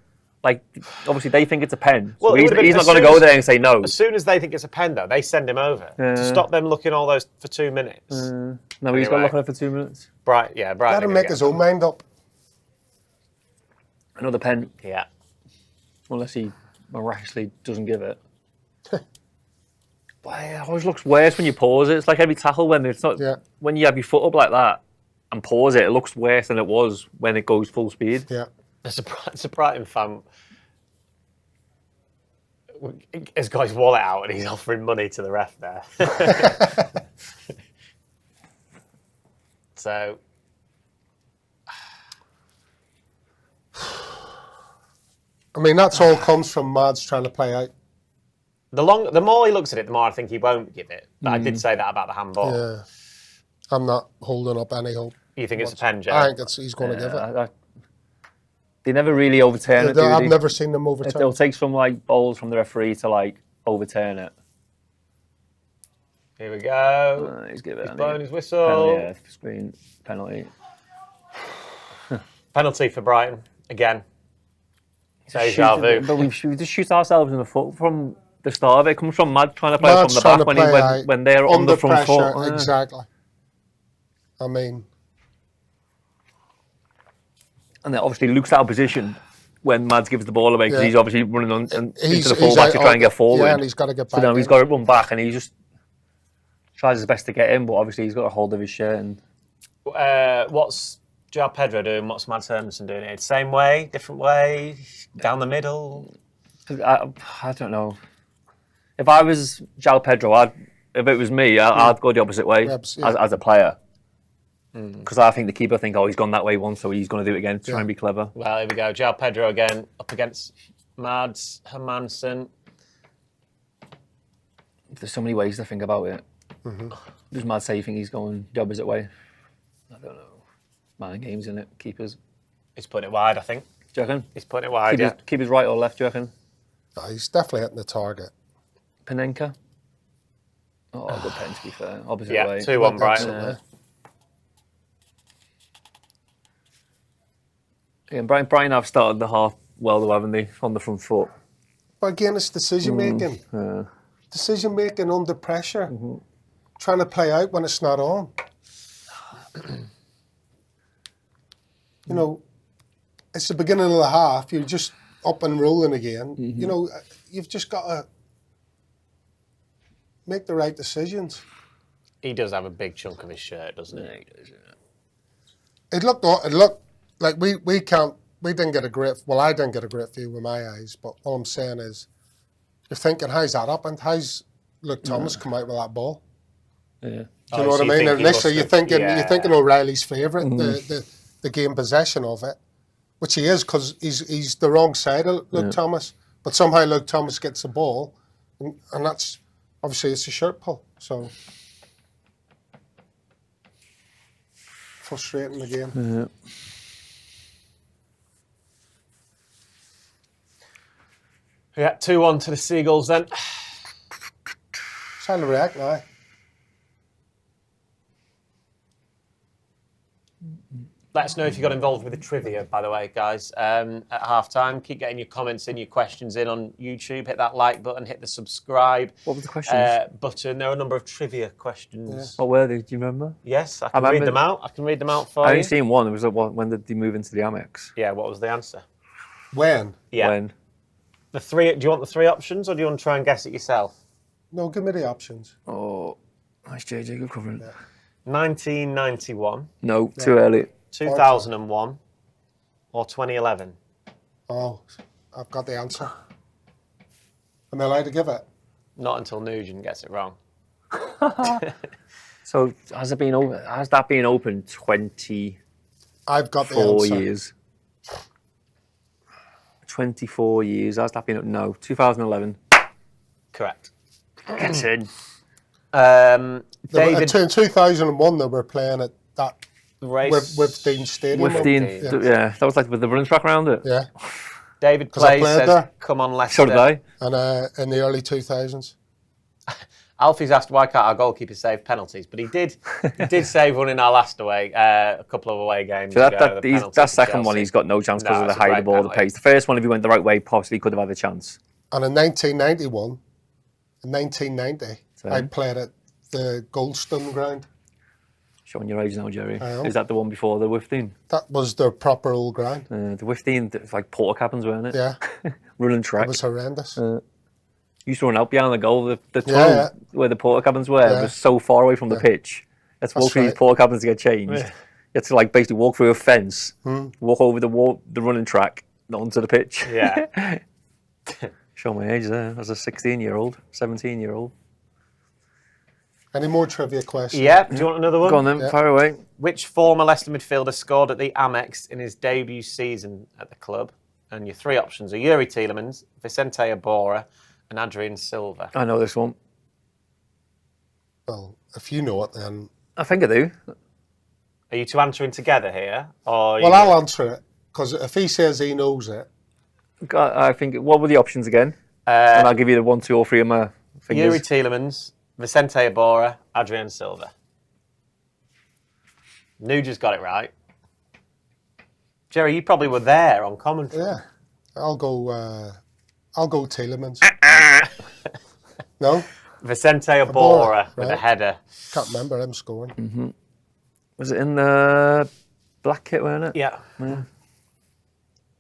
Like, obviously they think it's a pen, so Well, it he's would have been not as going to soon go as- there and say no. As soon as they think it's a pen, though, they send him over to stop them looking all those for 2 minutes. No, he's got to Anyway. look at it for 2 minutes. Bright, Let him make his own mind up. Another pen, Yeah. unless he miraculously doesn't give it. But it always looks worse when you pause it. It's like every tackle when it's not. Yeah. When you have your foot up like that and pause it, it looks worse than it was when it goes full speed. Yeah. It's a Brighton fan has got his wallet out and he's offering money to the ref there. So, I mean, that's all comes from Mads trying to play out. the more he looks at it, the more I think he won't give it. But I did say that about the handball. Yeah. I'm not holding up any hope. You think it's a pen, Joe? I think he's going to give it. They never really overturn it. Do I've they? never seen them overturn. It'll take some like balls from the referee to like overturn it. Here we go. He's giving He's it. blowing his whistle. Penalty, yeah, screen penalty. Penalty for Brighton again. Deja vu. But we just shoot ourselves in the foot from the start of it. It comes from Mad trying to play Mads from the trying back to play out when they're on under the front pressure. foot. Yeah. Exactly. I mean, And then obviously Luke's out of position when Mads gives the ball away because Yeah. he's obviously running on into he's the fullback out to try and get forward. Yeah, and he's got to get So back. now he's in. got to run back and he just tries his best to get in, but obviously he's got a hold of his shirt. And What's Joao Pedro doing? What's Mads Hermansen doing here? Same way, different way, down the middle? I don't know. If I was Joao Pedro, if it was me, I'd go the opposite way Reps, yeah. as a player. Because I think the keeper think, oh, he's gone that way once, so he's going to do it again to try and be clever. Well, here we go. Joao Pedro again, up against Mads Hermansen. There's so many ways to think about it. Does Mads say you think he's going the opposite way? I don't know. Mind games, in it, keepers. He's putting it wide, I think. Do you reckon? He's putting it wide, yeah. Keep his right or left, do you reckon? No, he's definitely hitting the target. Panenka? Oh, good pen, to be fair. Opposite Yeah, way. 2-1 Brighton. Absolutely. Yeah, Brighton have started the half well, though, haven't they? On the front foot. But again, it's decision making. Decision making under pressure. Trying to play out when it's not on. You know, it's the beginning of the half. You're just up and rolling again. You know, you've just got to make the right decisions. He does have a big chunk of his shirt, doesn't he? It looked like we didn't get a great, well, I didn't get a great view with my eyes, but all I'm saying is, you're thinking, how's that up? And how's Luke Thomas come out with that ball? Yeah. Do you know what I mean? Initially, you're thinking O'Reilly's favourite, the game possession of it, which he is because he's the wrong side of Luke Thomas. But somehow Luke Thomas gets the ball, and that's, obviously, it's a shirt pull. So, frustrating again. Yeah, 2-1 to the Seagulls then. Trying to react now. Let us know if you got involved with the trivia, by the way, guys. At half-time, keep getting your comments in, your questions in on YouTube. Hit that like button, hit the subscribe What were the questions? button. There are a number of trivia questions. What were they? Do you remember? Yes, I can read them out. I can read them out for I you. only seen one. It was when did they move into the Amex? Yeah, what was the answer? When? Yeah. When? The three. Do you want the three options, or do you want to try and guess it yourself? No, give me the options. Oh, nice JJ, good covering. 1991. No, too early. 2001 or 2011? Oh, I've got the answer. Am I allowed to give it? Not until Nugent gets it wrong. So has that been open 24 I've got the answer. years? 24 years. Has that been open? No, 2011. Correct. Gets in. David, In 2001, they were playing at that race with Dean Stadium. With Dean, yeah, that was like with the running track around it. Yeah. David 'Cause I Clay played says, there. "Come on, Leicester." So did I. And in the early 2000s. Alfie's asked why can't our goalkeeper save penalties, but he did save one in our last away, a couple of away games. So ago, that second one, he's got no chance because of the height of the ball, the pace. The first one, if he went the right way, possibly could have had a chance. And in 1990, I played at the Goldstone ground. Showing your age now, Gerry. I am. Is that the one before the Wifteen? That was the proper old ground. The Wifteen, it's like porter cabins, weren't it? Yeah. Running track. It was horrendous. Used to run out behind the goal. The tunnel where the porter cabins were was so far away from the pitch. You had to walk through these porter cabins to get changed. Yeah. You had to like basically walk through a fence, walk over the running track, not onto the pitch. Yeah. Show my age there. As a 16-year-old, 17-year-old. Any more trivia questions? Yeah. Do you want another one? Go on then, fire away. Which former Leicester midfielder scored at the Amex in his debut season at the club? And your three options are Gerry Tielemans, Vicente Iborra, and Adrian Silva. I know this one. Well, if you know it, then... I think I do. Are you two answering together here? Or well, I'll answer it, because if he says he knows it... I think... What were the options again? And I'll give you the 1, 2, or 3 of my fingers. Gerry Tielemans, Vicente Iborra, Adrian Silva. Nugent's got it right. Gerry, you probably were there on commentary. Yeah. I'll go Tielemans. No? Vicente Iborra with a header. Can't remember him scoring. Was it in the black kit, weren't it? Yeah.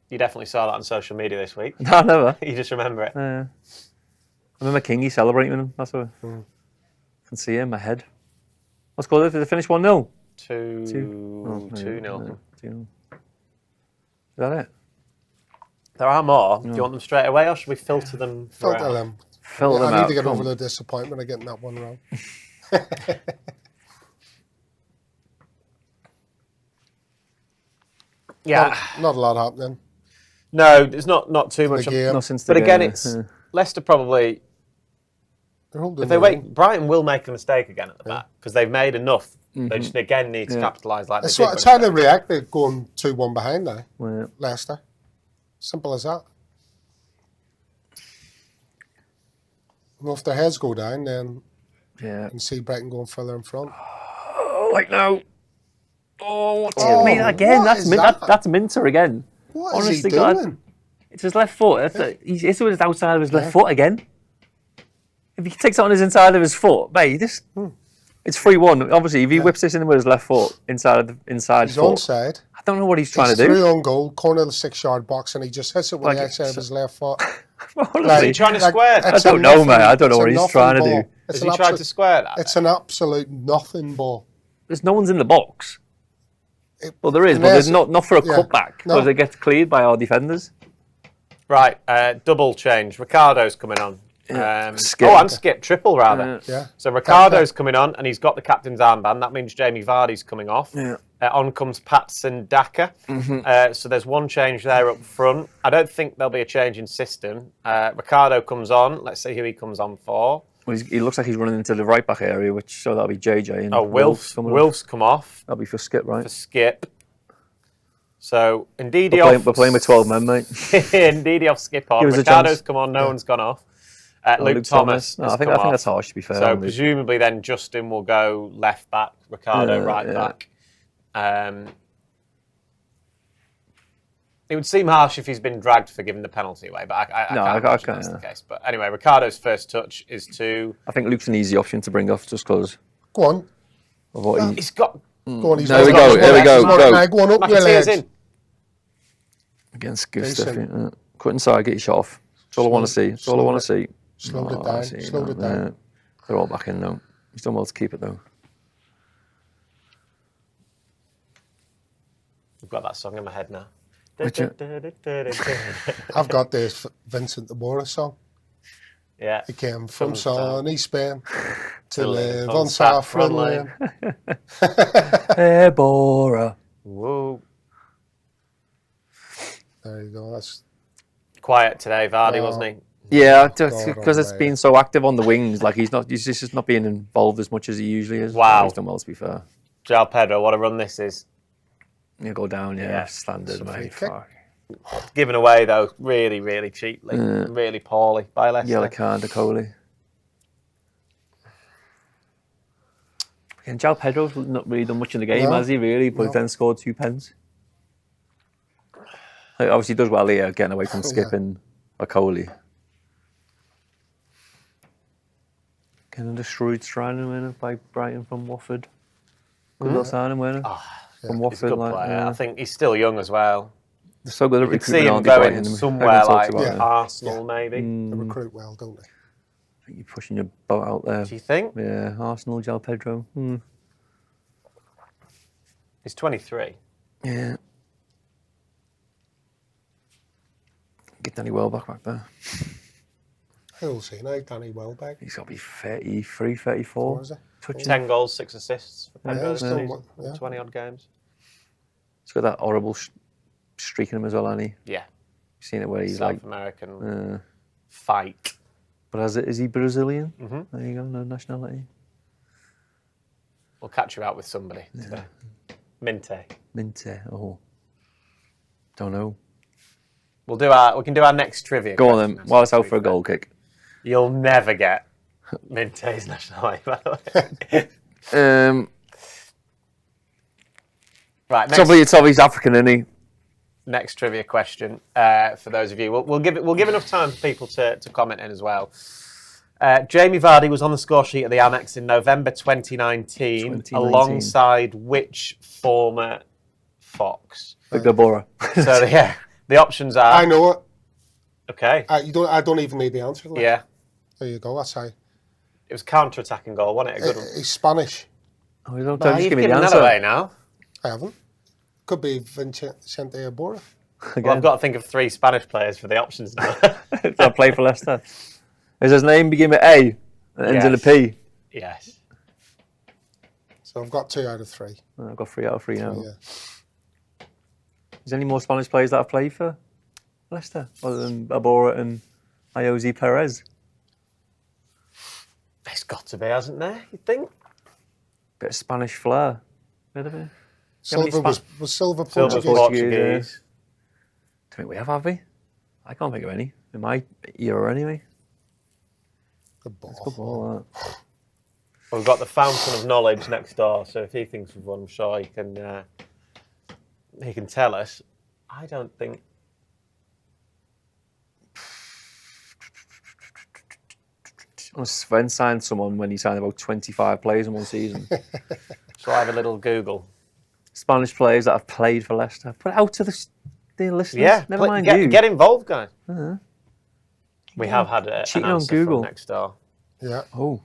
You definitely saw that on social media this week. No, never. You just remember it. I remember Kingy celebrating with him. That's what I can see him ahead. What's called it? Did they finish 1-0? 2-0. 2-0. Is that it? There are more. Do you want them straight away, or should we filter them? Filter them. Filter them I out. need to get over the disappointment of getting that one wrong. Yeah. Not a lot happening. No, there's not too much. Not since the but again, game. it's Leicester probably. They're holding If they wait, Brighton will make a mistake again at the back because they've made enough. They just again need to capitalise like It's they did. it's how they react. They're going 2-1 behind now. Yeah. Leicester. Simple as that. Well, if their heads go down, then you can see Brighton going further in front. Oh, like now. Oh, what's it mean again? That's Minter again. What Honestly, is he God. doing? It's his left foot. He's hit it with his outside of his left foot again. If he takes it on his inside of his foot, mate, this it's 3-1. Obviously, if he whips this in with his left foot inside foot, onside. I don't know what he's trying to do. Through on goal, corner of the 6-yard box, and he just hits it with the outside of his left foot. Is he trying to square that? I don't know, mate. I don't know what he's trying to do. Has he tried to square that? It's an absolute nothing ball. There's no one's in the box. Well, there is, but there's not for a cutback because it gets cleared by our defenders. Right, double change. Ricardo's coming on. Skip. And Skip, triple rather. Yeah. So Ricardo's coming on, and he's got the captain's armband. That means Jamie Vardy's coming off. Yeah. On comes Patson Daka. So there's one change there up front. I don't think there'll be a change in system. Ricardo comes on. Let's see who he comes on for. Well, he looks like he's running into the right back area, so that'll be JJ. And Wilf's come off. That'll be for Skip, right? For Skip. So Ndidi we're playing with 12 men, mate. Ndidi off, Skip on. Ricardo's come on. No one's gone off. Luke Thomas. No, I think that's harsh, to be fair. So presumably then Justin will go left back, Ricardo right back. It would seem harsh if he's been dragged for giving the penalty away, but I can't imagine that's the case. But anyway, Ricardo's first touch is to... I think Luke's an easy option to bring off just because... Go on. Of what he's got... Go on, there we go. Go on, up your legs. Against Gustav. Cut inside, get your shot off. That's all I want to see. That's all I want to see. Slowed it down. Slowed it down. They're all back in now. He's done well to keep it though. I've got that song in my head now. I've got this Vincent de Bora song. Yeah. He came from sunny Spain to live on Saffron Lane. Hey, Bora. Whoa. There you go. That's quiet today, Vardy, wasn't he? Yeah, because it's been so active on the wings. Like he's just not being involved as much as he usually is. Wow. He's done well, to be fair. João Pedro, what a run this is. You go down, standard, mate. Given away though, really, really cheaply, really poorly by Leicester. Yellow card to Coley. And João Pedro's not really done much in the game, has he? Really, but then scored 2 pens. Like, obviously, he does well here, getting away from skipping a Coley. Getting destroyed signing winner by Brighton from Watford. Good little signing winner from Watford. He's a good player. I think he's still young as well. They're so good at you could see him going somewhere like Arsenal, maybe. They recruit well, don't they? I think you're pushing your boat out there. Do you think? Yeah, Arsenal, João Pedro. He's 23. Yeah. Get Danny Welbeck back there. How old's he now, Danny Welbeck? He's got to be 33, 34. 10 goals, 6 assists for Pedro's 20 odd games. He's got that horrible streak in him as well, hasn't he? Yeah. You've seen it where he's South American fight. But is he Brazilian? There you go, no nationality. We'll catch you out with somebody today. Minte. Oh. Don't know. We can do our next trivia. Go on then, while it's out for a goal kick. You'll never get Minte's nationality, by the way. Right, it's obvious African, isn't he? Next trivia question for those of you. We'll give enough time for people to comment in as well. Jamie Vardy was on the score sheet at the Amex in November 2019. Alongside which former Fox? Victor Bora. So the options are. I know it. Okay. I don't even need the answer. Like. Yeah. There you go. That's how. It was counter-attacking goal, wasn't it? A good one. He's Spanish. Oh, you don't give me the answer. That away now. I haven't. Could be Vicente Bora. Well, I've got to think of 3 Spanish players for the options now. That play for Leicester. Does his name begin with A and ends in a P? Yes. So I've got 2 out of 3. I've got 3 out of 3 now. Yeah. Is there any more Spanish players that have played for Leicester other than Abora and Iosi Perez? There's got to be, hasn't there? You think? Bit of Spanish flair. Bit of it. Silva was Silva Portuguese. Portuguese. Do think we have we? I can't think of any in my era anyway. Good ball. It's good ball, that. We've got the fountain of knowledge next door, so if he thinks of one, I'm sure he can tell us. I don't think. Sven signed someone when he signed about 25 players in one season. So I have a little Google. Spanish players that have played for Leicester. Put it out to the listeners. Yeah, Never mind you. Get involved, guys. Uh-huh. We have had an Cheating answer on Google. from next door. Yeah. Oh.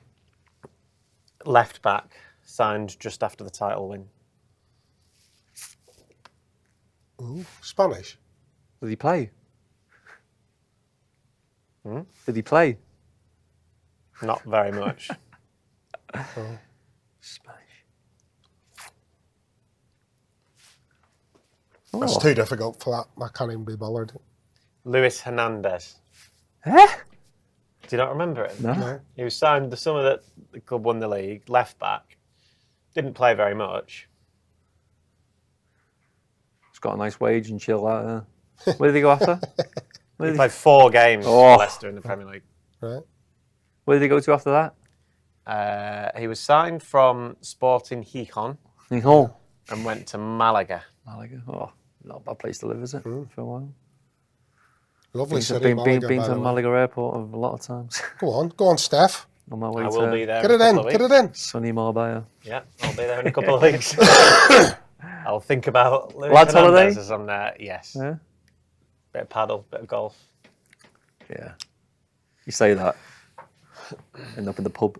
Left back signed just after the title win. Ooh, Spanish. Did he play? Hmm? Did he play? Not very much. Spanish. That's too difficult for that. I can't even be bothered. Luis Hernandez. Eh? Do you not remember him? No. He was signed the summer that the club won the league, left back. Didn't play very much. He's got a nice wage and chill out there. Where did he go after? He played 4 games for Leicester in the Premier League. Right. Where did he go to after that? He was signed from Sporting Gijón and went to Malaga. Malaga. Oh, not a bad place to live, is it? For a while. Lovely city, been Malaga. Been by to the way. Malaga Airport a lot of times. Go on, Steph. On my way I to will be there. Get it in, get it in. sunny Marbella. Yeah, I'll be there in a couple of weeks. I'll think about Luis Lads Hernandez holiday? as I'm there. Yes. Yeah. Bit of paddle, bit of golf. Yeah. You say that. End up in the pub.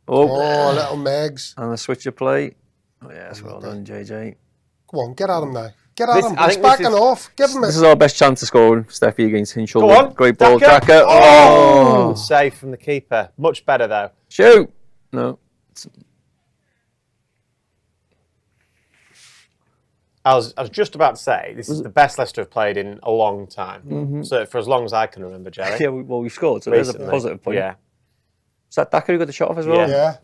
Oh, little Megs. And a switcher play. Oh, yes, well done, JJ. Go on, get at him now. Get at him. I He's think this backing is- off. Give him This it. is our best chance of scoring, Steffi against Hinshaw. Go on. Great ball, Taggart. Taggart. Oh! Good save from the keeper. Much better though. Shoot! No. I was just about to say this is the best Leicester have played in a long time. So for as long as I can remember, Gerry. Yeah, we scored, so there's a Recently. positive point. Yeah. Is that Dacker who got the shot off as well? Yeah.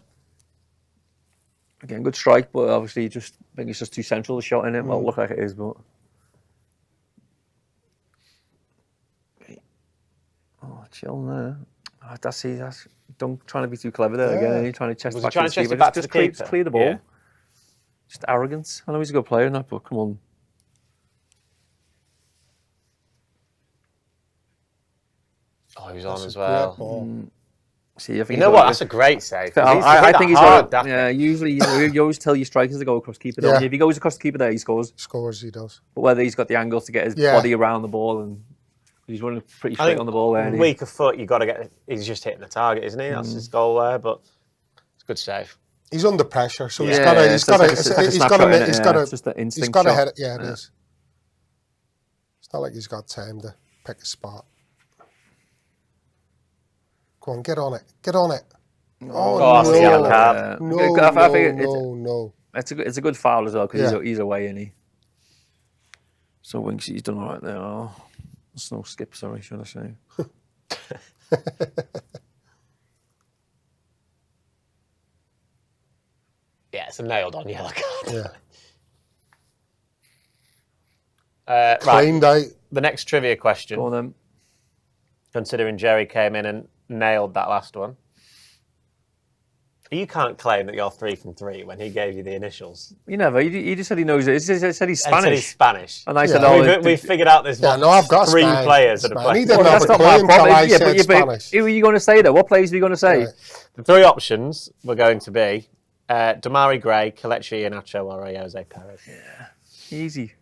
Again, good strike, but obviously I think it's just too central, the shot in it. Well, look like it is, but... Oh, chill there. That's trying to be too clever there again. You're trying to chest Was back he trying to to chest the it back keeper. to Just the keeper? clear the ball. Yeah. Just arrogance. I know he's a good player in that, but come on. Oh, he was on That's as a great well. ball. See, I think You know what? That's a great save. 'cause I think he's hard, got. that Yeah, usually you always tell your strikers to go across keeper. Don't Yeah. you? If he goes across the keeper there, he scores. Scores, he does. But whether he's got the angles to get his Yeah. body around the ball and he's running pretty I straight think on the ball there. and he- weaker foot, you got to get. He's just hitting the target, isn't he? That's his goal there, but it's a good save. He's under pressure, so he's Yeah, got to. it's like a snapshot, He's got innit? to. He's Yeah, got it's just that to. He's instinct got to shot. hit it. Yeah, it is. It's not like he's got time to pick a spot. Go on, get on it. Get on it. Oh, that's the yellow no. card. No, I think no. it's a good foul as well because Yeah. he's away, isn't he? So Winksy's done all right there. Oh, it's no skip, sorry, should I say? Yeah, it's a nailed on yellow card. Yeah. Right, Cleaned out. the next trivia question, Go on then. considering Gerry came in and nailed that last one. You can't claim that you're 3 from 3 when he gave you the initials. You never. He just said he knows it. He said he's And he Spanish. said he's Spanish. And I Yeah. said, oh, We've figured out there's Yeah, no, I've got 3 Spanish. players that have Spanish. He played. didn't Well, have that's a not clue my until problem. I Yeah, said Spanish. who are you going to say though? What players are you going to say? Yeah. The 3 options were going to be Damari Gray, Kelechi Iheanacho, or Jose Perez. Easy.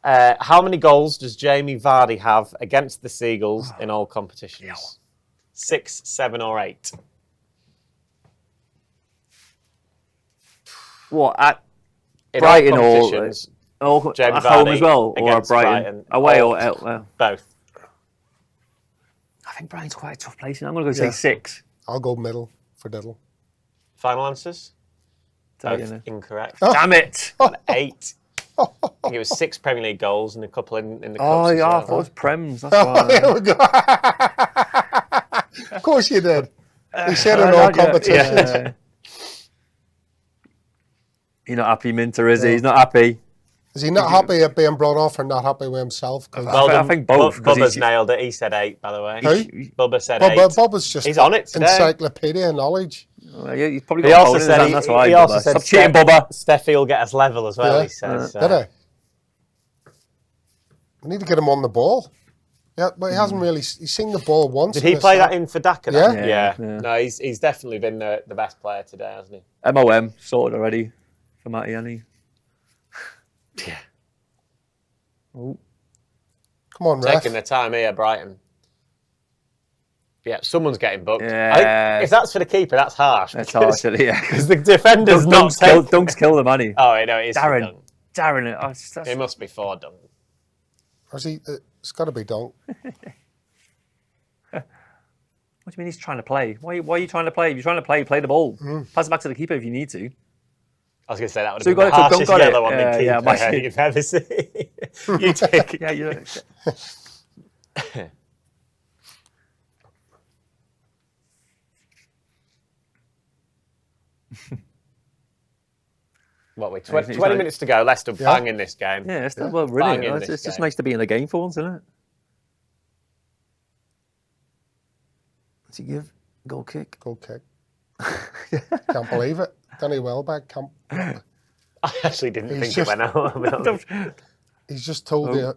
How many goals does Jamie Vardy have against the Seagulls in all competitions? 6, 7, or 8? What, at In Brighton all or competitions, at Jamie home Vardy as well? Or at against Brighton? Away or or out? both? I think Brighton's quite a tough place. And I'm going to go say Yeah. 6. I'll go middle for diddle. Final answers? Tell you Both now. incorrect. Damn it! 8. I think it was 6 Premier League goals and a couple in the cups Oh, as yeah, I well. thought it was Prems. That's Oh, why. here we go. Of course you did. He said in all Yeah. competitions. Yeah. You're not happy, Minter, is he? He's not happy. Is he not happy at being brought off or not happy with himself? 'Cause Well I think both, 'cause Bubba's he's- nailed it. He said 8, by the way. Who? Bubba said Bob, 8. Bob was just He's on it today. encyclopedia knowledge. Well, yeah, he's probably He got a also phone in his said, hand, that's why. he also Bubba. said Stop cheating, Bubba. Steffi will get us level as well, Yeah. he says. Did I? We need to get him on the ball. Yeah, but he hasn't really. He's seen the ball once. Did he play that in for Daggart? Yeah. Yeah. Yeah. No, he's definitely been the best player today, hasn't he? MOM sorted already for Matty, hasn't he? Yeah. Oh. Come on, ref. Taking the time here, Brighton. Yeah, someone's getting booked. Yeah. I think if that's for the keeper, that's harsh. That's harsh, yeah. Because the defender's not Dunk's kill the money. Oh, no, it is Darren. for Darren. It must be for Dunk. Or is he? It's got to be Dunk. What do you mean he's trying to play? Why are you trying to play? If you're trying to play the ball. Pass it back to the keeper if you need to. I was going to say that would So have been you the got it, harshest Dunk got it. yellow on the keeper Yeah, you've ever seen. You take it. Yeah, you. What, we 20 minutes to go, Leicester banging this game. Yeah, it's well, really. Banging It's this just game. nice to be in a game for once, isn't it? What's he give? Goal kick. Goal kick. Can't believe it. Danny Welbeck can't. I actually didn't think just- it went out. He's just told the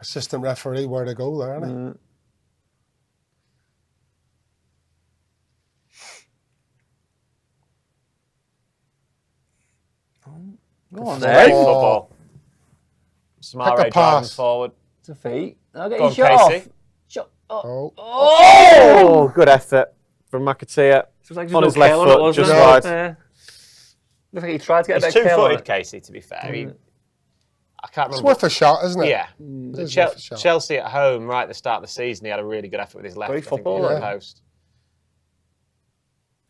assistant referee where to go there, hasn't he? Go on Great there. football. Pick Samare a driving pass. forward. It's a feet. Okay, Go on, shot off. Casey. Shot. Oh. Oh, good effort from McAteer. On his left foot, just wide. Looks like he tried to get a He's bit of two-footed, Casey, to be fair. I can't It's remember. worth a shot, isn't it? Yeah. It is worth a shot. Chelsea at home, right at the start of the season, he had a really good effort with his left. Great I think, football, in the yeah. post.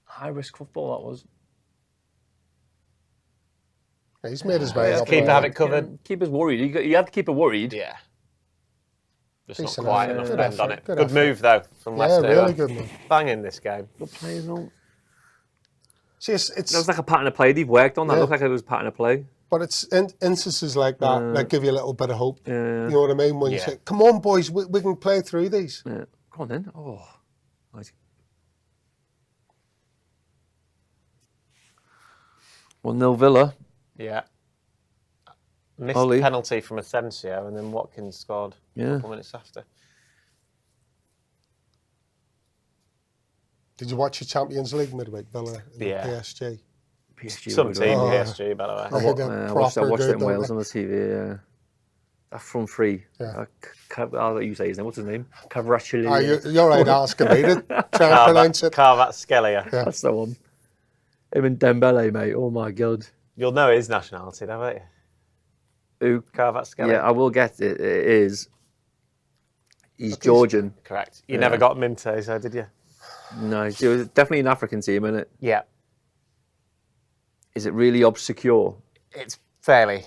High risk football that was. He's made his way Does up. keeper there. have it covered? Keeper's worried. You had the keeper worried. Yeah. Just Decent not quite effort. enough Good bend on effort, it. good Good effort. move, though, from Yeah, Leicester. really good move. Banging this game. Good players, no. See, it's That was like a pattern of play they've worked on. That Yeah. looked like it was a pattern of play. but it's instances like that that give you a little bit of hope. Yeah. You know what I mean? When you Yeah. say, "Come on, boys, we can play through these." Yeah. Come on then. Oh. Nice. 1-0 Villa. Yeah. Missed Ollie. penalty from Asensio, and then Watkins scored a Yeah. couple minutes after. Did you watch the Champions League midweek, Villa and Yeah. PSG? PSG. Some were team, Oh. PSG, by the way. They did I watched proper it good, in don't Wales they? on the TV. Yeah. That front three. Yeah. I'll let you say his name. What's his name? Kvaratskhelia. You're right asking me to try and pronounce it. Kvaratskhelia. Yeah. That's the one. Him and Dembele, mate. Oh my god. You'll know his nationality, though, won't you? Who? Kvaratskhelia. Yeah, I will get it. It is. He's Georgian. Correct. You never got Minte, so did you? No, it was definitely an African team, isn't it? Yeah. Is it really obscure? It's fairly.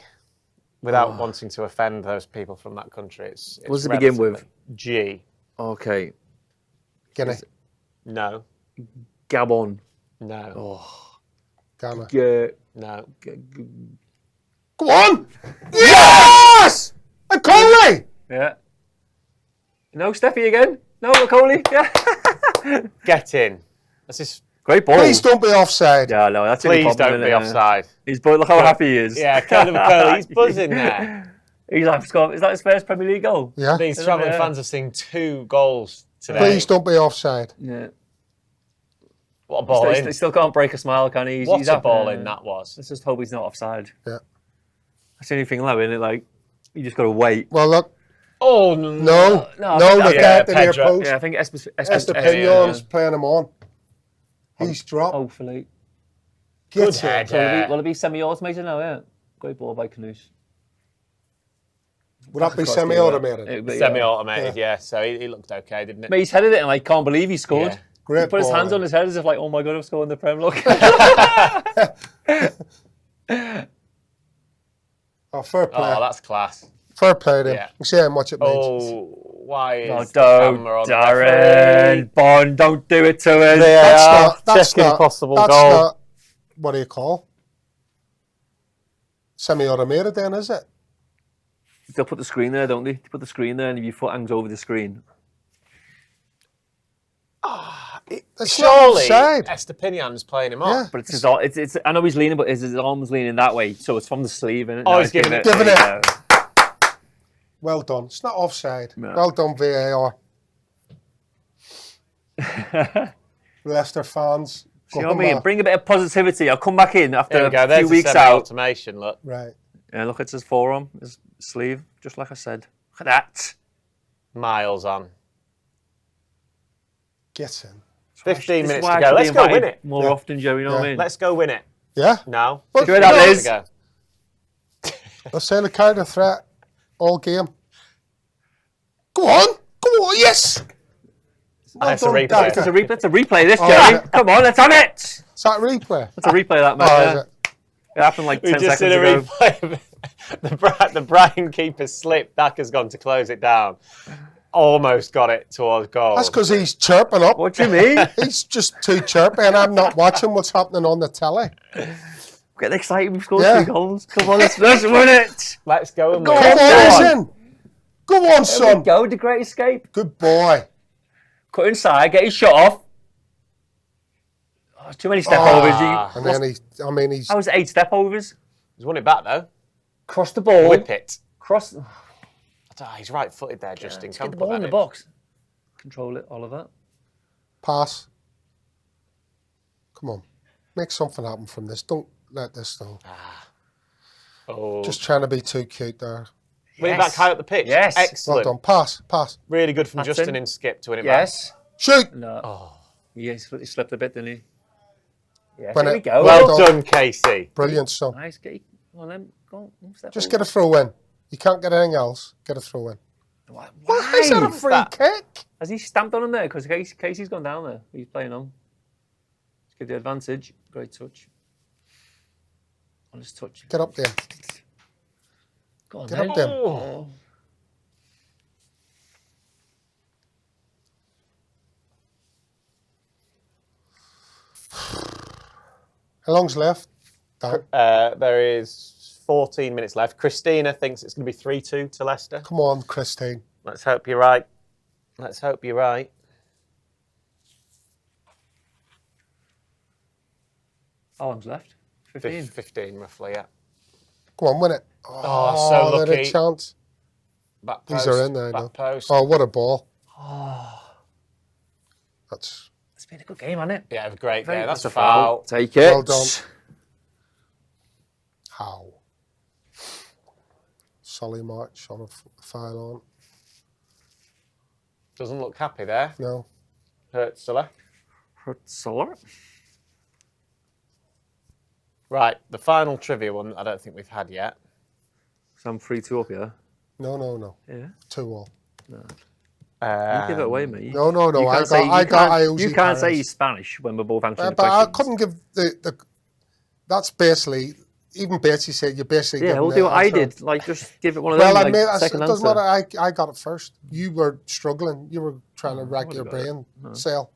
Without wanting to offend those people from that country, it's What does it begin with? relatively- G. Okay. Guinea, No. Gabon. No. Ghana. No. Go on! Yes! Macaulay! Yeah. No, Steffi again? No, Macaulay? Yeah. Get in. That's just. Great ball. Please don't be offside. Yeah, no, that's the only Please problem, don't be innit? offside. He's look how happy he is. Yeah, Caleb McCurley, he's buzzing there. He's like, Scott, is that his first Premier League goal? Yeah. These travelling Yeah. fans have seen 2 goals today. Please don't be offside. Yeah. What a ball in. He still can't break a smile, can he? What he's a happy. ball in that was. Let's just hope he's not offside. Yeah. That's the only thing low, isn't it? Like, you just got to wait. Well, look. Oh, No, no, I no, think look that- at the near Pedro. post. Yeah, I think Estepignon's playing him on. He's dropped. Hopefully. Get Good him. head. So will it be semi-automated now? Yeah. Great ball by Knus. Would that be semi-automated? Semi-automated, yeah. So he looked okay, didn't it? Mate, he's headed it and I can't believe he scored. Yeah. Great He put his ball, hands man. on his head as if like, oh my god, I'm scoring the Prem. Look. Oh, fair play. Oh, that's class. Fair play to him. Yeah. You see how much it means. Oh, why is No, the don't, camera on the Darren. referee? Bond, don't do it to us. That's checking not, possible that's goal. not, what do you call? Semi-automated then, is it? They'll put the screen there, don't they? They put the screen there and if your foot hangs over the screen. It's Surely not offside. Estepinion's playing him Yeah. off. But it's I know he's leaning, but his arm's leaning that way, so it's from the sleeve, innit? Oh, No, he's giving it. Giving there it. you go. Well done. It's not offside. No. Well done, VAR. Leicester fans. See what I mean? Bring a bit of positivity. I'll come back in after There we go. a There's few the weeks out. automation. Look. Right. Yeah, look at his forearm, his sleeve, just like I said. Look at that. Miles on. Get in. 15 This is minutes why to I go. should be Let's go win invited it. more often, Gerry. You know what I mean? Let's go win it. Yeah? No. Well, 15 that, minutes Liz. to go. Let's say the counter threat all game. Go on. Yes. That's a done, replay. David. Let's a replay this, Oh, Gerry. is it? Come on, let's have it. Is that a replay? Let's a replay of that, mate. Oh, yeah. is it? It happened like We 10 just seconds did a ago. replay of the Brighton keeper slipped. Daka's gone to close it down. Almost got it towards goal. That's because he's chirping up. What do you mean? He's just too chirpy and I'm not watching what's happening on the telly. Getting excited. We've scored Yeah. 3 goals. Come on, let's win it. Let's go and Go win on, it. Come on, Eisen. Go on, There we son. go. The great escape. Good boy. Cut inside. Get his shot off. Oh, too many step overs. And then he's How was it 8 step overs? He's won it back though. Cross the ball. Whip it. Cross. He's right-footed there, Justin. Just Can't get the put ball in that the box. Control it, Oliver. pass. Come on. Make something happen from this. Don't let this go. Oh. Just trying to be too cute there. Win it back high up the pitch. Yes. Excellent. Well done. Pass. Really good from That's Justin in. in skip to win it Yes. Shoot. No. Oh. Yes, he slipped a bit, didn't he? Yes, When there we it- go. Well done, Casey. Brilliant, son. Nice. Get on then. Go on. Step Just over. get a throw in. You can't get anything else. Get a throw in. Why? Why is that a free that? kick? Has he stamped on him there? Because Casey's gone down there. He's playing on. Let's give the advantage. Great touch. On his touch. Get up there. Go on, Get then. up there. Oh. How long's left? Dan? There is 14 minutes left. Christina thinks it's going to be 3-2 to Leicester. Come on, Christine. Let's hope you're right. Let's hope you're right. How long's left? 15. 15 roughly, yeah. Go on, win it. Oh, so they had lucky. a chance. Back These post. are in there Back now. post. Oh, what a ball. That's It's been a good game, hasn't it? Yeah, it was great. Very- Yeah, that's a that's a foul. foul. Take it. well done. How? Solly March on a foul on. Doesn't look happy there. No. Hurtzler. Hurtzler. Right, the final trivia one I don't think we've had yet. So I'm 3-2 up here. No. Yeah. 2-all. You give it away, mate. No. You I can't say- you got can't- IOC You can't say Paris. he's Spanish when we're both answering the But I questions. couldn't give the. That's basically. Even Betsy said you basically. Yeah, giving we'll the do what I answer. did. Like, just give it one of Well, them. I Like, made. It second doesn't answer. matter. I got it first. You were struggling. You were trying to rack your would've got it. brain cell.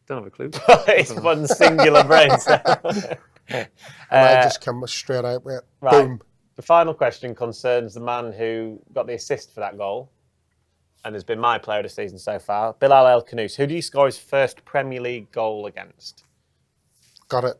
Don't have a clue. It's one singular brain cell. And I just came straight out with it. Right. Boom. The final question concerns the man who got the assist for that goal and has been my player of the season so far, Bilal El Khanous. Who do you score his first Premier League goal against? Got it.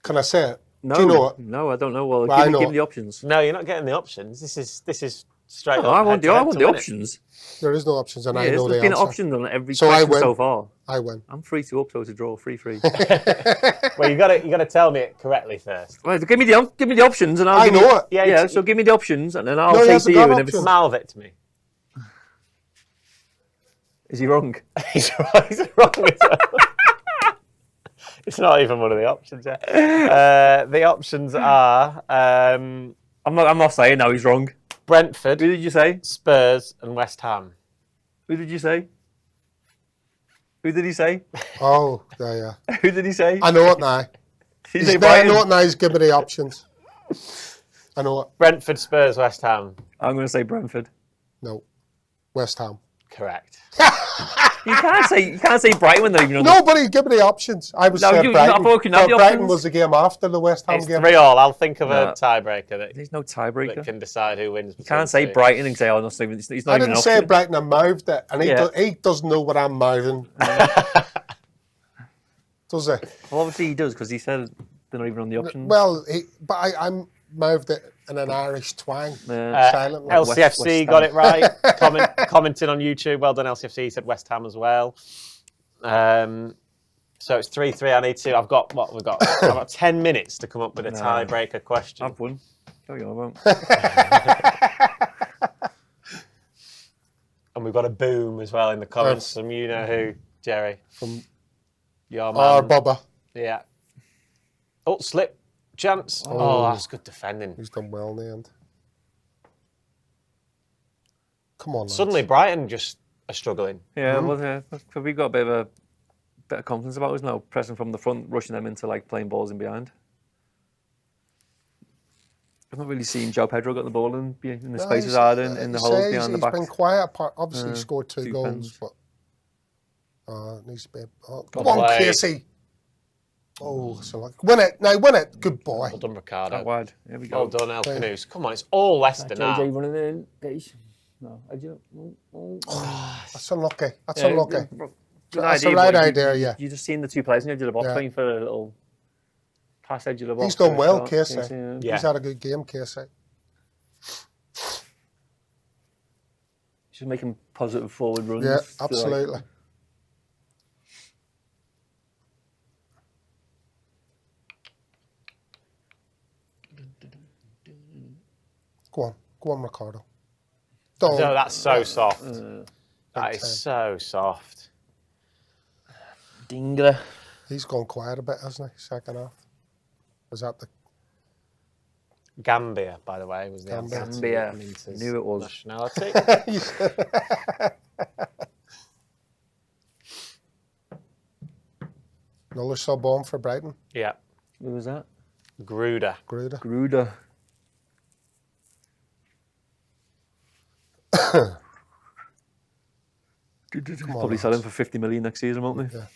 Can I say it? No, Do you know it? No, I don't know. Well, Well, I give know me it. the options. No, you're not getting the options. This is straight No, up. I want head-to-head the to win it. options. There is no options, and I Yes, know there's the been answer. options on every So I question win. so far. I win. I'm 3-2 up, so to draw 3-3. Well, you got to tell me it correctly first. Well, give me the options, and I'll I give know you, it. Yeah, so give me the options, and then I'll No, he say to hasn't you. got And if it's, options. Mouth it to me. is he wrong? He's wrong. It's not even one of the options. Yeah. The options are I'm not saying no. He's wrong. Brentford, Who did you say? Spurs, and West Ham. Who did you say? Who did he say? Oh, yeah. Who did he say? I know it now. Did he He's say there, I Brighton? know it now. He's giving me the options. I know it. Brentford, Spurs, West Ham. I'm going to say Brentford. No. West Ham. Correct. You can't say Brighton when they're even on. Nobody give me the options. I was No, saying you- Brighton. I thought you have the Brighton options. was the game after the West Ham It's game. 3-3. I'll think of No. a tiebreaker that There's no tiebreaker. that can decide who wins. You can't say Brighton and say, "Oh, he's not I even didn't an say option." Brighton. I mouthed it, and Yeah. he doesn't know what I'm mouthing. Does he? Well, obviously he does because he said they're not even on the options. Well, mouthed it in an Irish twang. Silently. LCFC got it right. Commenting on YouTube. Well done, LCFC. He said West Ham as well. So it's 3-3. I need to. I've got 10 minutes to come up with a tiebreaker question. I've won. There we go. And we've got a boom as well in the comments from you know who, Gerry. From your man. Our Bubba. Yeah. Oh, slip. Chance. Oh, that's good defending. He's done well in the end. Come on, lads. Suddenly Brighton just are struggling. Yeah, well, we've got a bit of confidence about us now, pressing from the front, rushing them into like playing balls in behind. I've not really seen Joe Pedro get the ball in the spaces hard in the holes behind the back. He's been quiet. Obviously, he scored two goals, but it needs to be. Come on, Casey. Oh, so like win it now, win it. Good boy. Well done, Ricardo. Out wide. Here we go. Well done, El Canoes. Come on, it's all Leicester now. JJ running in. No, That's unlucky. That's unlucky. That's idea, the right idea, yeah. You just seen the two players in the edge of the box playing for a little pass edge of the box. He's done well, Casey. Yeah. He's had a good game, Casey. Just making positive forward runs. Yeah, absolutely. Go on, Ricardo. No, that's so soft. That is so soft. Dingra. He's gone quiet a bit, hasn't he? Second half. Was that the Gambia, by the way, was the Gambia. Knew it was. Nationality. Another sub on for Brighton. Yeah. Who was that? Gruder. Gruder. Probably sell him for 50 million next season, won't they? Yeah.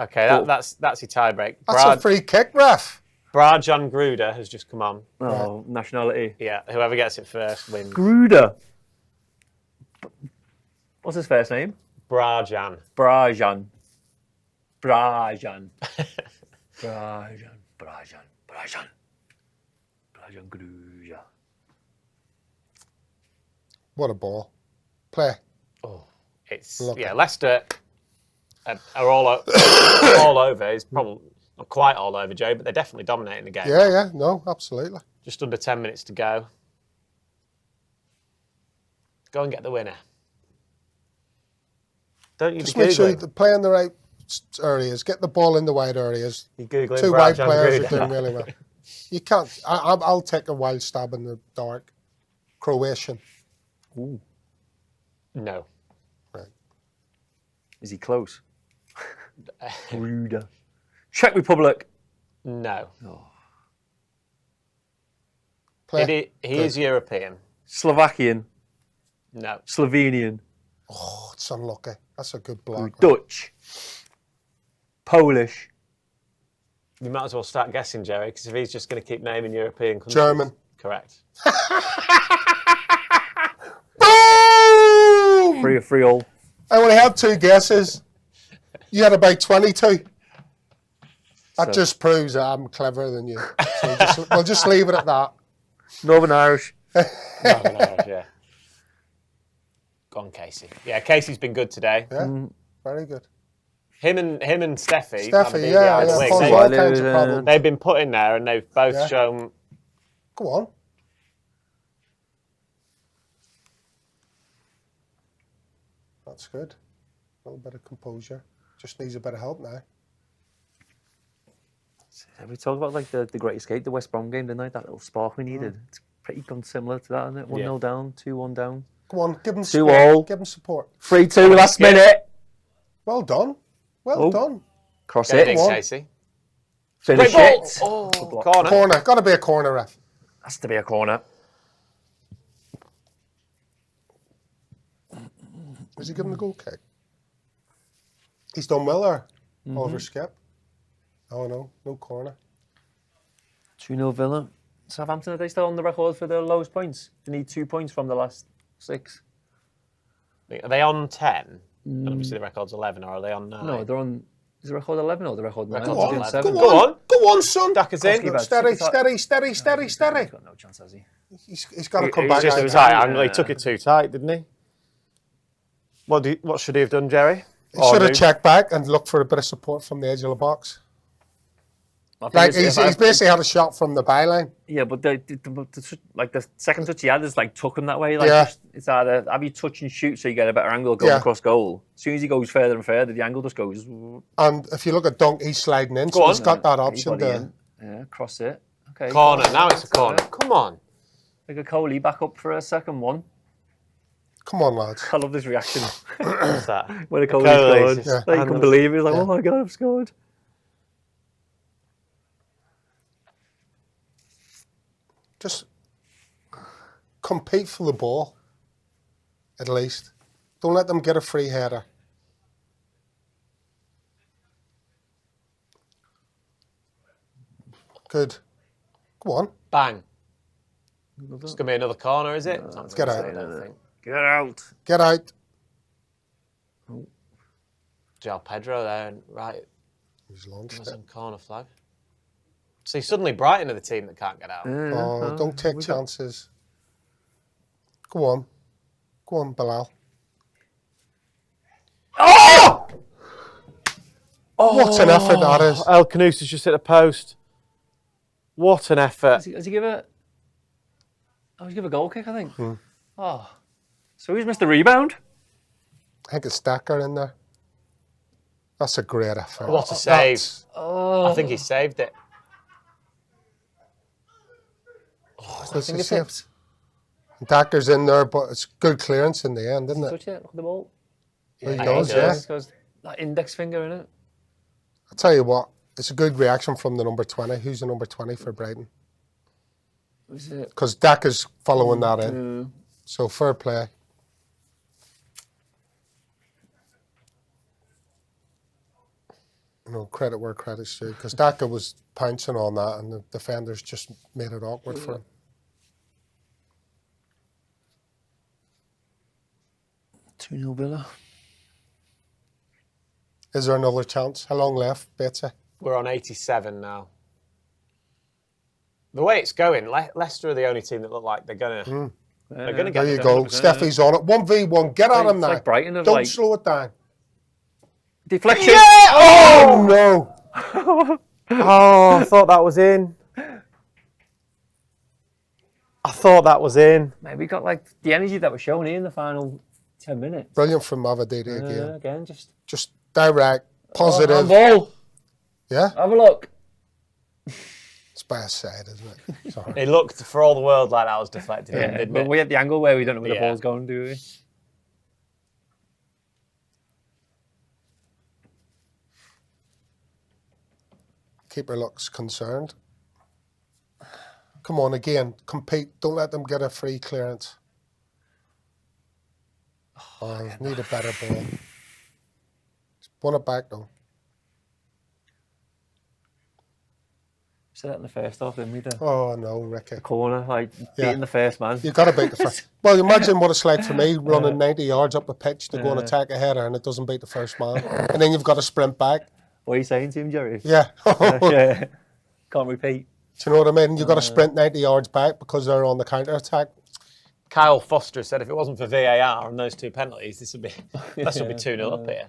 Okay, that's your tie break. That's a free kick, ref. Brajan Gruder has just come on. Oh, nationality. Yeah, whoever gets it first wins. Gruder. What's his first name? Brajan. Brajan Gruder. What a ball. Play. Oh, it's Leicester are all over. It's probably not quite all over, Joe, but they're definitely dominating the game. Yeah, no, absolutely. Just under 10 minutes to go. Go and get the winner. Don't you just be make sure Googling. you play in the right areas. Get the ball in the wide areas. You're Googling Two white Brajan players Gruder. are doing really well. You can't. I'll take a wild stab in the dark. Croatian. Ooh. No. Right. Is he close? Gruder. Czech Republic. No. Oh. He is European. Slovakian. No. Slovenian. Oh, it's unlucky. That's a good block. Dutch. Polish. You might as well start guessing, Gerry, because if he's just going to keep naming European countries. German. Correct. Boom! Free all. I only had two guesses. You had about 22. That just proves that I'm cleverer than you. So we'll just leave it at that. Northern Irish. Northern Irish, yeah. Go on, Casey. Yeah, Casey's been good today. Yeah, very good. Him and Steffi. Steffi, all kinds of problems. They've been put in there and they've both shown. Go on. That's good. A little bit of composure. Just needs a bit of help now. We talked about like the Great Escape, the West Brom game, didn't I? That little spark we needed. It's pretty gone similar to that, isn't it? 1-0 down, 2-1 down. Come on, give them 2-2. support. Give them support. 3-2 last minute. Well done. Well done. Cross Get it. in, Casey. Finish it. Oh, corner. Corner. Got to be a corner, ref. Has to be a corner. Was he giving the goal kick? He's done well there. Oliver Skip. Oh no, no corner. 2-0 Villa. Southampton, are they still on the record for the lowest points? They need 2 points from the last 6. Are they on 10? And obviously the record's 11, or are they on 9? No, they're on. Is the record 11 or the record 9? Record's on 11. Go on. Go on, son. Dacker's in. Steady. He's got no chance, has he? He's got to come He back. just out. at his high angle. He took it too tight, didn't he? What should he have done, Gerry? He should have checked back and looked for a bit of support from the edge of the box. Like he's basically had a shot from the byline. Yeah, but the second touch he had is like took him that way. Like it's either have you touch and shoot so you get a better angle going across goal. As soon as he goes further and further, the angle just goes. And if you look at Dunk, he's sliding in, so he's got that option there. Yeah, cross it. Okay. Corner. Now it's a corner. Come on. Like a Coley back up for a second one. Come on, lads. I love this reaction. What's that? When a Coley scored. Yeah. Like, you couldn't believe it. He was like, oh my God, I've scored. Just compete for the ball, at least. Don't let them get a free header. Good. Go on. Bang. It's going to be another corner, is it? Let's get out. Get out. Get out. João Pedro there, right. He's launched There's it. some corner flag. See, suddenly Brighton are the team that can't get out. Oh, don't take chances. Go on. Go on, Bilal. Oh! What an effort that is. El Canoes has just hit a post. What an effort. Has he give it? Oh, he's give a goal kick, I think. Oh. So he's missed the rebound? I think it's Taggart in there. That's a great effort. What a save. I think he saved it. That's a save. Taggart's in there, but it's good clearance in the end, isn't it? Touch it, look at the ball. He does, yeah. He goes, that index finger in it. I'll tell you what, it's a good reaction from the number 20. Who's the number 20 for Brighton? Who's it? Because Dacker's following that in. So fair play. You know, credit where credit's due. Because Dacker was pouncing on that and the defenders just made it awkward for him. 2-0 Villa. Is there another chance? How long left, Batesy? We're on 87 now. The way it's going, Leicester are the only team that look like they're going to get There you go. Steffi's on it. 1v1. Get at him now. Like Brighton have Don't slow it down. Deflection. Yeah! Oh, no. Oh, I thought that was in. I thought that was in. Maybe got like the energy that was shown in the final 10 minutes. Brilliant from Avadidi again. Again, just direct, positive. Ball. Yeah? Have a look. It's by a side, isn't it? Sorry. It looked for all the world like that was deflected, didn't But it? we had the angle where we don't know where the ball's going, do we? Keeper looks concerned. Come on, again, compete. Don't let them get a free clearance. Oh, need a better ball. Just won it back though. Said that in the first half, didn't we? Oh no, Ricky. Corner, like beating the first man. You've got to beat the first. Well, imagine what it's like for me running 90 yards up the pitch to go and attack a header and it doesn't beat the first man. And then you've got to sprint back. What are you saying to him, Gerry? Yeah. Yeah. Can't repeat. Do you know what I mean? You've got to sprint 90 yards back because they're on the counter attack. Kyle Foster said if it wasn't for VAR and those two penalties, this would be 2-0 up here.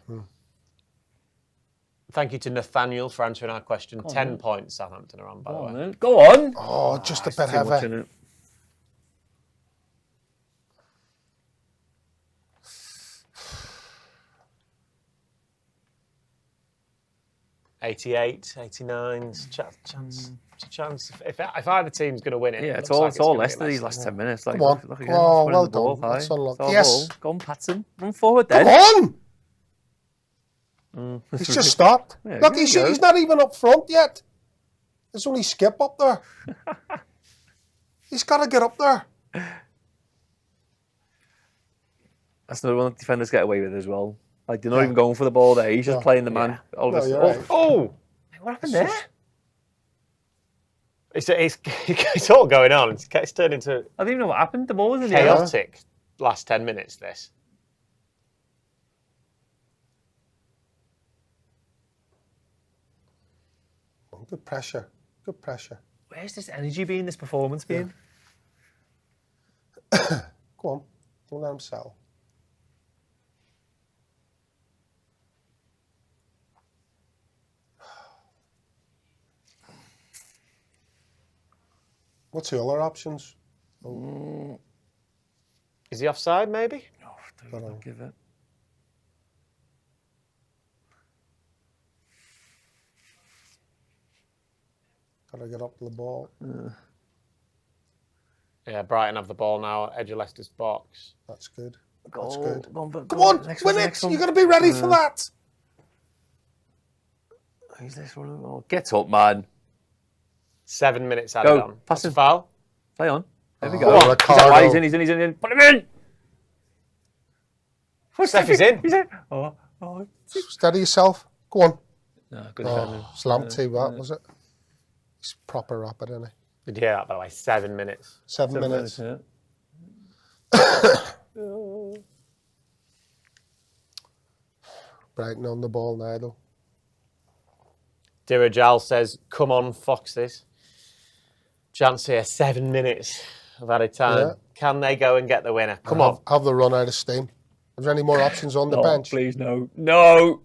Thank you to Nathaniel for answering our question. 10 points Southampton are on, by the way. Then. Go on. Oh, just a bit heavy. In it. '88, '89, chance. If either team's going to win it, Yeah, it it's looks all like Leicester gonna be these last 10 minutes. Like, Come on. look again, Oh, winning well the ball done. That's high. unlucky. It's our Yes. ball. Go on, Patson. Run forward then. Come on! He's just stopped. Yeah, Look, there he's you go. not even up front yet. There's only Skip up there. He's got to get up there. That's another one that defenders get away with as well. Like, they're not even going for the ball there. He's just playing the man. All of a No, sudden. you're right. What happened there? It's all going on. It's turned into I don't even know what happened. The ball was in the air. chaotic last 10 minutes, this. Good pressure. Good pressure. Where's this energy being, this performance being? Go on. Don't let him settle. What's the other options? Is he offside, maybe? No, don't give it. Gotta get up to the ball. Yeah, Brighton have the ball now, edge of Leicester's box. That's good. Goal. That's good. Go on, Come on, win it! You gotta be ready for that. Who's this one? Oh, get up, man. 7 minutes added on. Pass him. Foul. Play on. There we Oh, go. Ricardo. He's in. Put him in. Steffi's in. He's in. Oh. Steady yourself. Go on. No, good defending. Slam to that, was it? He's proper rapid, isn't he? Did you hear that, by the way? 7 minutes. 7 minutes. Yeah. Brighton on the ball now, though. Dirajal says, come on, Foxes. Chance here, 7 minutes of added time. Yeah. Can they go and get the winner? Come on. Have the run out of steam. Is there any more options on the Oh, bench? please, no. No.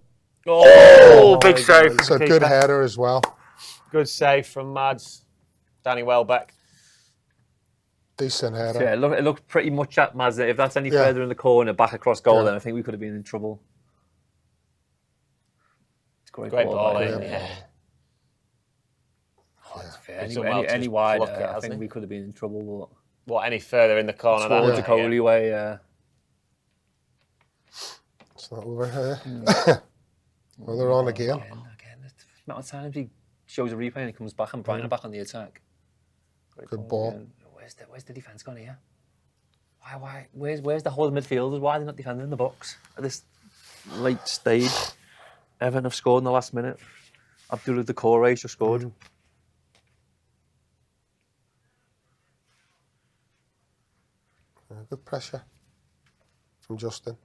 Oh, big save. It's a good header as well. Good save from Mads. Danny Welbeck. Decent header. Yeah, it looked pretty much at Mazda. If that's any further in the corner, back across goal, then I think we could have been in trouble. It's Great ball in, yeah. Oh, it's fair. It's done well to Any just wider, block it, I hasn't think he? we could have been in trouble. What, any further in the corner? But towards that the Coley way, It's not over here. Well, they're on again. Again. The amount of times he shows a replay and he comes back and Brighton are back on the attack. Good ball. Again. Where's the defence gone here? Why? Where's the whole midfielders? Why are they not defending the box at this late stage? Everton have scored in the last minute. Abdullah Decore just scored. Good pressure from Justin.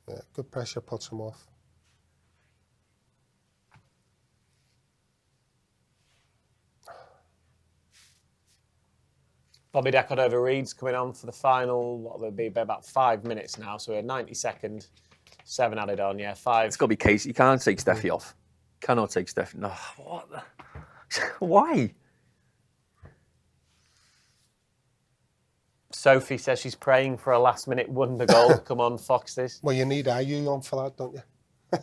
Yeah, good pressure puts him off. Bobby Deckard over Reed's coming on for the final, what will it be, about 5 minutes now. So we're 92nd, 7 added on, yeah, 5. It's got to be Casey. You can't take Steffi off. Cannot take Steffi. No, what? Why? Sophie says she's praying for a last-minute wonder goal. Come on, Foxes. Well, you need Ayew on for that, don't you?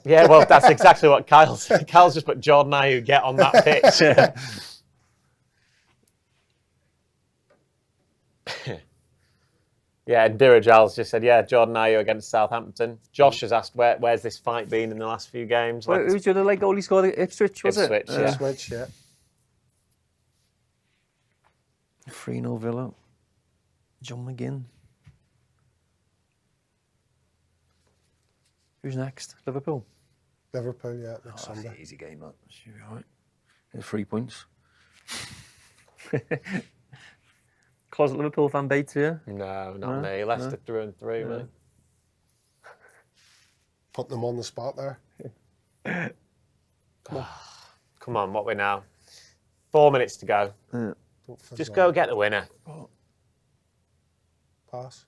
Yeah, well, that's exactly what Kyle said. Kyle's just put Jordan Ayew, get on that pitch. Yeah, and Dirajal's just said, yeah, Jordan Ayew against Southampton. Josh has asked, where's this fight been in the last few games? Well, who's the other late goal he scored at Ipswich, was Ipswich, it? yeah. Ipswich, yeah. 3-0 Villa. John McGinn. Who's next? Liverpool. Liverpool, yeah, next That's Sunday. an easy game, that. Should be all right. There's 3 points. Closet Liverpool fan Bates here? No, not me. Leicester through and through, mate. Putting them on the spot there. Come on, what we now? 4 minutes to go. Just go get the winner. Pass.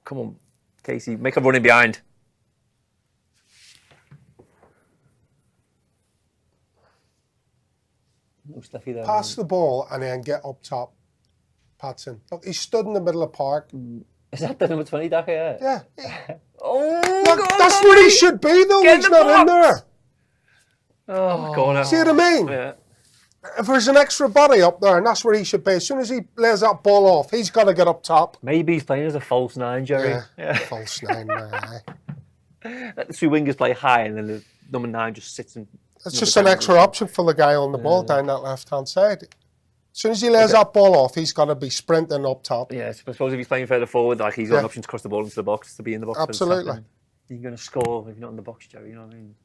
Come on, Casey, make a run in behind. No Steffi there. Pass the ball and then get up top. Patson. Look, he stood in the middle of the park. Is that the number 20, Daka? Yeah. Oh, Look, that's where he should be, though. Get He's the not in box. there. Oh, corner. See what I mean? Yeah. If there's an extra body up there, and that's where he should be, as soon as he lays that ball off, he's got to get up top. Maybe he's playing as a false 9, Gerry. Yeah. False 9, Let the 2 wingers play high and then the number 9 just sits and... It's just an extra option for the guy on the ball down that left-hand side. As soon as he lays that ball off, he's got to be sprinting up top. Yeah, I suppose if he's playing further forward, like he's got an option to cross the ball into the box, to be in the box. Absolutely. You're going to score if you're not in the box, Gerry, you know what I mean?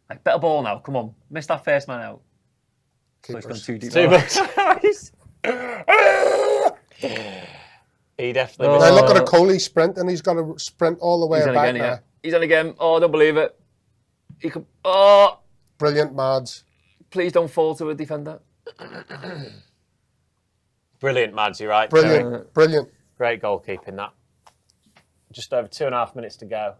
Like, better ball now, come on. Miss that first man out. So it's gone too deep. Too much. He definitely... Now look at a Coley sprint, and he's got to sprint all the way back now. He's on again. Oh, I don't believe it. He could... Oh! Brilliant, Mads. Please don't fall to a defender. Brilliant, Mads, you're right. Brilliant, brilliant. Great goalkeeping, that. Just over 2.5 minutes to go.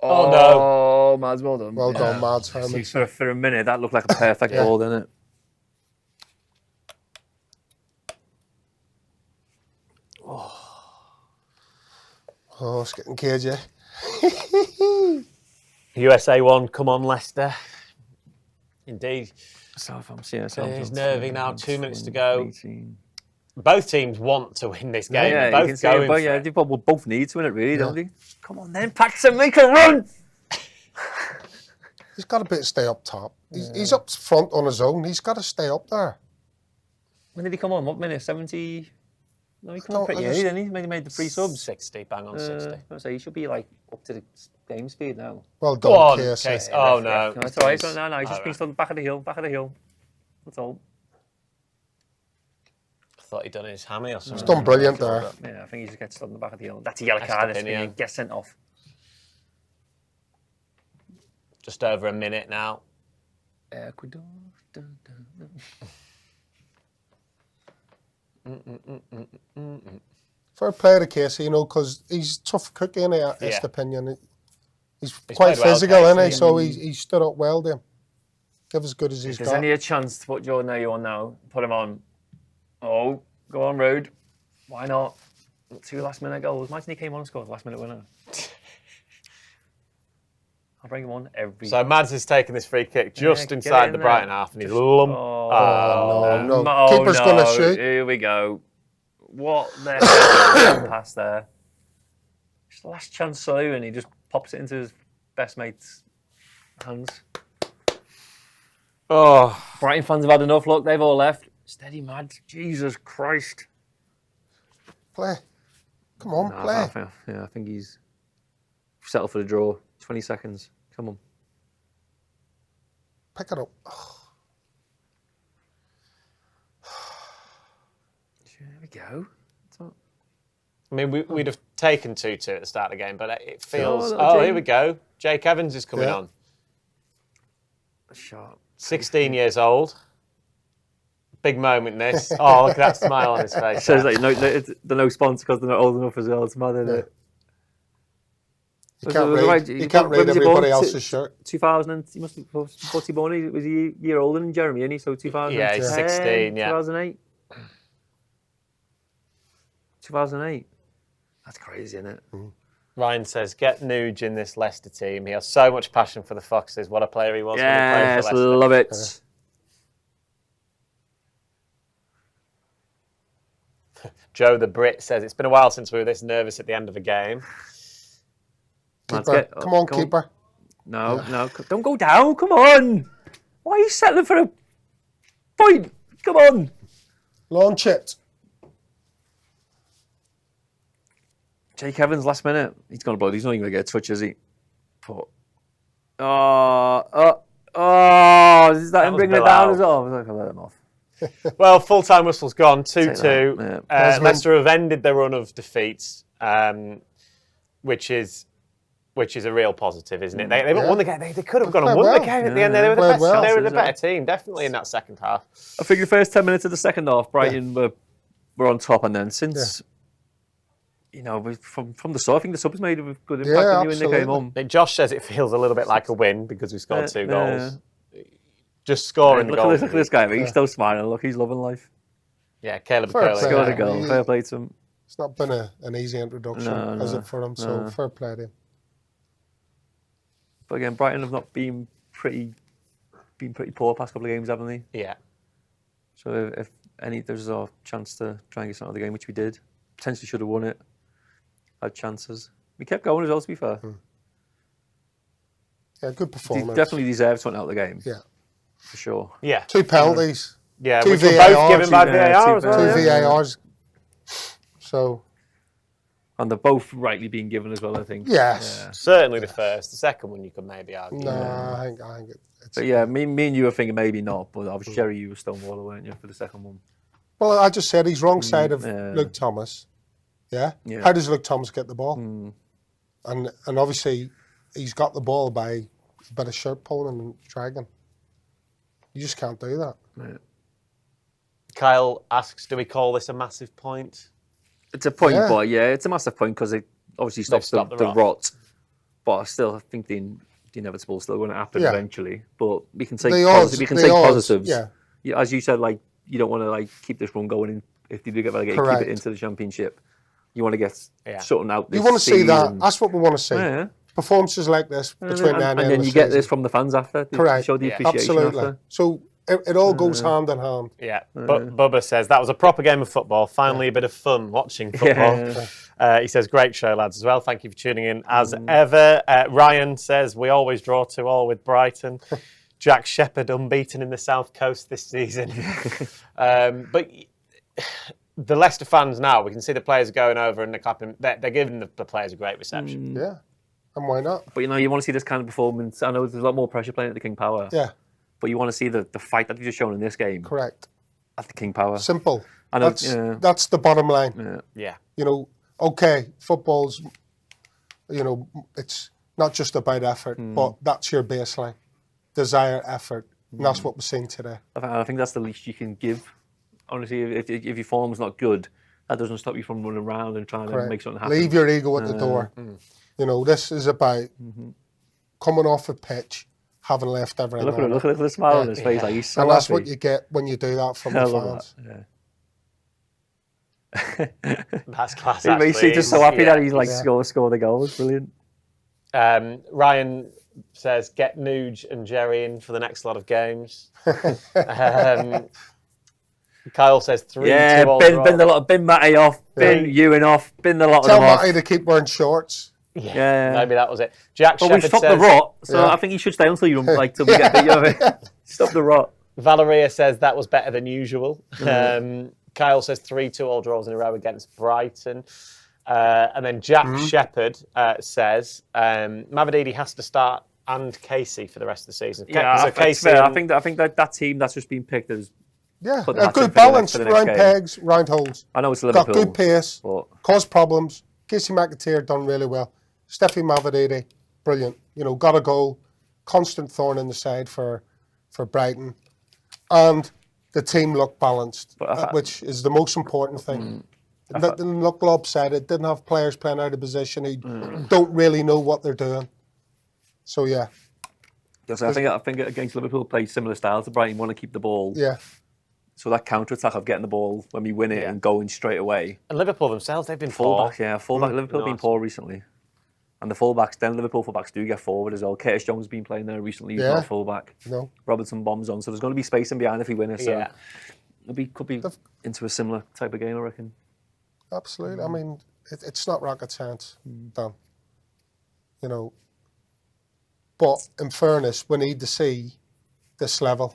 Oh, no. Oh, Mads, well done. Well done, Mads. Herman. For a minute, that looked like a perfect ball, didn't it? Oh, it's getting cagey. USA 1, come on, Leicester. Indeed. It's nervy now, 2 minutes to go. Both teams want to win this game. Yeah, They're you can both see it, going but for yeah, it. they both need to win it, really, don't they? Come on then, Paxton, make a run! He's got to stay up top. He's up front on his own. He's got to stay up there. When did he come on? What minute? 70? No, he came on pretty early, didn't he? He made the 3 subs. 60, bang on 60. So he should be like up to the game speed now. Well Go done, on, KSA. Case. Oh, no. No, it's all right. No, he's just been stood back of the hill, That's all. I thought he'd done his hammy or something. He's done brilliant there. Yeah, I think he just gets stood on the back of the hill. That's a yellow card. He gets sent off. Just over a minute now. Ecuador. Fair play to Casey, you know, because he's a tough cookie, in his opinion. He's quite played well, physical, Casey, isn't he? So he stood up well there. Give as good as he's If there's got. any a chance to put Jordan Ayew on now, put him on. Oh, go on, Rude. Why not? 2 last-minute goals. Imagine he came on and scored the last-minute winner. I'll bring him on every... So Mads has taken this free kick just inside the Brighton half and he's lump. No. Keeper's going to shoot. Here we go. What the hell pass there? Just the last chance saloon and he just pops it into his best mate's hands. Oh, Brighton fans have had enough. Look, they've all left. Steady, Mads. Jesus Christ. Play. Come on, play. I think he's settled for the draw. 20 seconds. Come on. Pick it up. Oh. There we go. I mean, we'd have taken 2-2 at the start of the game, but it feels... Oh, here we go. Jake Evans is coming on. Sharp. 16 years old. Big moment, this. Oh, look at that smile on his face. Says that they're no sponsor because they're not old enough as well. It's mad, isn't it? You can't read everybody else's shirt. 2000, he must be what's he born? He was a year older than Jeremy, isn't he? So 2000. Yeah, he's 16, yeah. 2008. 2008. That's crazy, isn't it? Ryan says, get Nuge in this Leicester team. He has so much passion for the Foxes. What a player he was when he played for Leicester. Love it. Joe the Brit says, it's been a while since we were this nervous at the end of a game. Keeper. Come on, keeper. No, don't go down. Come on. Why are you settling for a point? Come on. Launch it. Jake Evans, last minute. He's going to blow. He's not even going to get a touch, is he? But, is that him bringing it down as well? I was like, I'll let him off. Well, full-time whistle's gone, 2-2. Leicester have ended their run of defeats, which is a real positive, isn't it? They won the game. They could have gone and won the game at the end. They were the best. They were the better team, definitely in that second half. I think the first 10 minutes of the second half, Brighton were on top, and then since from the start, I think the subs made a good impact on you when they came on. Josh says it feels a little bit like a win because we scored 2 goals. Just scoring the goals. Look at this guy. He's still smiling. Look, he's loving life. Yeah, Caleb Curley. Scored a goal. Fair play to him. It's not been an easy introduction, has it, for him? So fair play to him. But again, Brighton have not been pretty poor past couple of games, haven't they? Yeah. So if there's a chance to try and get something out of the game, which we did. Potentially should have won it. Had chances. We kept going as well, to be fair. Yeah, good performance. He definitely deserved something out of the game. Yeah. For sure. Yeah. 2 penalties. Yeah, 2 which were both given by VAR as well. 2 VARs. So. And they're both rightly being given as well, I think. Yes. Yeah. Certainly the first. The second one you could maybe argue. No, I think it's... But yeah, me and you were thinking maybe not, but obviously Gerry, you were Stonewall, weren't you, for the second one? Well, I just said he's wrong side of Luke Thomas. Yeah? How does Luke Thomas get the ball? And obviously he's got the ball by a bit of shirt pulling and dragging. You just can't do that. Kyle asks, do we call this a massive point? It's a point, but it's a massive point because it obviously stops the rot. But I think the inevitable is still going to happen eventually. But we can take positives. Yeah, as you said, like you don't want to like keep this run going. And if you do get relegated, keep it into the Championship. You want to get something out. You want to see that. That's what we want to see. Performances like this between now and then you get this from the fans after. Correct. Show the appreciation after. So it all goes hand in hand. Yeah. But Bubba says that was a proper game of football. Finally, a bit of fun watching football. He says, great show, lads, as well. Thank you for tuning in as ever. Ryan says, we always draw 2-2 with Brighton. Jack Shepherd unbeaten in the South Coast this season. But the Leicester fans now, we can see the players going over and they're clapping. They're giving the players a great reception. Yeah. And why not? But you want to see this kind of performance. I know there's a lot more pressure playing at the King Power. Yeah. But you want to see the fight that you've just shown in this game. Correct. At the King Power. Simple. I know, that's the bottom line. Yeah. Okay, football's, it's not just about effort, but that's your baseline. Desire, effort. And that's what we're seeing today. I think that's the least you can give. Honestly, if your form's not good, that doesn't stop you from running around and trying to make something happen. Leave your ego at the door. This is about coming off a pitch, having left everything. Look at the smile on his face. Like he's so and that's happy. what you get when you do that from the fans. That's class. He's just so happy that he's like score the goals. Brilliant. Ryan says, get Nuge and Gerry in for the next lot of games. Kyle says 3-2. Bin Matty off, bin Ewan off, bin the lot of them off. Tell Matty to keep wearing shorts. Yeah, maybe that was it. Jack But Shepherd we stopped says, the rot, so I think he should stay until you till we get beat over. Stop the rot. Valeria says that was better than usual. Kyle says 3-2 all draws in a row against Brighton. And then Jack Shepherd says Mavididi has to start and Casey for the rest of the season. Yeah, Casey I think that team that's just been picked as a good balance, round pegs, round holes. I know it's Liverpool. Got good pace, caused problems. Casey McAteer done really well. Steffi Mavididi, brilliant. Got a goal, constant thorn in the side for Brighton. And the team looked balanced, which is the most important thing. It didn't look lopsided, didn't have players playing out of position who don't really know what they're doing. So, yeah. Yes, I think against Liverpool, play similar styles to Brighton, want to keep the ball. Yeah. So that counter-attack of getting the ball when we win it and going straight away. And Liverpool themselves, they've been fullback. Liverpool have been poor recently. And the fullbacks, then Liverpool fullbacks do get forward as well. Curtis Jones has been playing there recently. He's not a fullback. No. Robertson bombs on. So there's going to be space in behind if we win it. So it could be into a similar type of game, I reckon. Absolutely. I mean, it's not rocket science, Dan. But in fairness, we need to see this level.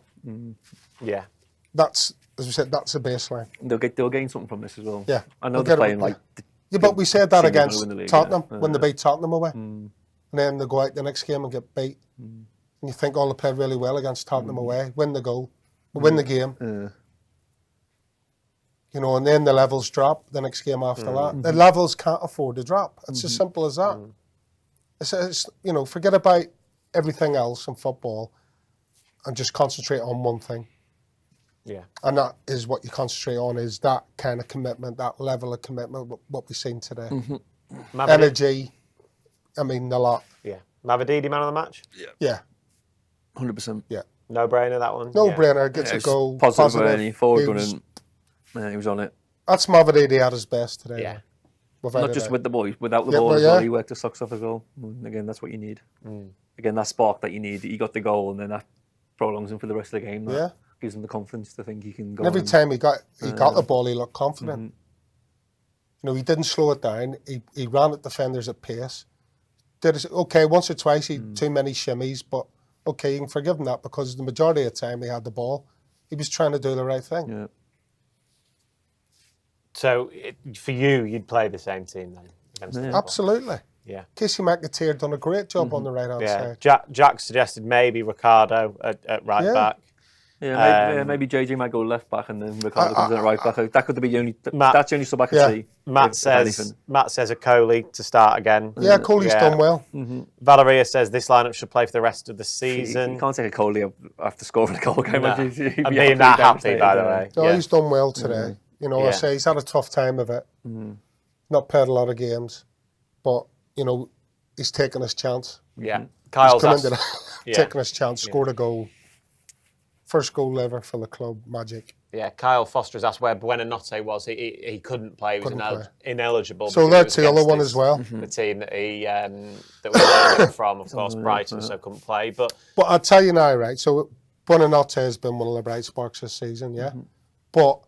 Yeah. That's, as we said, that's a baseline. They'll gain something from this as well. Yeah. I know they're playing like... but we said that against Tottenham when they beat Tottenham away. And then they go out the next game and get beat. And you think, they played really well against Tottenham away, win the goal, win the game. And then the levels drop the next game after that. The levels can't afford to drop. It's as simple as that. It's forget about everything else in football and just concentrate on one thing. Yeah. And that is what you concentrate on, is that kind of commitment, that level of commitment, what we've seen today. Energy, a lot. Yeah. Mavididi, man of the match? Yeah. 100%. Yeah. No brainer, that one? No brainer, gets a goal. Positive. Forward running. He was on it. That's Mavididi at his best today. Yeah. Not just with the ball, without the ball as well. He worked his socks off as well. Again, that's what you need. Again, that spark that you need. He got the goal and then that prolongs him for the rest of the game. That gives him the confidence to think he can go. And every time he got the ball, he looked confident. He didn't slow it down. He ran at defenders at pace. Once or twice he too many shimmies, but you can forgive him that because the majority of the time he had the ball. He was trying to do the right thing. Yeah. So for you, you'd play the same team then against Liverpool? Absolutely. Yeah. Casey McAteer done a great job on the right hand side. Jack suggested maybe Ricardo at right back. Maybe JJ might go left back and then Ricardo comes in at right back. That could be the only. That's the only sub I can see. Matt says a Coley to start again. Yeah, Coley's done well. Valeria says this lineup should play for the rest of the season. You can't take a Coley after scoring a goal game. And being that happy, by the way. No, he's done well today. You know, I say he's had a tough time of it. Not played a lot of games, but you know, he's taken his chance. Yeah, Kyle's taking his chance, scored a goal. First goal ever for the club, magic. Yeah, Kyle Foster has asked where Buenanotte was. He couldn't play. He was ineligible. So that's the other one as well. The team that he that was learning from, of course, Brighton, so couldn't play. But I'll tell you now, right? So Buenanotte has been one of the bright sparks this season, yeah. But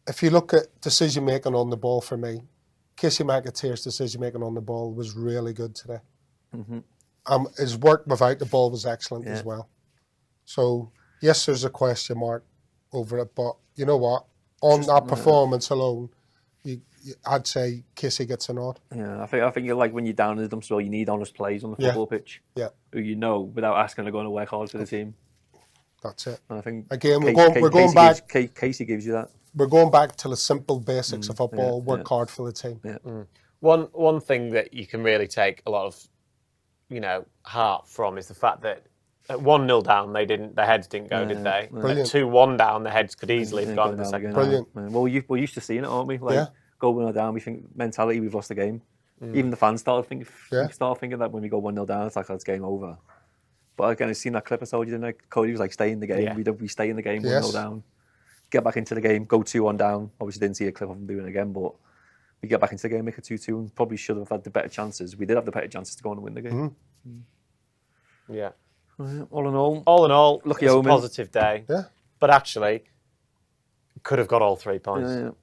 if you look at decision making on the ball for me, Casey McAteer's decision making on the ball was really good today. His work without the ball was excellent as well. So. Yes, there's a question mark over it, but you know what? On that performance alone, I'd say Casey gets a nod. Yeah, I think you're like when you're down in the dumps, well, you need honest plays on the football pitch. Yeah, who you know without asking to go and work hard for the team. That's it. And I think again we're going back. Casey gives you that. We're going back to the simple basics of football. Work hard for the team. Yeah. One thing that you can really take a lot of, heart from is the fact that. At 1-0 down, their heads didn't go, did they? Brilliant. At 2-1 down, the heads could easily have gone in the second. Brilliant. Well, we're used to seeing it, aren't we? Like, go 1-0 down, we think mentality, we've lost the game. Even the fans start thinking that when we go 1-0 down, it's like, it's game over. But again, I've seen that clip I told you, didn't I? Cody was like, stay in the game. Yeah. We stay in the game 1-0 down. Get back into the game, go 2-1 down. Obviously, didn't see a clip of them doing it again, but we get back into the game, make it 2-2, and probably should have had the better chances. We did have the better chances to go on and win the game. Yeah. All in all, lucky it's omen. A positive day. Yeah. But actually, could have got all 3 points.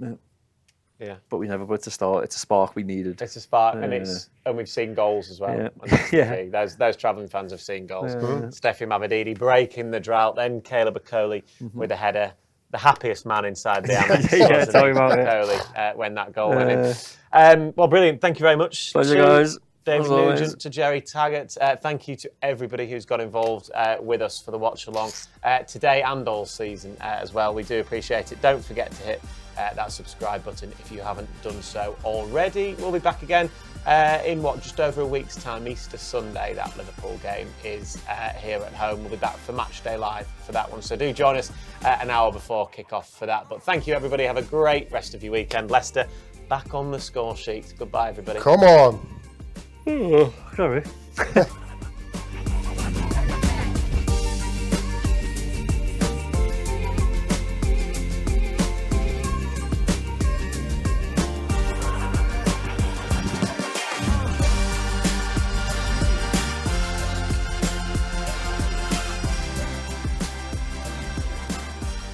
Yeah. But we never. But it's a start. It's a spark we needed. It's a spark, and we've seen goals as well. Those travelling fans have seen goals. Steffi Mavididi breaking the drought. Then Caleb Coley with a header. The happiest man inside the Amex. Tell me about it. When that goal went in. Well, brilliant. Thank you very much. Pleasure, guys. David Nugent, to Gerry Taggart. Thank you to everybody who's got involved with us for the watch along today and all season as well. We do appreciate it. Don't forget to hit that subscribe button if you haven't done so already. We'll be back again in just over a week's time. Easter Sunday, that Liverpool game is here at home. We'll be back for Match Day Live for that one. So do join us an hour before kick-off for that. But thank you, everybody. Have a great rest of your weekend. Leicester back on the score sheet. Goodbye, everybody. Come on. Sorry.